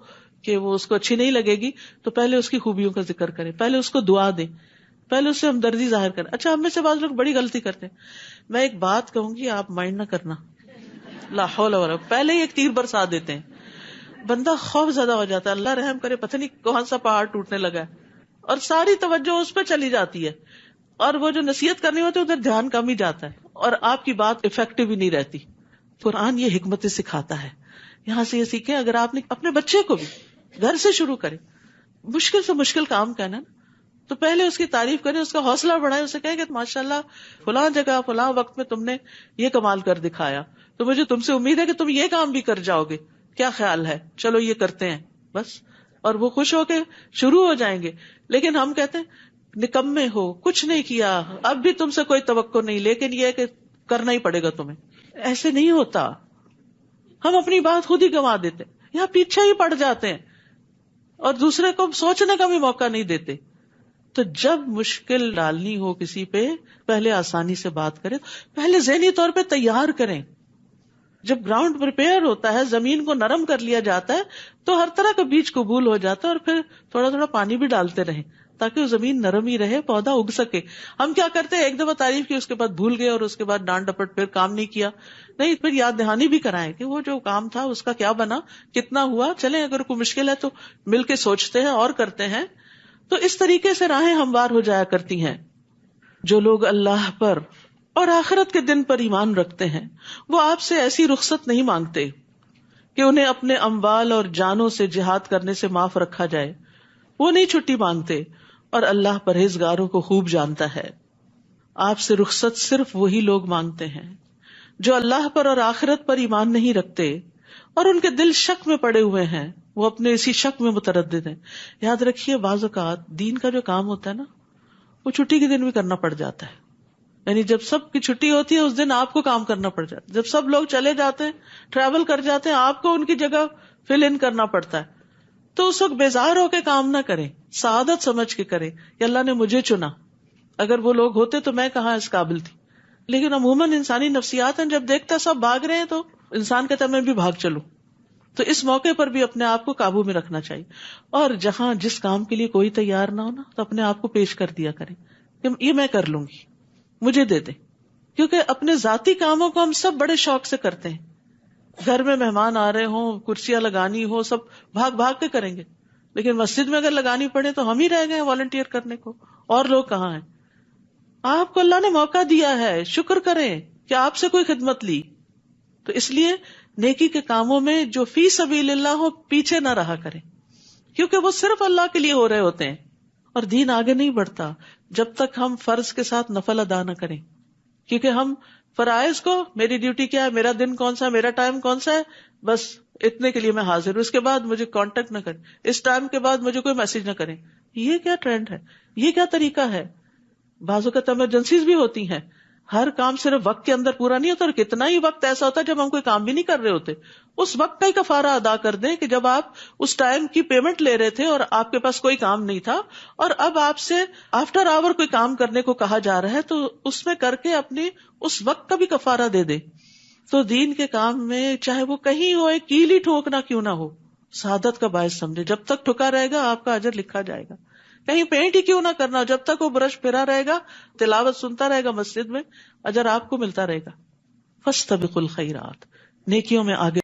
Speaker 1: کہ وہ اس کو اچھی نہیں لگے گی، تو پہلے اس کی خوبیوں کا ذکر کریں، پہلے اس کو دعا دیں، پہلے اس سے ہمدردی ظاہر کریں. اچھا، ہم میں سے بعض لوگ بڑی غلطی کرتے ہیں. میں ایک بات کہوں گی، آپ مائنڈ نہ کرنا، لا حول ولا، پہلے ہی ایک تیر برسا دیتے ہیں. بندہ خوف زدہ ہو جاتا ہے، اللہ رحم کرے، پتہ نہیں کون سا پہاڑ ٹوٹنے لگا ہے، اور ساری توجہ اس پہ چلی جاتی ہے، اور وہ جو نصیحت کرنی ہوتی ہے ادھر دھیان کم ہی جاتا ہے، اور آپ کی بات افیکٹو ہی نہیں رہتی. قرآن یہ حکمتیں سکھاتا ہے. یہاں سے یہ سیکھیں، اگر آپ نے اپنے بچے کو بھی گھر سے شروع کریں، مشکل سے مشکل کام کہنا نا، تو پہلے اس کی تعریف کریں، اس کا حوصلہ بڑھائیں، اسے کہیں کہ ماشاءاللہ فلاں جگہ فلاں وقت میں تم نے یہ کمال کر دکھایا، تو مجھے تم سے امید ہے کہ تم یہ کام بھی کر جاؤ گے، کیا خیال ہے، چلو یہ کرتے ہیں بس. اور وہ خوش ہو کے شروع ہو جائیں گے. لیکن ہم کہتے ہیں نکمے ہو، کچھ نہیں کیا، اب بھی تم سے کوئی توقع نہیں، لیکن یہ کہ کرنا ہی پڑے گا تمہیں. ایسے نہیں ہوتا، ہم اپنی بات خود ہی گنوا دیتے یا پیچھے ہی پڑ جاتے ہیں اور دوسرے کو سوچنے کا بھی موقع نہیں دیتے. تو جب مشکل ڈالنی ہو کسی پہ، پہلے آسانی سے بات کریں، پہلے ذہنی طور پہ تیار کریں. جب گراؤنڈ پریپیئر ہوتا ہے، زمین کو نرم کر لیا جاتا ہے، تو ہر طرح کا بیج قبول ہو جاتا ہے، اور پھر تھوڑا تھوڑا پانی بھی ڈالتے رہیں تاکہ وہ زمین نرم ہی رہے، پودا اگ سکے. ہم کیا کرتے ہیں، ایک دفعہ تعریف کی، اس کے بعد بھول گئے، اور اس کے بعد ڈانٹ ڈپٹ، پھر کام نہیں کیا. نہیں، پھر یاد دہانی بھی کرائیں کہ وہ جو کام تھا اس کا کیا بنا، کتنا ہوا. چلیں، اگر کوئی مشکل ہے تو مل کے سوچتے ہیں اور کرتے ہیں. تو اس طریقے سے راہیں ہموار ہو جایا کرتی ہیں. جو لوگ اللہ پر اور آخرت کے دن پر ایمان رکھتے ہیں، وہ آپ سے ایسی رخصت نہیں مانگتے کہ انہیں اپنے اموال اور جانوں سے جہاد کرنے سے معاف رکھا جائے. وہ نہیں چھٹی مانگتے، اور اللہ پرہیزگاروں کو خوب جانتا ہے. آپ سے رخصت صرف وہی لوگ مانگتے ہیں جو اللہ پر اور آخرت پر ایمان نہیں رکھتے اور ان کے دل شک میں پڑے ہوئے ہیں، وہ اپنے اسی شک میں متردد ہیں. یاد رکھیے، بعض اوقات دین کا جو کام ہوتا ہے نا، وہ چھٹی کے دن بھی کرنا پڑ جاتا ہے. یعنی جب سب کی چھٹی ہوتی ہے اس دن آپ کو کام کرنا پڑ جاتا ہے. جب سب لوگ چلے جاتے ہیں، ٹریول کر جاتے ہیں، آپ کو ان کی جگہ فل ان کرنا پڑتا ہے. تو اس وقت بیزار ہو کے کام نہ کریں، سعادت سمجھ کے کریں کہ اللہ نے مجھے چنا. اگر وہ لوگ ہوتے تو میں کہاں اس قابل تھی. لیکن عموماً انسانی نفسیات ہیں، جب دیکھتا سب بھاگ رہے ہیں تو انسان کہتا ہے میں بھی بھاگ چلوں. تو اس موقع پر بھی اپنے آپ کو قابو میں رکھنا چاہیے. اور جہاں جس کام کے لیے کوئی تیار نہ ہونا، تو اپنے آپ کو پیش کر دیا کریں کہ یہ میں کر لوں گی، مجھے دے دیں. کیونکہ اپنے ذاتی کاموں کو ہم سب بڑے شوق سے کرتے ہیں. گھر میں مہمان آ رہے ہوں، کرسیاں لگانی ہو، سب بھاگ بھاگ کے کریں گے. لیکن مسجد میں اگر لگانی پڑے تو ہم ہی رہ گئے والنٹیئر کرنے کو، اور لوگ کہاں ہیں. آپ کو اللہ نے موقع دیا ہے، شکر کریں کہ آپ سے کوئی خدمت لی. تو اس لیے نیکی کے کاموں میں جو فی سبیل اللہ ہو، پیچھے نہ رہا کریں، کیونکہ وہ صرف اللہ کے لیے ہو رہے ہوتے ہیں. اور دین آگے نہیں بڑھتا جب تک ہم فرض کے ساتھ نفل ادا نہ کریں. کیونکہ ہم فرائض کو، میری ڈیوٹی کیا ہے، میرا دن کون سا ہے، میرا ٹائم کون سا ہے، بس اتنے کے لیے میں حاضر ہوں، اس کے بعد مجھے کانٹیکٹ نہ کریں، اس ٹائم کے بعد مجھے کوئی میسج نہ کریں. یہ کیا ٹرینڈ ہے، یہ کیا طریقہ ہے. بعض اوقات ایمرجنسیز بھی ہوتی ہیں، ہر کام صرف وقت کے اندر پورا نہیں ہوتا، اور کتنا ہی وقت ایسا ہوتا ہے جب ہم کوئی کام بھی نہیں کر رہے ہوتے. اس وقت کا ہی کفارہ ادا کر دیں کہ جب آپ اس ٹائم کی پیمنٹ لے رہے تھے اور آپ کے پاس کوئی کام نہیں تھا، اور اب آپ سے آفٹر آور کوئی کام کرنے کو کہا جا رہا ہے، تو اس میں کر کے اپنے اس وقت کا بھی کفارہ دے دیں. تو دین کے کام میں چاہے وہ کہیں ہو، ایک کیل ہی ٹھوکنا کیوں نہ ہو، سعادت کا باعث سمجھے. جب تک ٹھکا رہے گا آپ کا اجر لکھا جائے گا. کہیں پینٹ ہی کیوں نہ کرنا ہو، جب تک وہ برش پھرا رہے گا، تلاوت سنتا رہے گا مسجد میں، اجر آپ کو ملتا رہے گا. فاستبقوا الخیرات، نیکیوں میں آگے.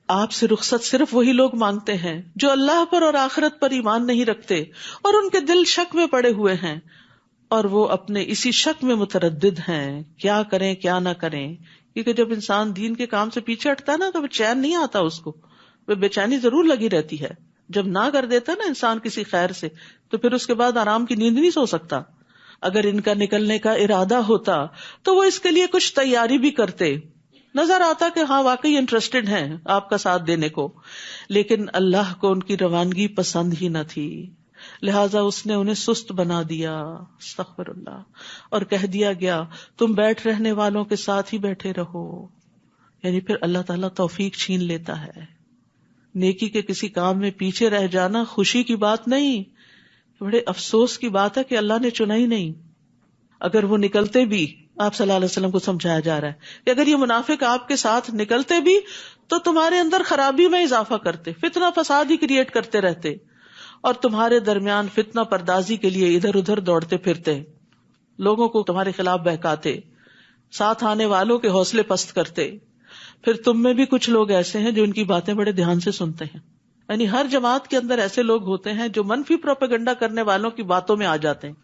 Speaker 1: آپ سے رخصت صرف وہی لوگ مانگتے ہیں جو اللہ پر اور آخرت پر ایمان نہیں رکھتے اور ان کے دل شک میں پڑے ہوئے ہیں، اور وہ اپنے اسی شک میں متردد ہیں، کیا کریں کیا نہ کریں. کیونکہ جب انسان دین کے کام سے پیچھے ہٹتا ہے نا، تو وہ چین نہیں آتا، اس کو وہ بے چینی ضرور لگی رہتی ہے. جب نہ کر دیتا نا انسان کسی خیر سے، تو پھر اس کے بعد آرام کی نیند نہیں سو سکتا. اگر ان کا نکلنے کا ارادہ ہوتا تو وہ اس کے لیے کچھ تیاری بھی کرتے. نظر آتا کہ ہاں واقعی انٹرسٹڈ ہیں آپ کا ساتھ دینے کو، لیکن اللہ کو ان کی روانگی پسند ہی نہ تھی. لہٰذا اس نے انہیں سست بنا دیا، استغفر اللہ، اور کہہ دیا گیا تم بیٹھ رہنے والوں کے ساتھ ہی بیٹھے رہو. یعنی پھر اللہ تعالیٰ توفیق چھین لیتا ہے. نیکی کے کسی کام میں پیچھے رہ جانا خوشی کی بات نہیں، بڑے افسوس کی بات ہے کہ اللہ نے چنا ہی نہیں. اگر وہ نکلتے بھی، آپ صلی اللہ علیہ وسلم کو سمجھایا جا رہا ہے کہ اگر یہ منافق آپ کے ساتھ نکلتے بھی تو تمہارے اندر خرابی میں اضافہ کرتے، فتنہ فساد ہی کریٹ کرتے رہتے، اور تمہارے درمیان فتنہ پردازی کے لیے ادھر ادھر دوڑتے پھرتے، لوگوں کو تمہارے خلاف بہکاتے، ساتھ آنے والوں کے حوصلے پست کرتے. پھر تم میں بھی کچھ لوگ ایسے ہیں جو ان کی باتیں بڑے دھیان سے سنتے ہیں. یعنی ہر جماعت کے اندر ایسے لوگ ہوتے ہیں جو منفی پروپیگنڈا کرنے والوں کی باتوں میں آ جاتے ہیں.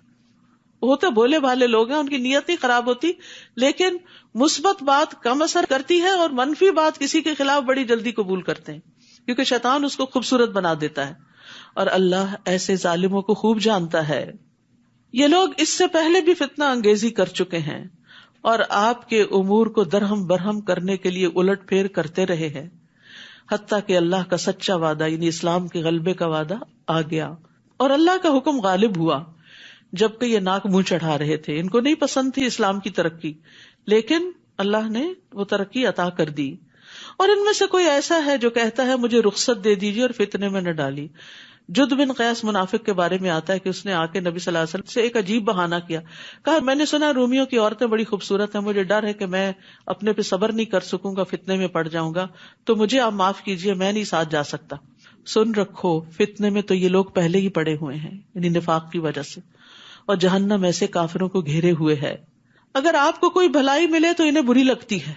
Speaker 1: ہوتے بولے بھالے لوگ ہیں، ان کی نیت نہیں خراب ہوتی، لیکن مثبت بات کم اثر کرتی ہے اور منفی بات کسی کے خلاف بڑی جلدی قبول کرتے ہیں، کیونکہ شیطان اس کو خوبصورت بنا دیتا ہے، اور اللہ ایسے ظالموں کو خوب جانتا ہے. یہ لوگ اس سے پہلے بھی فتنہ انگیزی کر چکے ہیں اور آپ کے امور کو درہم برہم کرنے کے لیے الٹ پھیر کرتے رہے ہیں، حتیٰ کہ اللہ کا سچا وعدہ یعنی اسلام کے غلبے کا وعدہ آ گیا اور اللہ کا حکم غالب ہوا. جبکہ یہ ناک منہ چڑھا رہے تھے، ان کو نہیں پسند تھی اسلام کی ترقی، لیکن اللہ نے وہ ترقی عطا کر دی. اور ان میں سے کوئی ایسا ہے جو کہتا ہے مجھے رخصت دے دیجیے اور فتنے میں نہ ڈالی. جد بن قیس منافق کے بارے میں آتا ہے کہ اس نے آ کے نبی صلی اللہ علیہ وسلم سے ایک عجیب بہانہ کیا، کہا میں نے سنا رومیوں کی عورتیں بڑی خوبصورت ہیں، مجھے ڈر ہے کہ میں اپنے پہ صبر نہیں کر سکوں گا، فتنے میں پڑ جاؤں گا، تو مجھے آپ معاف کیجیے، میں نہیں ساتھ جا سکتا. سن رکھو، فتنے میں تو یہ لوگ پہلے ہی پڑے ہوئے ہیں، یعنی نفاق کی وجہ سے، اور جہنم ایسے کافروں کو گھیرے ہوئے ہے. اگر آپ کو کوئی بھلائی ملے تو انہیں بری لگتی ہے،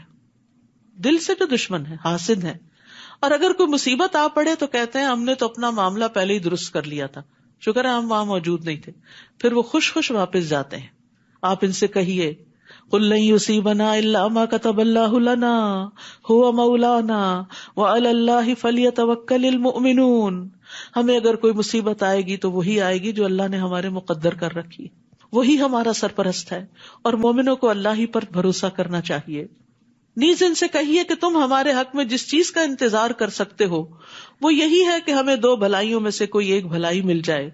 Speaker 1: دل سے جو دشمن ہے، حاسد ہے، اور اگر کوئی مصیبت آ پڑے تو کہتے ہیں ہم نے تو اپنا معاملہ پہلے ہی درست کر لیا تھا، شکر ہے ہم وہاں موجود نہیں تھے. پھر وہ خوش خوش واپس جاتے ہیں. آپ ان سے کہیے قُل لَن يُصِيبَنَا إِلَّا مَا كَتَبَ اللَّهُ لَنَا هُوَ مَوْلَانَا وَعَلَى اللَّهِ فَلْيَتَوَكَّلِ الْمُؤْمِنُونَ. ہمیں اگر کوئی مصیبت آئے گی تو وہی آئے گی جو اللہ نے ہمارے مقدر کر رکھی، وہی ہمارا سرپرست ہے، اور مومنوں کو اللہ ہی پر بھروسہ کرنا چاہیے. نیز ان سے کہیے کہ تم ہمارے حق میں جس چیز کا انتظار کر سکتے ہو وہ یہی ہے کہ ہمیں دو بھلائیوں میں سے کوئی ایک بھلائی مل جائے،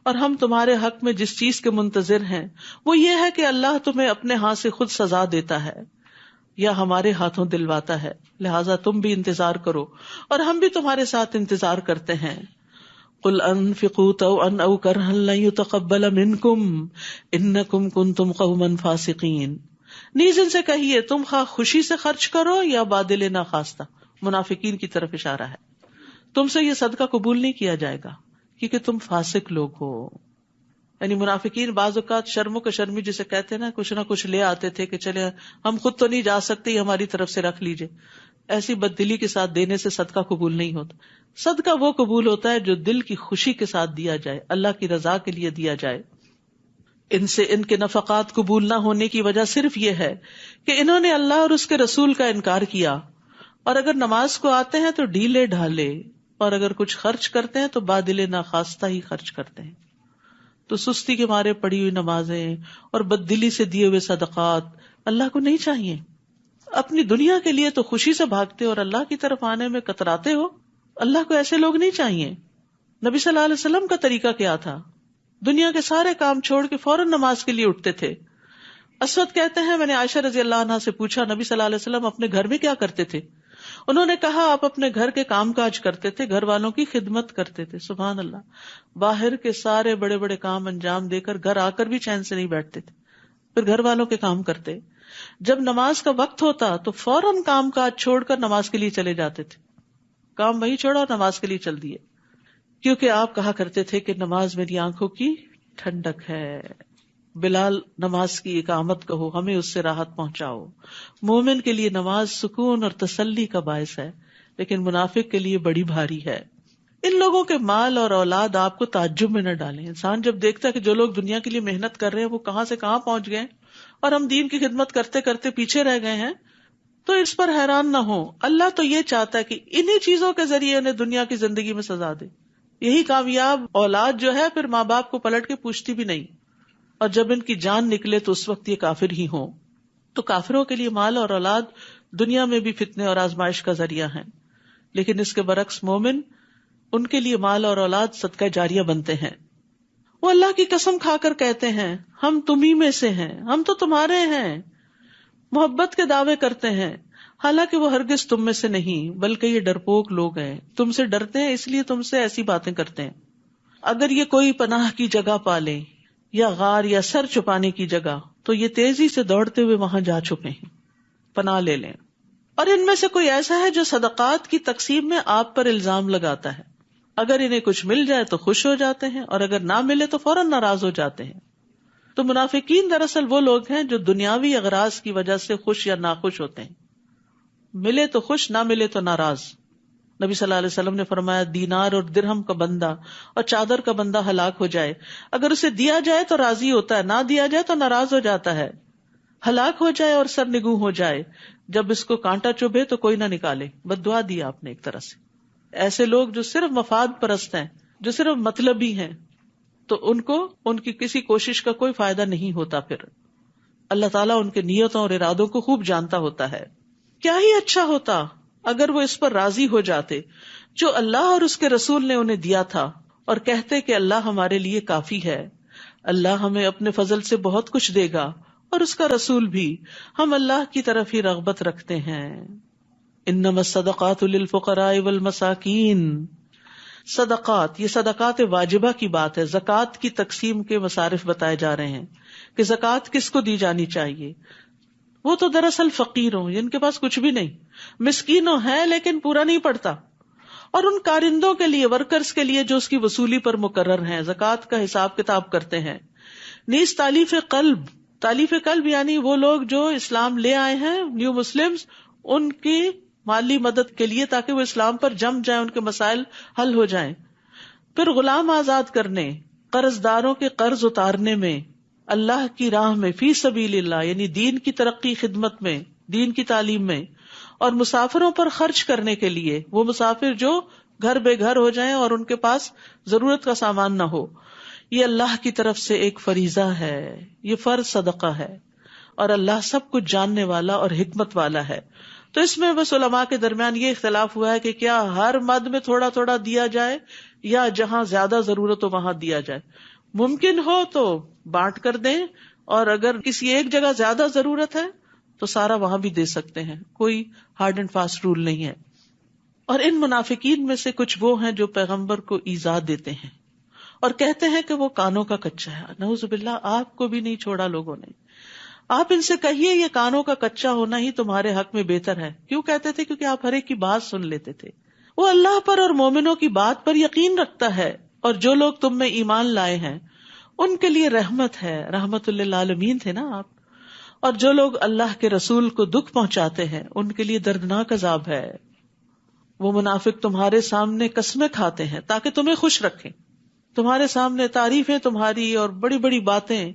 Speaker 1: اور ہم تمہارے حق میں جس چیز کے منتظر ہیں وہ یہ ہے کہ اللہ تمہیں اپنے ہاتھ سے خود سزا دیتا ہے یا ہمارے ہاتھوں دلواتا ہے، لہٰذا تم بھی انتظار کرو اور ہم بھی تمہارے ساتھ انتظار کرتے ہیں. قُلْ أَنفِقُوا طَوْعًا أَوْ كَرْهًا لَن يُتَقَبَّلَ مِنكُمْ إِنَّكُمْ كُنتُمْ قَوْمًا فَاسِقِينَ. نیز ان سے کہیے تم خواہ خوشی سے خرچ کرو یا بادل ناخواستہ، منافقین کی طرف اشارہ ہے، تم سے یہ صدقہ قبول نہیں کیا جائے گا کیونکہ تم فاسق لوگ ہو. یعنی منافقین بعض اوقات شرم و شرمی جسے کہتے ہیں نا، کچھ نہ کچھ لے آتے تھے کہ چلے ہم خود تو نہیں جا سکتے، یہ ہماری طرف سے رکھ لیجئے. ایسی بددلی کے ساتھ دینے سے صدقہ قبول نہیں ہوتا. صدقہ وہ قبول ہوتا ہے جو دل کی خوشی کے ساتھ دیا جائے، اللہ کی رضا کے لیے دیا جائے. ان سے ان کے نفقات قبول نہ ہونے کی وجہ صرف یہ ہے کہ انہوں نے اللہ اور اس کے رسول کا انکار کیا، اور اگر نماز کو آتے ہیں تو ڈھیلے ڈھالے، اور اگر کچھ خرچ کرتے ہیں تو بادل ناخواستہ ہی خرچ کرتے ہیں. تو سستی کے مارے پڑی ہوئی نمازیں اور بددلی سے دیے ہوئے صدقات اللہ کو نہیں چاہیے. اپنی دنیا کے لیے تو خوشی سے بھاگتے اور اللہ کی طرف آنے میں کتراتے ہو، اللہ کو ایسے لوگ نہیں چاہیے. نبی صلی اللہ علیہ وسلم کا طریقہ کیا تھا؟ دنیا کے سارے کام چھوڑ کے فوراً نماز کے لیے اٹھتے تھے. اسود کہتے ہیں میں نے عائشہ رضی اللہ عنہا سے پوچھا نبی صلی اللہ علیہ وسلم اپنے گھر میں کیا کرتے تھے؟ انہوں نے کہا آپ اپنے گھر کے کام کاج کرتے تھے، گھر والوں کی خدمت کرتے تھے. سبحان اللہ، باہر کے سارے بڑے بڑے کام انجام دے کر گھر آ کر بھی چین سے نہیں بیٹھتے تھے، پھر گھر والوں کے کام کرتے. جب نماز کا وقت ہوتا تو فوراً کام کاج چھوڑ کر نماز کے لیے چلے جاتے تھے. کام وہی چھوڑا اور نماز کے لیے چل دیے، کیونکہ آپ کہا کرتے تھے کہ نماز میری آنکھوں کی ٹھنڈک ہے. بلال نماز کی اقامت کہو، ہمیں اس سے راحت پہنچاؤ. مومن کے لیے نماز سکون اور تسلی کا باعث ہے، لیکن منافق کے لیے بڑی بھاری ہے. ان لوگوں کے مال اور اولاد آپ کو تعجب میں نہ ڈالیں. انسان جب دیکھتا ہے کہ جو لوگ دنیا کے لیے محنت کر رہے ہیں وہ کہاں سے کہاں پہنچ گئے اور ہم دین کی خدمت کرتے کرتے پیچھے رہ گئے ہیں، تو اس پر حیران نہ ہو. اللہ تو یہ چاہتا ہے کہ انہی چیزوں کے ذریعے انہیں دنیا کی زندگی میں سزا دے. یہی کامیاب اولاد جو ہے پھر ماں باپ کو پلٹ کے پوچھتی بھی نہیں، اور جب ان کی جان نکلے تو اس وقت یہ کافر ہی ہوں. تو کافروں کے لیے مال اور اولاد دنیا میں بھی فتنے اور آزمائش کا ذریعہ ہیں، لیکن اس کے برعکس مومن، ان کے لیے مال اور اولاد صدقہ جاریہ بنتے ہیں. وہ اللہ کی قسم کھا کر کہتے ہیں ہم تمہیں میں سے ہیں، ہم تو تمہارے ہیں، محبت کے دعوے کرتے ہیں، حالانکہ وہ ہرگز تم میں سے نہیں بلکہ یہ ڈرپوک لوگ ہیں، تم سے ڈرتے ہیں اس لیے تم سے ایسی باتیں کرتے ہیں۔ اگر یہ کوئی پناہ کی جگہ پالے یا غار یا سر چھپانے کی جگہ تو یہ تیزی سے دوڑتے ہوئے وہاں جا چھپے ہیں، پناہ لے لیں۔ اور ان میں سے کوئی ایسا ہے جو صدقات کی تقسیم میں آپ پر الزام لگاتا ہے، اگر انہیں کچھ مل جائے تو خوش ہو جاتے ہیں اور اگر نہ ملے تو فوراً ناراض ہو جاتے ہیں۔ تو منافقین دراصل وہ لوگ ہیں جو دنیاوی اغراض کی وجہ سے خوش یا ناخوش ہوتے ہیں، ملے تو خوش، نہ ملے تو ناراض۔ نبی صلی اللہ علیہ وسلم نے فرمایا دینار اور درہم کا بندہ اور چادر کا بندہ ہلاک ہو جائے، اگر اسے دیا جائے تو راضی ہوتا ہے، نہ دیا جائے تو ناراض ہو جاتا ہے، ہلاک ہو جائے اور سرنگوں ہو جائے، جب اس کو کانٹا چبھے تو کوئی نہ نکالے۔ بد دعا دی آپ نے ایک طرح سے۔ ایسے لوگ جو صرف مفاد پرست ہیں، جو صرف مطلبی ہیں، تو ان کو ان کی کسی کوشش کا کوئی فائدہ نہیں ہوتا۔ پھر اللہ تعالیٰ ان کے نیتوں اور ارادوں کو خوب جانتا ہوتا ہے۔ کیا ہی اچھا ہوتا اگر وہ اس پر راضی ہو جاتے جو اللہ اور اس کے رسول نے انہیں دیا تھا، اور کہتے کہ اللہ ہمارے لیے کافی ہے، اللہ ہمیں اپنے فضل سے بہت کچھ دے گا اور اس کا رسول بھی، ہم اللہ کی طرف ہی رغبت رکھتے ہیں۔ انما الصدقات للفقراء والمساکین، صدقات، یہ صدقات واجبہ کی بات ہے، زکوٰۃ کی تقسیم کے مصارف بتائے جا رہے ہیں کہ زکوٰۃ کس کو دی جانی چاہیے۔ وہ تو دراصل فقیروں، جن کے پاس کچھ بھی نہیں، مسکینوں ہیں لیکن پورا نہیں پڑتا، اور ان کارندوں کے لیے، ورکرز کے لیے جو اس کی وصولی پر مقرر ہیں، زکوٰۃ کا حساب کتاب کرتے ہیں۔ نیز تالیف قلب یعنی وہ لوگ جو اسلام لے آئے ہیں، نیو مسلمز، ان کی مالی مدد کے لیے تاکہ وہ اسلام پر جم جائیں، ان کے مسائل حل ہو جائیں۔ پھر غلام آزاد کرنے، قرض داروں کے قرض اتارنے میں، اللہ کی راہ میں، فی سبیل اللہ یعنی دین کی ترقی خدمت میں، دین کی تعلیم میں، اور مسافروں پر خرچ کرنے کے لیے، وہ مسافر جو گھر بے گھر ہو جائیں اور ان کے پاس ضرورت کا سامان نہ ہو، یہ اللہ کی طرف سے ایک فریضہ ہے، یہ فرض صدقہ ہے، اور اللہ سب کچھ جاننے والا اور حکمت والا ہے۔ تو اس میں بس علماء کے درمیان یہ اختلاف ہوا ہے کہ کیا ہر مد میں تھوڑا تھوڑا دیا جائے یا جہاں زیادہ ضرورت ہو وہاں دیا جائے۔ ممکن ہو تو بانٹ کر دیں، اور اگر کسی ایک جگہ زیادہ ضرورت ہے تو سارا وہاں بھی دے سکتے ہیں، کوئی ہارڈ اینڈ فاسٹ رول نہیں ہے۔ اور ان منافقین میں سے کچھ وہ ہیں جو پیغمبر کو ایذا دیتے ہیں اور کہتے ہیں کہ وہ کانوں کا کچا ہے۔ نعوذ باللہ، آپ کو بھی نہیں چھوڑا لوگوں نے۔ آپ ان سے کہیے یہ کانوں کا کچا ہونا ہی تمہارے حق میں بہتر ہے۔ کیوں کہتے تھے؟ کیونکہ آپ ہر ایک کی بات سن لیتے تھے۔ وہ اللہ پر اور مومنوں کی بات پر یقین رکھتا ہے، اور جو لوگ تم میں ایمان لائے ہیں ان کے لیے رحمت ہے، رحمت للعالمین تھے نا آپ۔ اور جو لوگ اللہ کے رسول کو دکھ پہنچاتے ہیں ان کے لیے دردناک عذاب ہے۔ وہ منافق تمہارے سامنے قسمیں کھاتے ہیں تاکہ تمہیں خوش رکھیں، تمہارے سامنے تعریفیں تمہاری اور بڑی بڑی باتیں،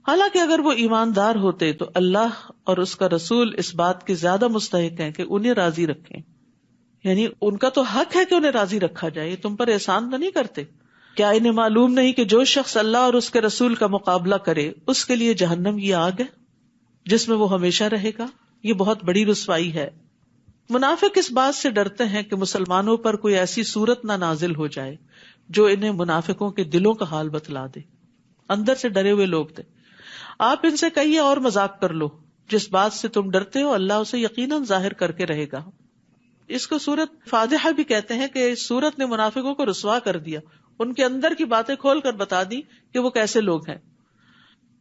Speaker 1: حالانکہ اگر وہ ایماندار ہوتے تو اللہ اور اس کا رسول اس بات کے زیادہ مستحق ہیں کہ انہیں راضی رکھیں، یعنی ان کا تو حق ہے کہ انہیں راضی رکھا جائے، یہ تم پر احسان تو نہیں کرتے۔ کیا انہیں معلوم نہیں کہ جو شخص اللہ اور اس کے رسول کا مقابلہ کرے اس کے لیے جہنم یہ آگ ہے جس میں وہ ہمیشہ رہے گا، یہ بہت بڑی رسوائی ہے۔ منافق اس بات سے ڈرتے ہیں کہ مسلمانوں پر کوئی ایسی صورت نہ نازل ہو جائے جو انہیں منافقوں کے دلوں کا حال بتلا دے۔ اندر سے ڈرے ہوئے لوگ تھے۔ آپ ان سے کہیے اور مذاق کر لو، جس بات سے تم ڈرتے ہو اللہ اسے یقیناً ظاہر کر کے رہے گا۔ اس کو سورت فاتحہ بھی کہتے ہیں کہ اس سورت نے منافقوں کو رسوا کر دیا، ان کے اندر کی باتیں کھول کر بتا دی کہ وہ کیسے لوگ ہیں۔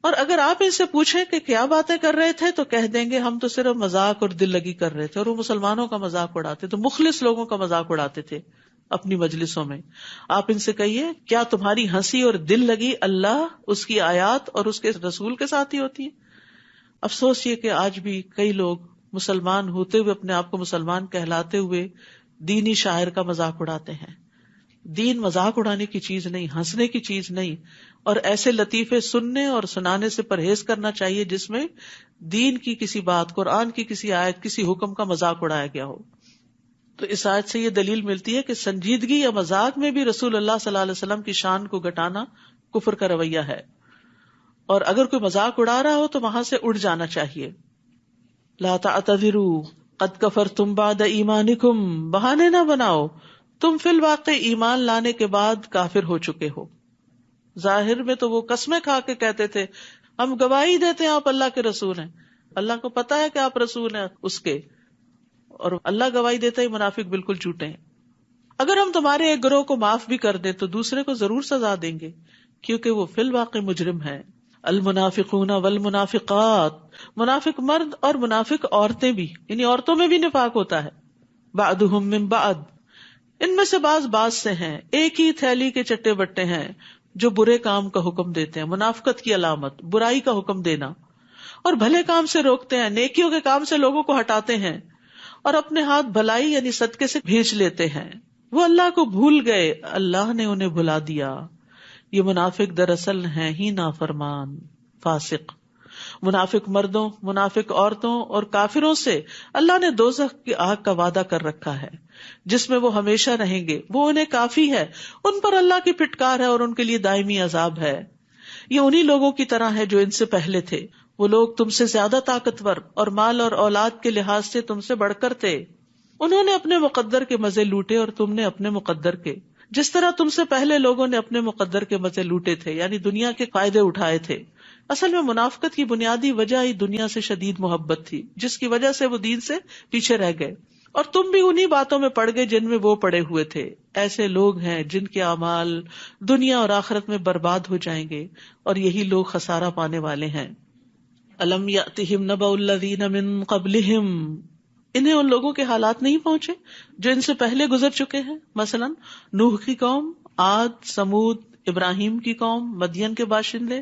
Speaker 1: اور اگر آپ ان سے پوچھیں کہ کیا باتیں کر رہے تھے تو کہہ دیں گے ہم تو صرف مذاق اور دل لگی کر رہے تھے، اور وہ مسلمانوں کا مذاق اڑاتے تو مخلص لوگوں کا مذاق اڑاتے تھے اپنی مجلسوں میں۔ آپ ان سے کہیے کیا تمہاری ہنسی اور دل لگی اللہ، اس کی آیات اور اس کے رسول کے ساتھ ہی ہوتی ہے؟ افسوس یہ کہ آج بھی کئی لوگ مسلمان ہوتے ہوئے اپنے آپ کو مسلمان کہلاتے ہوئے دینی شاعر کا مذاق اڑاتے ہیں۔ دین مذاق اڑانے کی چیز نہیں، ہنسنے کی چیز نہیں، اور ایسے لطیفے سننے اور سنانے سے پرہیز کرنا چاہیے جس میں دین کی کسی بات، قرآن کی کسی آیت، کسی حکم کا مذاق اڑایا گیا ہو۔ تو اس آیت سے یہ دلیل ملتی ہے کہ سنجیدگی یا مذاق میں بھی رسول اللہ صلی اللہ علیہ وسلم کی شان کو گھٹانا کفر کا رویہ ہے، اور اگر کوئی مذاق اڑا رہا ہو تو وہاں سے اڑ جانا چاہیے۔ لا تعتذروا قد کفرتم بعد ایمانکم، بہانے نہ بناؤ، تم فی الواقع ایمان لانے کے بعد کافر ہو چکے ہو۔ ظاہر میں تو وہ قسمیں کھا کے کہتے تھے ہم گواہی دیتے ہیں آپ اللہ کے رسول ہیں، اللہ کو پتا ہے کہ آپ رسول ہیں اس کے، اور اللہ گواہی دیتا ہی منافق بالکل جھوٹے ہیں۔ اگر ہم تمہارے ایک گروہ کو معاف بھی کر دیں تو دوسرے کو ضرور سزا دیں گے، کیونکہ وہ فی الواقع مجرم ہے۔ المنافقون والمنافقات، منافق مرد اور منافق عورتیں بھی، یعنی عورتوں میں بھی نفاق ہوتا ہے۔ بعضهم من بعض، ان میں سے بعض سے ہیں، ایک ہی تھیلی کے چٹے بٹے ہیں، جو برے کام کا حکم دیتے ہیں، منافقت کی علامت برائی کا حکم دینا، اور بھلے کام سے روکتے ہیں، نیکیوں کے کام سے لوگوں کو ہٹاتے ہیں، اور اپنے ہاتھ بھلائی یعنی صدقے سے بھیج لیتے ہیں۔ وہ اللہ کو بھول گئے، اللہ نے انہیں بھلا دیا۔ یہ منافق دراصل ہیں ہی نافرمان، فاسق۔ منافق مردوں، منافق عورتوں اور کافروں سے اللہ نے دوزخ کی آگ کا وعدہ کر رکھا ہے، جس میں وہ ہمیشہ رہیں گے، وہ انہیں کافی ہے، ان پر اللہ کی پھٹکار ہے اور ان کے لیے دائمی عذاب ہے۔ یہ انہی لوگوں کی طرح ہے جو ان سے پہلے تھے، وہ لوگ تم سے زیادہ طاقتور اور مال اور اولاد کے لحاظ سے تم سے بڑھ کر تھے، انہوں نے اپنے مقدر کے مزے لوٹے اور تم نے اپنے مقدر کے، جس طرح تم سے پہلے لوگوں نے اپنے مقدر کے مزے لوٹے تھے، یعنی دنیا کے فائدے اٹھائے تھے۔ اصل میں منافقت کی بنیادی وجہ ہی دنیا سے شدید محبت تھی، جس کی وجہ سے وہ دین سے پیچھے رہ گئے، اور تم بھی انہی باتوں میں پڑ گئے جن میں وہ پڑے ہوئے تھے۔ ایسے لوگ ہیں جن کے اعمال دنیا اور آخرت میں برباد ہو جائیں گے، اور یہی لوگ خسارہ پانے والے ہیں۔ الم یأتہم نبأ الذین من قبلہم، انہیں ان لوگوں کے حالات نہیں پہنچے جو ان سے پہلے گزر چکے ہیں، مثلا نوح کی قوم، عاد، سمود، ابراہیم کی قوم، مدین کے باشندے،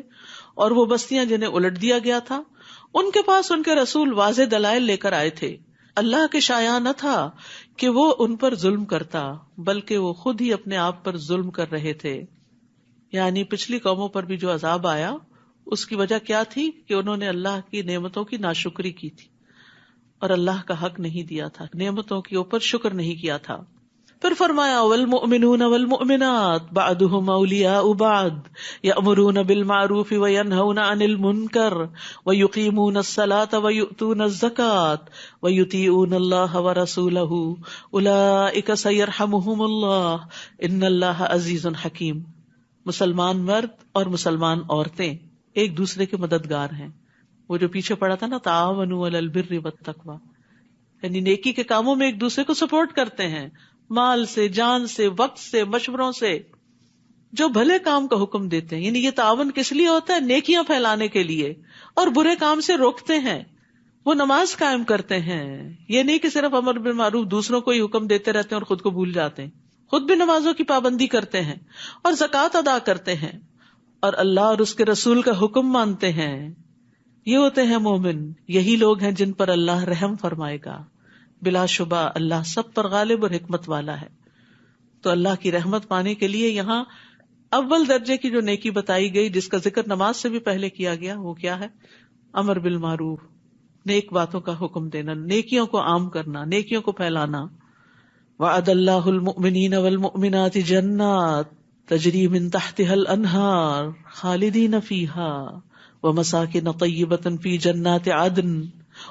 Speaker 1: اور وہ بستیاں جنہیں الٹ دیا گیا تھا۔ ان کے پاس ان کے رسول واضح دلائل لے کر آئے تھے، اللہ کے شایع نہ تھا کہ وہ ان پر ظلم کرتا، بلکہ وہ خود ہی اپنے آپ پر ظلم کر رہے تھے۔ یعنی پچھلی قوموں پر بھی جو عذاب آیا اس کی وجہ کیا تھی کہ انہوں نے اللہ کی نعمتوں کی ناشکری کی تھی اور اللہ کا حق نہیں دیا تھا، نعمتوں کے اوپر شکر نہیں کیا تھا۔ پھر فرمایا والمؤمنون والمؤمنات بعضهم اولیاء بعض یأمرون بالمعروف وینہون عن المنکر ویقیمون الصلاة ویؤتون الزکاة ویطیعون اللہ ورسولہ اولئک سیرحمہم اللہ ان اللہ عزیز حکیم۔ مسلمان مرد اور مسلمان عورتیں ایک دوسرے کے مددگار ہیں۔ وہ جو پیچھے پڑا تھا نا تعاونوا علی البر والتقوی، یعنی نیکی کے کاموں میں ایک دوسرے کو سپورٹ کرتے ہیں، مال سے، جان سے، وقت سے، مشوروں سے، جو بھلے کام کا حکم دیتے ہیں۔ یعنی یہ تعاون کس لیے ہوتا ہے؟ نیکیاں پھیلانے کے لیے، اور برے کام سے روکتے ہیں۔ وہ نماز قائم کرتے ہیں، یہ نہیں کہ صرف امر بالمعروف دوسروں کو ہی حکم دیتے رہتے ہیں اور خود کو بھول جاتے ہیں، خود بھی نمازوں کی پابندی کرتے ہیں اور زکوٰۃ ادا کرتے ہیں اور اللہ اور اس کے رسول کا حکم مانتے ہیں۔ یہ ہوتے ہیں مومن، یہی لوگ ہیں جن پر اللہ رحم فرمائے گا۔ بلا شبہ اللہ سب پر غالب اور حکمت والا ہے۔ تو اللہ کی رحمت پانے کے لیے یہاں اول درجے کی جو نیکی بتائی گئی، جس کا ذکر نماز سے بھی پہلے کیا گیا، وہ کیا ہے؟ امر بالمعروف، نیک باتوں کا حکم دینا، نیکیوں کو عام کرنا، نیکیوں کو پھیلانا۔ وعد اللہ المؤمنین والمؤمنات جنات تجری من تحتها الانہار خالدین فیہا ومساکن طیبۃ فی جنات عدن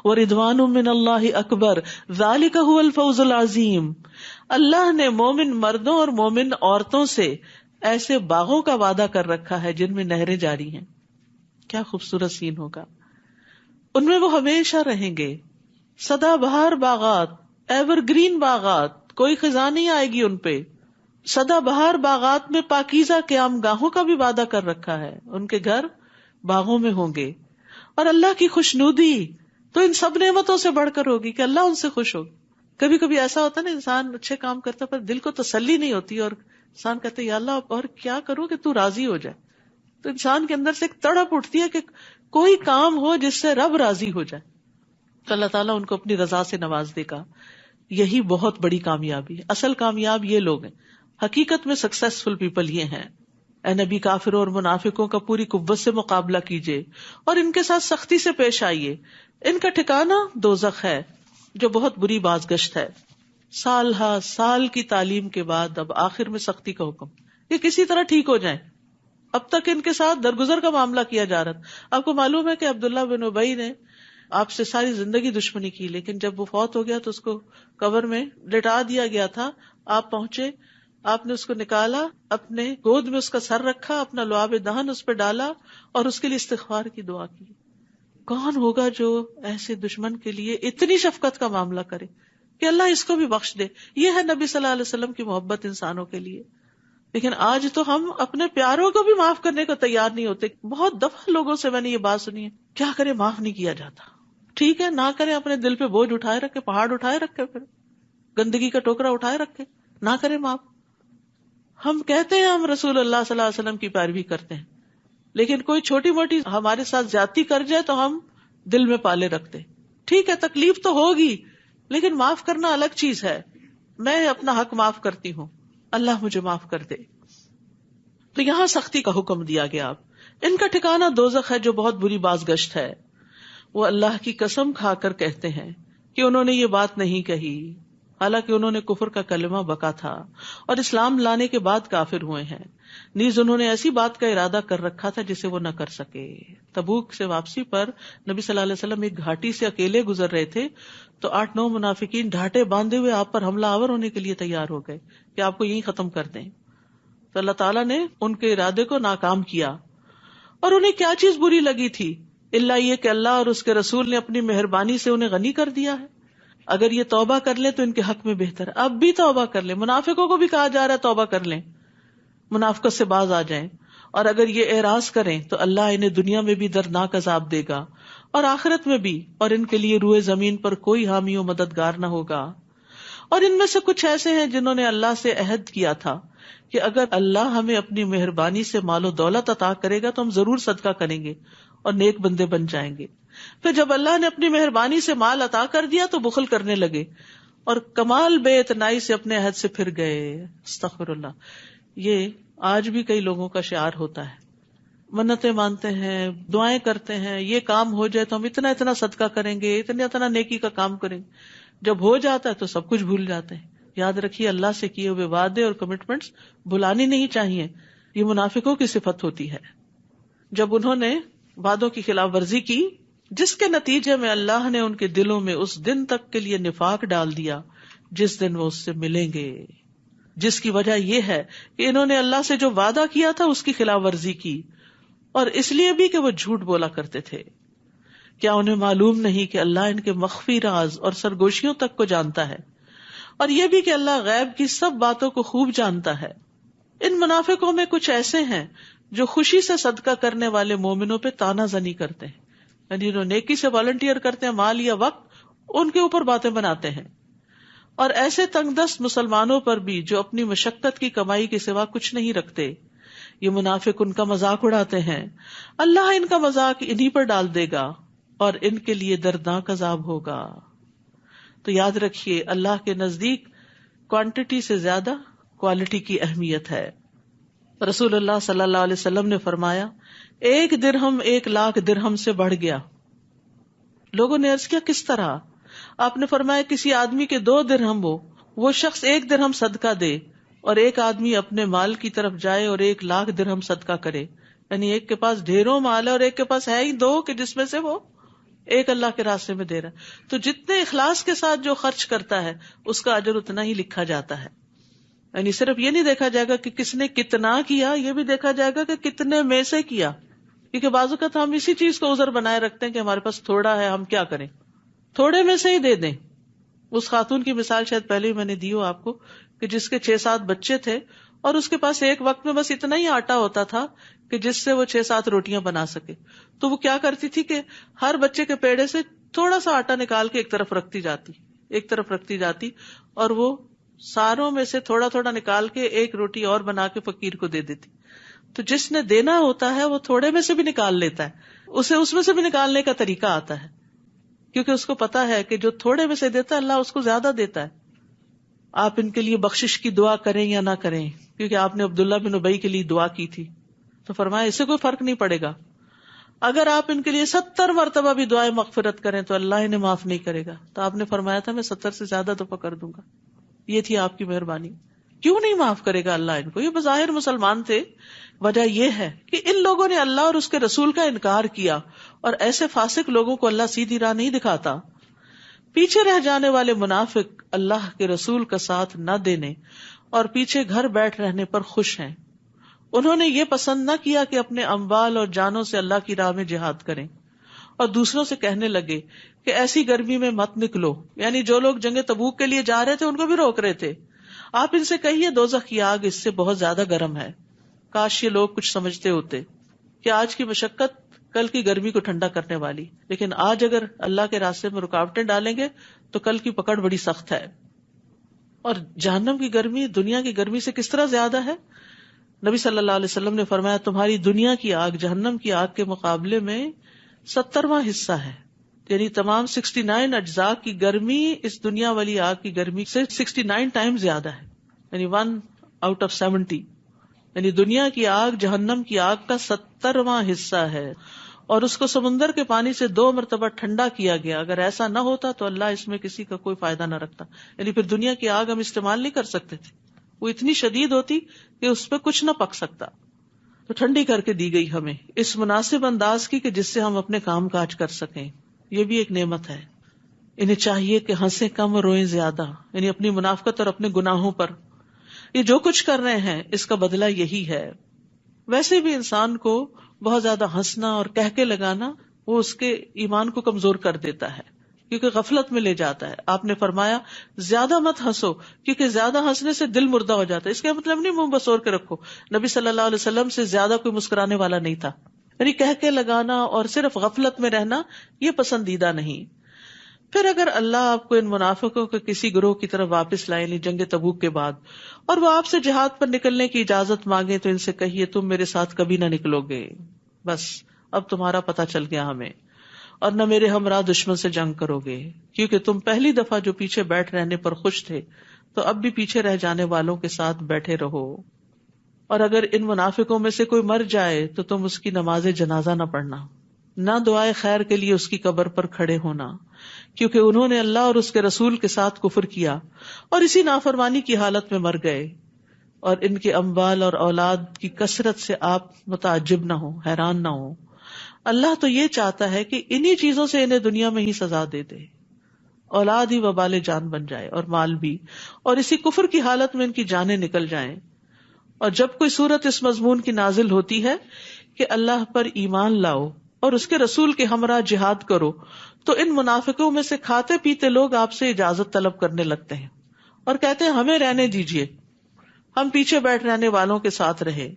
Speaker 1: ورضوان من اللہ اکبر ذالک هو الفوز العظیم۔ اللہ نے مومن مردوں اور مومن عورتوں سے ایسے باغوں کا وعدہ کر رکھا ہے جن میں نہریں جاری ہیں۔ کیا خوبصورت سین ہوگا، ان میں وہ ہمیشہ رہیں گے، سدا بہار باغات، ایور گرین باغات، کوئی خزاں نہیں آئے گی ان پہ۔ سدا بہار باغات میں پاکیزہ قیام گاہوں کا بھی وعدہ کر رکھا ہے، ان کے گھر باغوں میں ہوں گے، اور اللہ کی خوشنودی تو ان سب نعمتوں سے بڑھ کر ہوگی کہ اللہ ان سے خوش ہوگا۔ کبھی کبھی ایسا ہوتا ہے نا، انسان اچھے کام کرتا پر دل کو تسلی نہیں ہوتی، اور انسان کہتے یا اللہ اور کیا کروں کہ تو راضی ہو جائے۔ تو انسان کے اندر سے ایک تڑپ اٹھتی ہے کہ کوئی کام ہو جس سے رب راضی ہو جائے، تو اللہ تعالیٰ ان کو اپنی رضا سے نواز دے گا۔ یہی بہت بڑی کامیابی ہے۔ اصل کامیاب یہ لوگ ہیں، حقیقت میں سکسیسفل پیپل یہ ہیں۔ اے نبی، کافروں اور منافقوں کا پوری قوت سے مقابلہ کیجیے اور ان کے ساتھ سختی سے پیش آئیے۔ ان کا ٹھکانہ دوزخ ہے جو بہت بری بازگشت ہے۔ سال ہا سال کی تعلیم کے بعد اب آخر میں سختی کا حکم، یہ کسی طرح ٹھیک ہو جائیں۔ اب تک ان کے ساتھ درگزر کا معاملہ کیا جا رہا تھا۔ آپ کو معلوم ہے کہ عبداللہ بن ابی نے آپ سے ساری زندگی دشمنی کی، لیکن جب وہ فوت ہو گیا تو اس کو قبر میں لٹا دیا گیا تھا۔ آپ پہنچے آپ نے اس کو نکالا، اپنے گود میں اس کا سر رکھا، اپنا لعاب دہن اس پہ ڈالا اور اس کے لیے استغفار کی دعا کی. کون ہوگا جو ایسے دشمن کے لیے اتنی شفقت کا معاملہ کرے کہ اللہ اس کو بھی بخش دے؟ یہ ہے نبی صلی اللہ علیہ وسلم کی محبت انسانوں کے لیے. لیکن آج تو ہم اپنے پیاروں کو بھی معاف کرنے کو تیار نہیں ہوتے. بہت دفعہ لوگوں سے میں نے یہ بات سنی ہے، کیا کرے معاف نہیں کیا جاتا. ٹھیک ہے، نہ کرے، اپنے دل پہ بوجھ اٹھائے رکھے، پہاڑ اٹھائے رکھے، پھر گندگی کا ٹوکرا اٹھائے رکھے، نہ کرے معاف. ہم کہتے ہیں ہم رسول اللہ صلی اللہ علیہ وسلم کی پیروی کرتے ہیں، لیکن کوئی چھوٹی موٹی ہمارے ساتھ زیادتی کر جائے تو ہم دل میں پالے رکھتے. ٹھیک ہے، تکلیف تو ہوگی، لیکن معاف کرنا الگ چیز ہے. میں اپنا حق معاف کرتی ہوں، اللہ مجھے معاف کر دے. تو یہاں سختی کا حکم دیا گیا. اب ان کا ٹھکانہ دوزخ ہے جو بہت بری بازگشت ہے. وہ اللہ کی قسم کھا کر کہتے ہیں کہ انہوں نے یہ بات نہیں کہی، حالانکہ انہوں نے کفر کا کلمہ بکا تھا اور اسلام لانے کے بعد کافر ہوئے ہیں. نیز انہوں نے ایسی بات کا ارادہ کر رکھا تھا جسے وہ نہ کر سکے. تبوک سے واپسی پر نبی صلی اللہ علیہ وسلم ایک گھاٹی سے اکیلے گزر رہے تھے تو 8-9 منافقین ڈھاٹے باندھے ہوئے آپ پر حملہ آور ہونے کے لیے تیار ہو گئے کہ آپ کو یہیں ختم کر دیں. تو اللہ تعالیٰ نے ان کے ارادے کو ناکام کیا. اور انہیں کیا چیز بری لگی تھی الا یہ کہ اللہ اور اس کے رسول نے اپنی مہربانی سے انہیں غنی کر دیا ہے. اگر یہ توبہ کر لیں تو ان کے حق میں بہتر ہے. اب بھی توبہ کر لیں. منافقوں کو بھی کہا جا رہا ہے توبہ کر لیں، منافقت سے باز آ جائیں. اور اگر یہ اعراض کریں تو اللہ انہیں دنیا میں بھی دردناک عذاب دے گا اور آخرت میں بھی، اور ان کے لیے روئے زمین پر کوئی حامی و مددگار نہ ہوگا. اور ان میں سے کچھ ایسے ہیں جنہوں نے اللہ سے عہد کیا تھا کہ اگر اللہ ہمیں اپنی مہربانی سے مال و دولت عطا کرے گا تو ہم ضرور صدقہ کریں گے اور نیک بندے بن جائیں گے. پھر جب اللہ نے اپنی مہربانی سے مال عطا کر دیا تو بخل کرنے لگے اور کمال بے اعتنائی سے اپنے عہد سے پھر گئے. استغفر اللہ. یہ آج بھی کئی لوگوں کا شعار ہوتا ہے. منتیں مانتے ہیں، دعائیں کرتے ہیں، یہ کام ہو جائے تو ہم اتنا صدقہ کریں گے، اتنا نیکی کا کام کریں گے. جب ہو جاتا ہے تو سب کچھ بھول جاتے ہیں. یاد رکھیے اللہ سے کیے ہوئے وعدے اور کمٹمنٹس بھلانی نہیں چاہیے. یہ منافقوں کی صفت ہوتی ہے. جب انہوں نے وعدوں کی خلاف ورزی کی جس کے نتیجے میں اللہ نے ان کے دلوں میں اس دن تک کے لیے نفاق ڈال دیا جس دن وہ اس سے ملیں گے، جس کی وجہ یہ ہے کہ انہوں نے اللہ سے جو وعدہ کیا تھا اس کی خلاف ورزی کی، اور اس لیے بھی کہ وہ جھوٹ بولا کرتے تھے. کیا انہیں معلوم نہیں کہ اللہ ان کے مخفی راز اور سرگوشیوں تک کو جانتا ہے، اور یہ بھی کہ اللہ غیب کی سب باتوں کو خوب جانتا ہے. ان منافقوں میں کچھ ایسے ہیں جو خوشی سے صدقہ کرنے والے مومنوں پہ تانا زنی کرتے ہیں، یعنی جو نیکی سے والنٹیئر کرتے ہیں، مال یا وقت ان کے اوپر باتیں بناتے ہیں. اور ایسے تنگ دست مسلمانوں پر بھی جو اپنی مشقت کی کمائی کے سوا کچھ نہیں رکھتے. یہ منافق ان کا مذاق اڑاتے ہیں. اللہ ان کا مذاق انہی پر ڈال دے گا اور ان کے لیے دردناک عذاب ہوگا. تو یاد رکھیے اللہ کے نزدیک کوانٹٹی سے زیادہ کوالٹی کی اہمیت ہے. رسول اللہ صلی اللہ علیہ وسلم نے فرمایا 1 درہم 1,00,000 درہم سے بڑھ گیا. لوگوں نے عرض کیا کس طرح؟ آپ نے فرمایا کسی آدمی کے 2 درہم ہو، وہ شخص 1 درہم صدقہ دے، اور ایک آدمی اپنے مال کی طرف جائے اور 1,00,000 درہم صدقہ کرے. یعنی ایک کے پاس ڈھیروں مال ہے اور ایک کے پاس ہے ہی 2 کہ جس میں سے وہ ایک اللہ کے راستے میں دے رہا ہے. تو جتنے اخلاص کے ساتھ جو خرچ کرتا ہے اس کا اجر اتنا ہی لکھا جاتا ہے. یعنی صرف یہ نہیں دیکھا جائے گا کہ کس نے کتنا کیا، یہ بھی دیکھا جائے گا کہ کتنے میں سے کیا. کیونکہ بعض اوقات ہم اسی چیز کو عذر بنائے رکھتے ہیں کہ ہمارے پاس تھوڑا ہے، ہم کیا کریں، تھوڑے میں سے ہی دے دیں. اس خاتون کی مثال شاید پہلے ہی میں نے دی ہو آپ کو کہ جس کے 6-7 بچے تھے اور اس کے پاس ایک وقت میں بس اتنا ہی آٹا ہوتا تھا کہ جس سے وہ 6-7 روٹیاں بنا سکے. تو وہ کیا کرتی تھی کہ ہر بچے کے پیڑے سے تھوڑا سا آٹا نکال کے ایک طرف رکھتی جاتی اور وہ ساروں میں سے تھوڑا تھوڑا نکال کے ایک روٹی اور بنا کے فقیر کو دے دیتی. تو جس نے دینا ہوتا ہے وہ تھوڑے میں سے بھی نکال لیتا ہے، اسے اس میں سے بھی نکالنے کا طریقہ آتا ہے، کیونکہ اس کو پتا ہے کہ جو تھوڑے میں سے دیتا ہے اللہ اس کو زیادہ دیتا ہے. آپ ان کے لیے بخشش کی دعا کریں یا نہ کریں، کیونکہ آپ نے عبداللہ بن ابی کے لیے دعا کی تھی تو فرمایا اس سے کوئی فرق نہیں پڑے گا. اگر آپ ان کے لیے 70 مرتبہ بھی دعائیں مغفرت کریں تو اللہ انہیں معاف نہیں کرے گا. تو آپ نے فرمایا تھا میں 70 سے زیادہ دفعہ کر دوں گا. یہ تھی آپ کی مہربانی. کیوں نہیں معاف کرے گا اللہ ان کو؟ یہ بظاہر مسلمان تھے. وجہ یہ ہے کہ ان لوگوں نے اللہ اور اس کے رسول کا انکار کیا، اور ایسے فاسق لوگوں کو اللہ سیدھی راہ نہیں دکھاتا. پیچھے رہ جانے والے منافق اللہ کے رسول کا ساتھ نہ دینے اور پیچھے گھر بیٹھ رہنے پر خوش ہیں. انہوں نے یہ پسند نہ کیا کہ اپنے اموال اور جانوں سے اللہ کی راہ میں جہاد کریں، اور دوسروں سے کہنے لگے کہ ایسی گرمی میں مت نکلو. یعنی جو لوگ جنگ تبوک کے لیے جا رہے تھے ان کو بھی روک رہے تھے. آپ ان سے کہیے دوزخ کی آگ اس سے بہت زیادہ گرم ہے. کاش یہ لوگ کچھ سمجھتے ہوتے کہ آج کی مشقت کل کی گرمی کو ٹھنڈا کرنے والی، لیکن آج اگر اللہ کے راستے میں رکاوٹیں ڈالیں گے تو کل کی پکڑ بڑی سخت ہے. اور جہنم کی گرمی دنیا کی گرمی سے کس طرح زیادہ ہے؟ نبی صلی اللہ علیہ وسلم نے فرمایا تمہاری دنیا کی آگ جہنم کی آگ کے مقابلے میں 70واں حصہ ہے. یعنی تمام 69 اجزاء کی گرمی اس دنیا والی آگ کی گرمی سے 69 ٹائم زیادہ ہے. یعنی 1 out of 70. یعنی دنیا کی آگ جہنم کی آگ کا 70واں حصہ ہے، اور اس کو سمندر کے پانی سے 2 مرتبہ ٹھنڈا کیا گیا. اگر ایسا نہ ہوتا تو اللہ اس میں کسی کا کوئی فائدہ نہ رکھتا. یعنی پھر دنیا کی آگ ہم استعمال نہیں کر سکتے تھے، وہ اتنی شدید ہوتی کہ اس پہ کچھ نہ پک سکتا. تو ٹھنڈی کر کے دی گئی ہمیں اس مناسب انداز کی کہ جس سے ہم اپنے کام کاج کر سکیں. یہ بھی ایک نعمت ہے. انہیں چاہیے کہ ہنسیں کم اور روئیں زیادہ، یعنی اپنی منافقت اور اپنے گناہوں پر. یہ جو کچھ کر رہے ہیں اس کا بدلہ یہی ہے. ویسے بھی انسان کو بہت زیادہ ہنسنا اور کہکے لگانا وہ اس کے ایمان کو کمزور کر دیتا ہے، کیونکہ غفلت میں لے جاتا ہے. آپ نے فرمایا زیادہ مت ہنسو کیونکہ زیادہ ہنسنے سے دل مردہ ہو جاتا ہے. اس کا مطلب نہیں منہ بسور کے رکھو. نبی صلی اللہ علیہ وسلم سے زیادہ کوئی مسکرانے والا نہیں تھا. یعنی کہکے لگانا اور صرف غفلت میں رہنا یہ پسندیدہ نہیں. پھر اگر اللہ آپ کو ان منافقوں کے کسی گروہ کی طرف واپس لائے، یعنی جنگ تبوک کے بعد، اور وہ آپ سے جہاد پر نکلنے کی اجازت مانگے تو ان سے کہیے تم میرے ساتھ کبھی نہ نکلو گے. بس اب تمہارا پتہ چل گیا ہمیں، اور نہ میرے ہمراہ دشمن سے جنگ کرو گے، کیونکہ تم پہلی دفعہ جو پیچھے بیٹھ رہنے پر خوش تھے تو اب بھی پیچھے رہ جانے والوں کے ساتھ بیٹھے رہو. اور اگر ان منافقوں میں سے کوئی مر جائے تو تم اس کی نماز جنازہ نہ پڑھنا، نہ دعائے خیر کے لیے اس کی قبر پر کھڑے ہونا، کیونکہ انہوں نے اللہ اور اس کے رسول کے ساتھ کفر کیا اور اسی نافرمانی کی حالت میں مر گئے. اور ان کے اموال اور اولاد کی کثرت سے آپ متعجب نہ ہو، حیران نہ ہو. اللہ تو یہ چاہتا ہے کہ انہی چیزوں سے انہیں دنیا میں ہی سزا دے دے، اولاد ہی وبال جان بن جائے اور مال بھی، اور اسی کفر کی حالت میں ان کی جانیں نکل جائیں. اور جب کوئی صورت اس مضمون کی نازل ہوتی ہے کہ اللہ پر ایمان لاؤ اور اس کے رسول کے ہمراہ جہاد کرو، تو ان منافقوں میں سے کھاتے پیتے لوگ آپ سے اجازت طلب کرنے لگتے ہیں اور کہتے ہیں ہمیں رہنے دیجئے، ہم پیچھے بیٹھ رہنے والوں کے ساتھ رہے.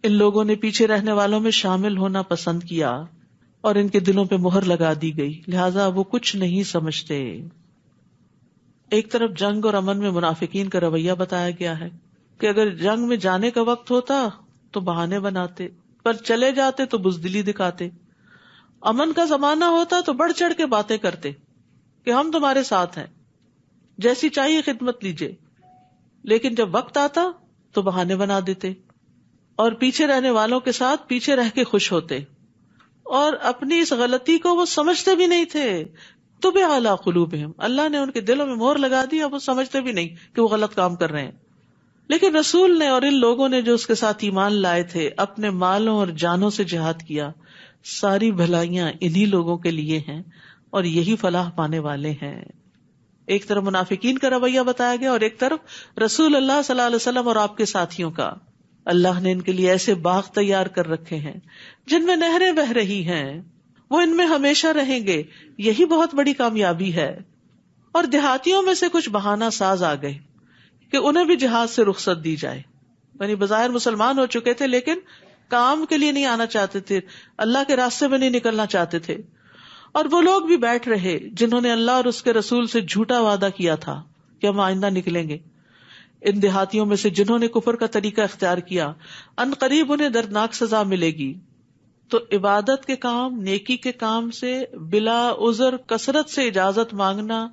Speaker 1: ان لوگوں نے پیچھے رہنے والوں میں شامل ہونا پسند کیا اور ان کے دلوں پہ مہر لگا دی گئی، لہذا وہ کچھ نہیں سمجھتے. ایک طرف جنگ اور امن میں منافقین کا رویہ بتایا گیا ہے کہ اگر جنگ میں جانے کا وقت ہوتا تو بہانے بناتے، پر چلے جاتے تو بزدلی دکھاتے. امن کا زمانہ ہوتا تو بڑھ چڑھ کے باتیں کرتے کہ ہم تمہارے ساتھ ہیں، جیسی چاہیے خدمت لیجیے. لیکن جب وقت آتا تو بہانے بنا دیتے اور پیچھے رہنے والوں کے ساتھ پیچھے رہ کے خوش ہوتے، اور اپنی اس غلطی کو وہ سمجھتے بھی نہیں تھے. طبع علی قلوبہم، اللہ نے ان کے دلوں میں مہر لگا دی، اب وہ سمجھتے بھی نہیں کہ وہ غلط کام کر رہے ہیں. لیکن رسول نے اور ان لوگوں نے جو اس کے ساتھ ایمان لائے تھے اپنے مالوں اور جانوں سے جہاد کیا. ساری بھلائیاں انہی لوگوں کے لیے ہیں اور یہی فلاح پانے والے ہیں. ایک طرف منافقین کا رویہ بتایا گیا اور ایک طرف رسول اللہ صلی اللہ علیہ وسلم اور آپ کے ساتھیوں کا. اللہ نے ان کے لیے ایسے باغ تیار کر رکھے ہیں جن میں نہریں بہ رہی ہیں، وہ ان میں ہمیشہ رہیں گے، یہی بہت بڑی کامیابی ہے. اور دیہاتیوں میں سے کچھ بہانہ ساز آ گئے کہ انہیں بھی جہاد سے رخصت دی جائے. یعنی بظاہر مسلمان ہو چکے تھے لیکن کام کے لیے نہیں آنا چاہتے تھے، اللہ کے راستے میں نہیں نکلنا چاہتے تھے. اور وہ لوگ بھی بیٹھ رہے جنہوں نے اللہ اور اس کے رسول سے جھوٹا وعدہ کیا تھا کہ ہم آئندہ نکلیں گے. ان دیہاتیوں میں سے جنہوں نے کفر کا طریقہ اختیار کیا ان قریب انہیں دردناک سزا ملے گی. تو عبادت کے کام، نیکی کے کام سے بلا عذر کثرت سے اجازت مانگنا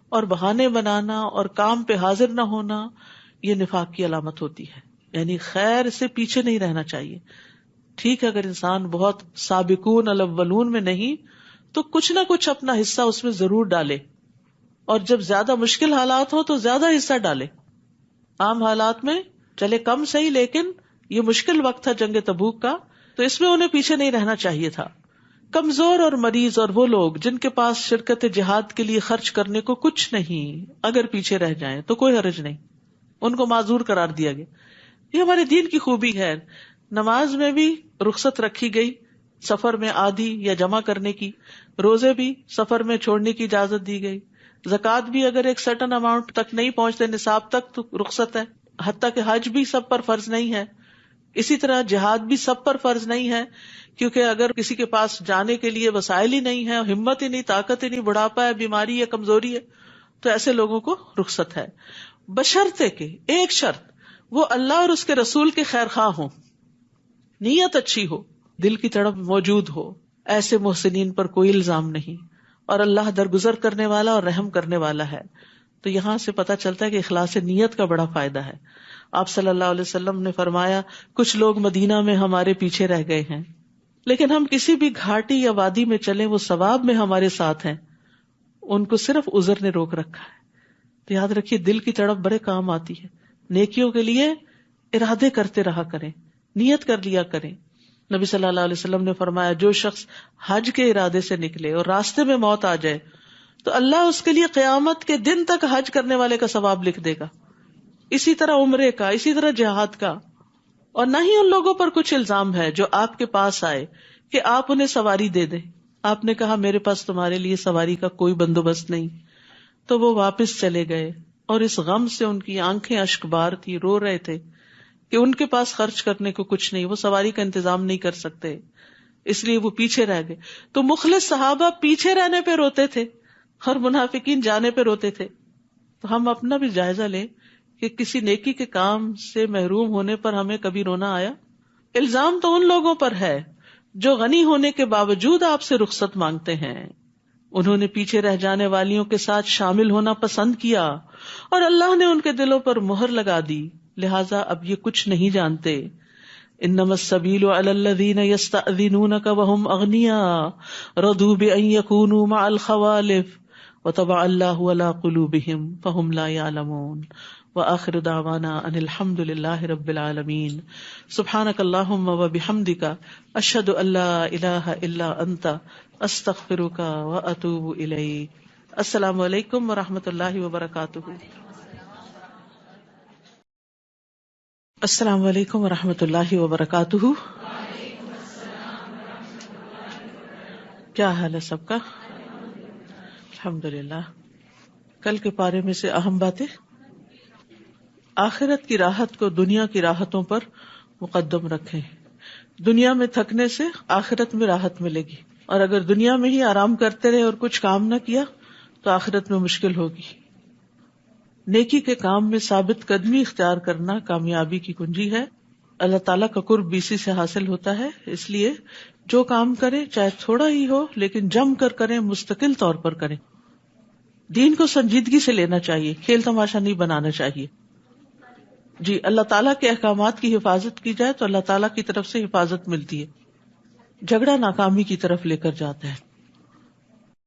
Speaker 1: اور بہانے بنانا اور کام پہ حاضر نہ ہونا، یہ نفاق کی علامت ہوتی ہے. یعنی خیر سے پیچھے نہیں رہنا چاہیے. ٹھیک ہے اگر انسان بہت سابقون الاولون میں نہیں تو کچھ نہ کچھ اپنا حصہ اس میں ضرور ڈالے، اور جب زیادہ مشکل حالات ہوں تو زیادہ حصہ ڈالے. عام حالات میں چلے کم صحیح، لیکن یہ مشکل وقت تھا جنگ تبوک کا، تو اس میں انہیں پیچھے نہیں رہنا چاہیے تھا. کمزور اور مریض اور وہ لوگ جن کے پاس شرکت جہاد کے لیے خرچ کرنے کو کچھ نہیں، اگر پیچھے رہ جائیں تو کوئی حرج نہیں، ان کو معذور قرار دیا گیا. یہ ہمارے دین کی خوبی ہے. نماز میں بھی رخصت رکھی گئی سفر میں آدھی یا جمع کرنے کی، روزے بھی سفر میں چھوڑنے کی اجازت دی گئی، زکوٰۃ بھی اگر ایک سرٹن اماؤنٹ تک نہیں پہنچتے نصاب تک تو رخصت ہے، حتیٰ کہ حج بھی سب پر فرض نہیں ہے. اسی طرح جہاد بھی سب پر فرض نہیں ہے، کیونکہ اگر کسی کے پاس جانے کے لیے وسائل ہی نہیں ہے، ہمت ہی نہیں، طاقت ہی نہیں، بڑھاپا ہے، بیماری ہے، کمزوری ہے، تو ایسے لوگوں کو رخصت ہے. بشرطے کہ ایک شرط، وہ اللہ اور اس کے رسول کے خیر خواہ ہوں، نیت اچھی ہو، دل کی تڑپ موجود ہو. ایسے محسنین پر کوئی الزام نہیں، اور اللہ درگزر کرنے والا اور رحم کرنے والا ہے. تو یہاں سے پتہ چلتا ہے کہ اخلاص نیت کا بڑا فائدہ ہے. آپ صلی اللہ علیہ وسلم نے فرمایا کچھ لوگ مدینہ میں ہمارے پیچھے رہ گئے ہیں، لیکن ہم کسی بھی گھاٹی یا وادی میں چلیں وہ ثواب میں ہمارے ساتھ ہیں، ان کو صرف عذر نے روک رکھا ہے. تو یاد رکھیے دل کی تڑپ بڑے کام آتی ہے. نیکیوں کے لیے ارادے کرتے رہا کریں، نیت کر لیا کریں. نبی صلی اللہ علیہ وسلم نے فرمایا جو شخص حج کے ارادے سے نکلے اور راستے میں موت آ جائے تو اللہ اس کے لیے قیامت کے دن تک حج کرنے والے کا ثواب لکھ دے گا. اسی طرح عمرے کا، اسی طرح جہاد کا. اور نہ ہی ان لوگوں پر کچھ الزام ہے جو آپ کے پاس آئے کہ آپ انہیں سواری دے دیں. آپ نے کہا میرے پاس تمہارے لیے سواری کا کوئی بندوبست نہیں، تو وہ واپس چلے گئے اور اس غم سے ان کی آنکھیں اشک بار تھی، رو رہے تھے کہ ان کے پاس خرچ کرنے کو کچھ نہیں، وہ سواری کا انتظام نہیں کر سکتے، اس لیے وہ پیچھے رہ گئے. تو مخلص صحابہ پیچھے رہنے پہ روتے تھے اور منافقین جانے پہ روتے تھے. تو ہم اپنا بھی جائزہ لیں کہ کسی نیکی کے کام سے محروم ہونے پر ہمیں کبھی رونا آیا؟ الزام تو ان لوگوں پر ہے جو غنی ہونے کے باوجود آپ سے رخصت مانگتے ہیں. انہوں نے پیچھے رہ جانے والیوں کے ساتھ شامل ہونا پسند کیا اور اللہ نے ان کے دلوں پر مہر لگا دی، لہٰذا اب یہ کچھ نہیں جانتے. انما السبیل علی الذین یستأذنونک وہم اغنیاء رضوا بان یکونوا مع الخوالف وطبع اللہ علی قلوبہم فہم لا یعلمون. وآخر دعوانا ان الحمد للہ رب العالمین. سبحانک اللہم وبحمدک اشہد ان لا الہ الا انت استغفرک واتوب الیک. السلام علیکم ورحمۃ اللہ وبرکاتہ. السلام علیکم ورحمۃ اللہ وبرکاتہ. کیا حال ہے سب کا؟ الحمدللہ. کل کے پارے میں سے اہم باتیں: آخرت کی راحت کو دنیا کی راحتوں پر مقدم رکھیں. دنیا میں تھکنے سے آخرت میں راحت ملے گی، اور اگر دنیا میں ہی آرام کرتے رہے اور کچھ کام نہ کیا تو آخرت میں مشکل ہوگی. نیکی کے کام میں ثابت قدمی اختیار کرنا کامیابی کی کنجی ہے. اللہ تعالیٰ کا قرب اسی سے حاصل ہوتا ہے. اس لیے جو کام کریں چاہے تھوڑا ہی ہو لیکن جم کر کریں، مستقل طور پر کریں. دین کو سنجیدگی سے لینا چاہیے، کھیل تماشا نہیں بنانا چاہیے. جی، اللہ تعالیٰ کے احکامات کی حفاظت کی جائے تو اللہ تعالیٰ کی طرف سے حفاظت ملتی ہے. جھگڑا ناکامی کی طرف لے کر جاتا ہے.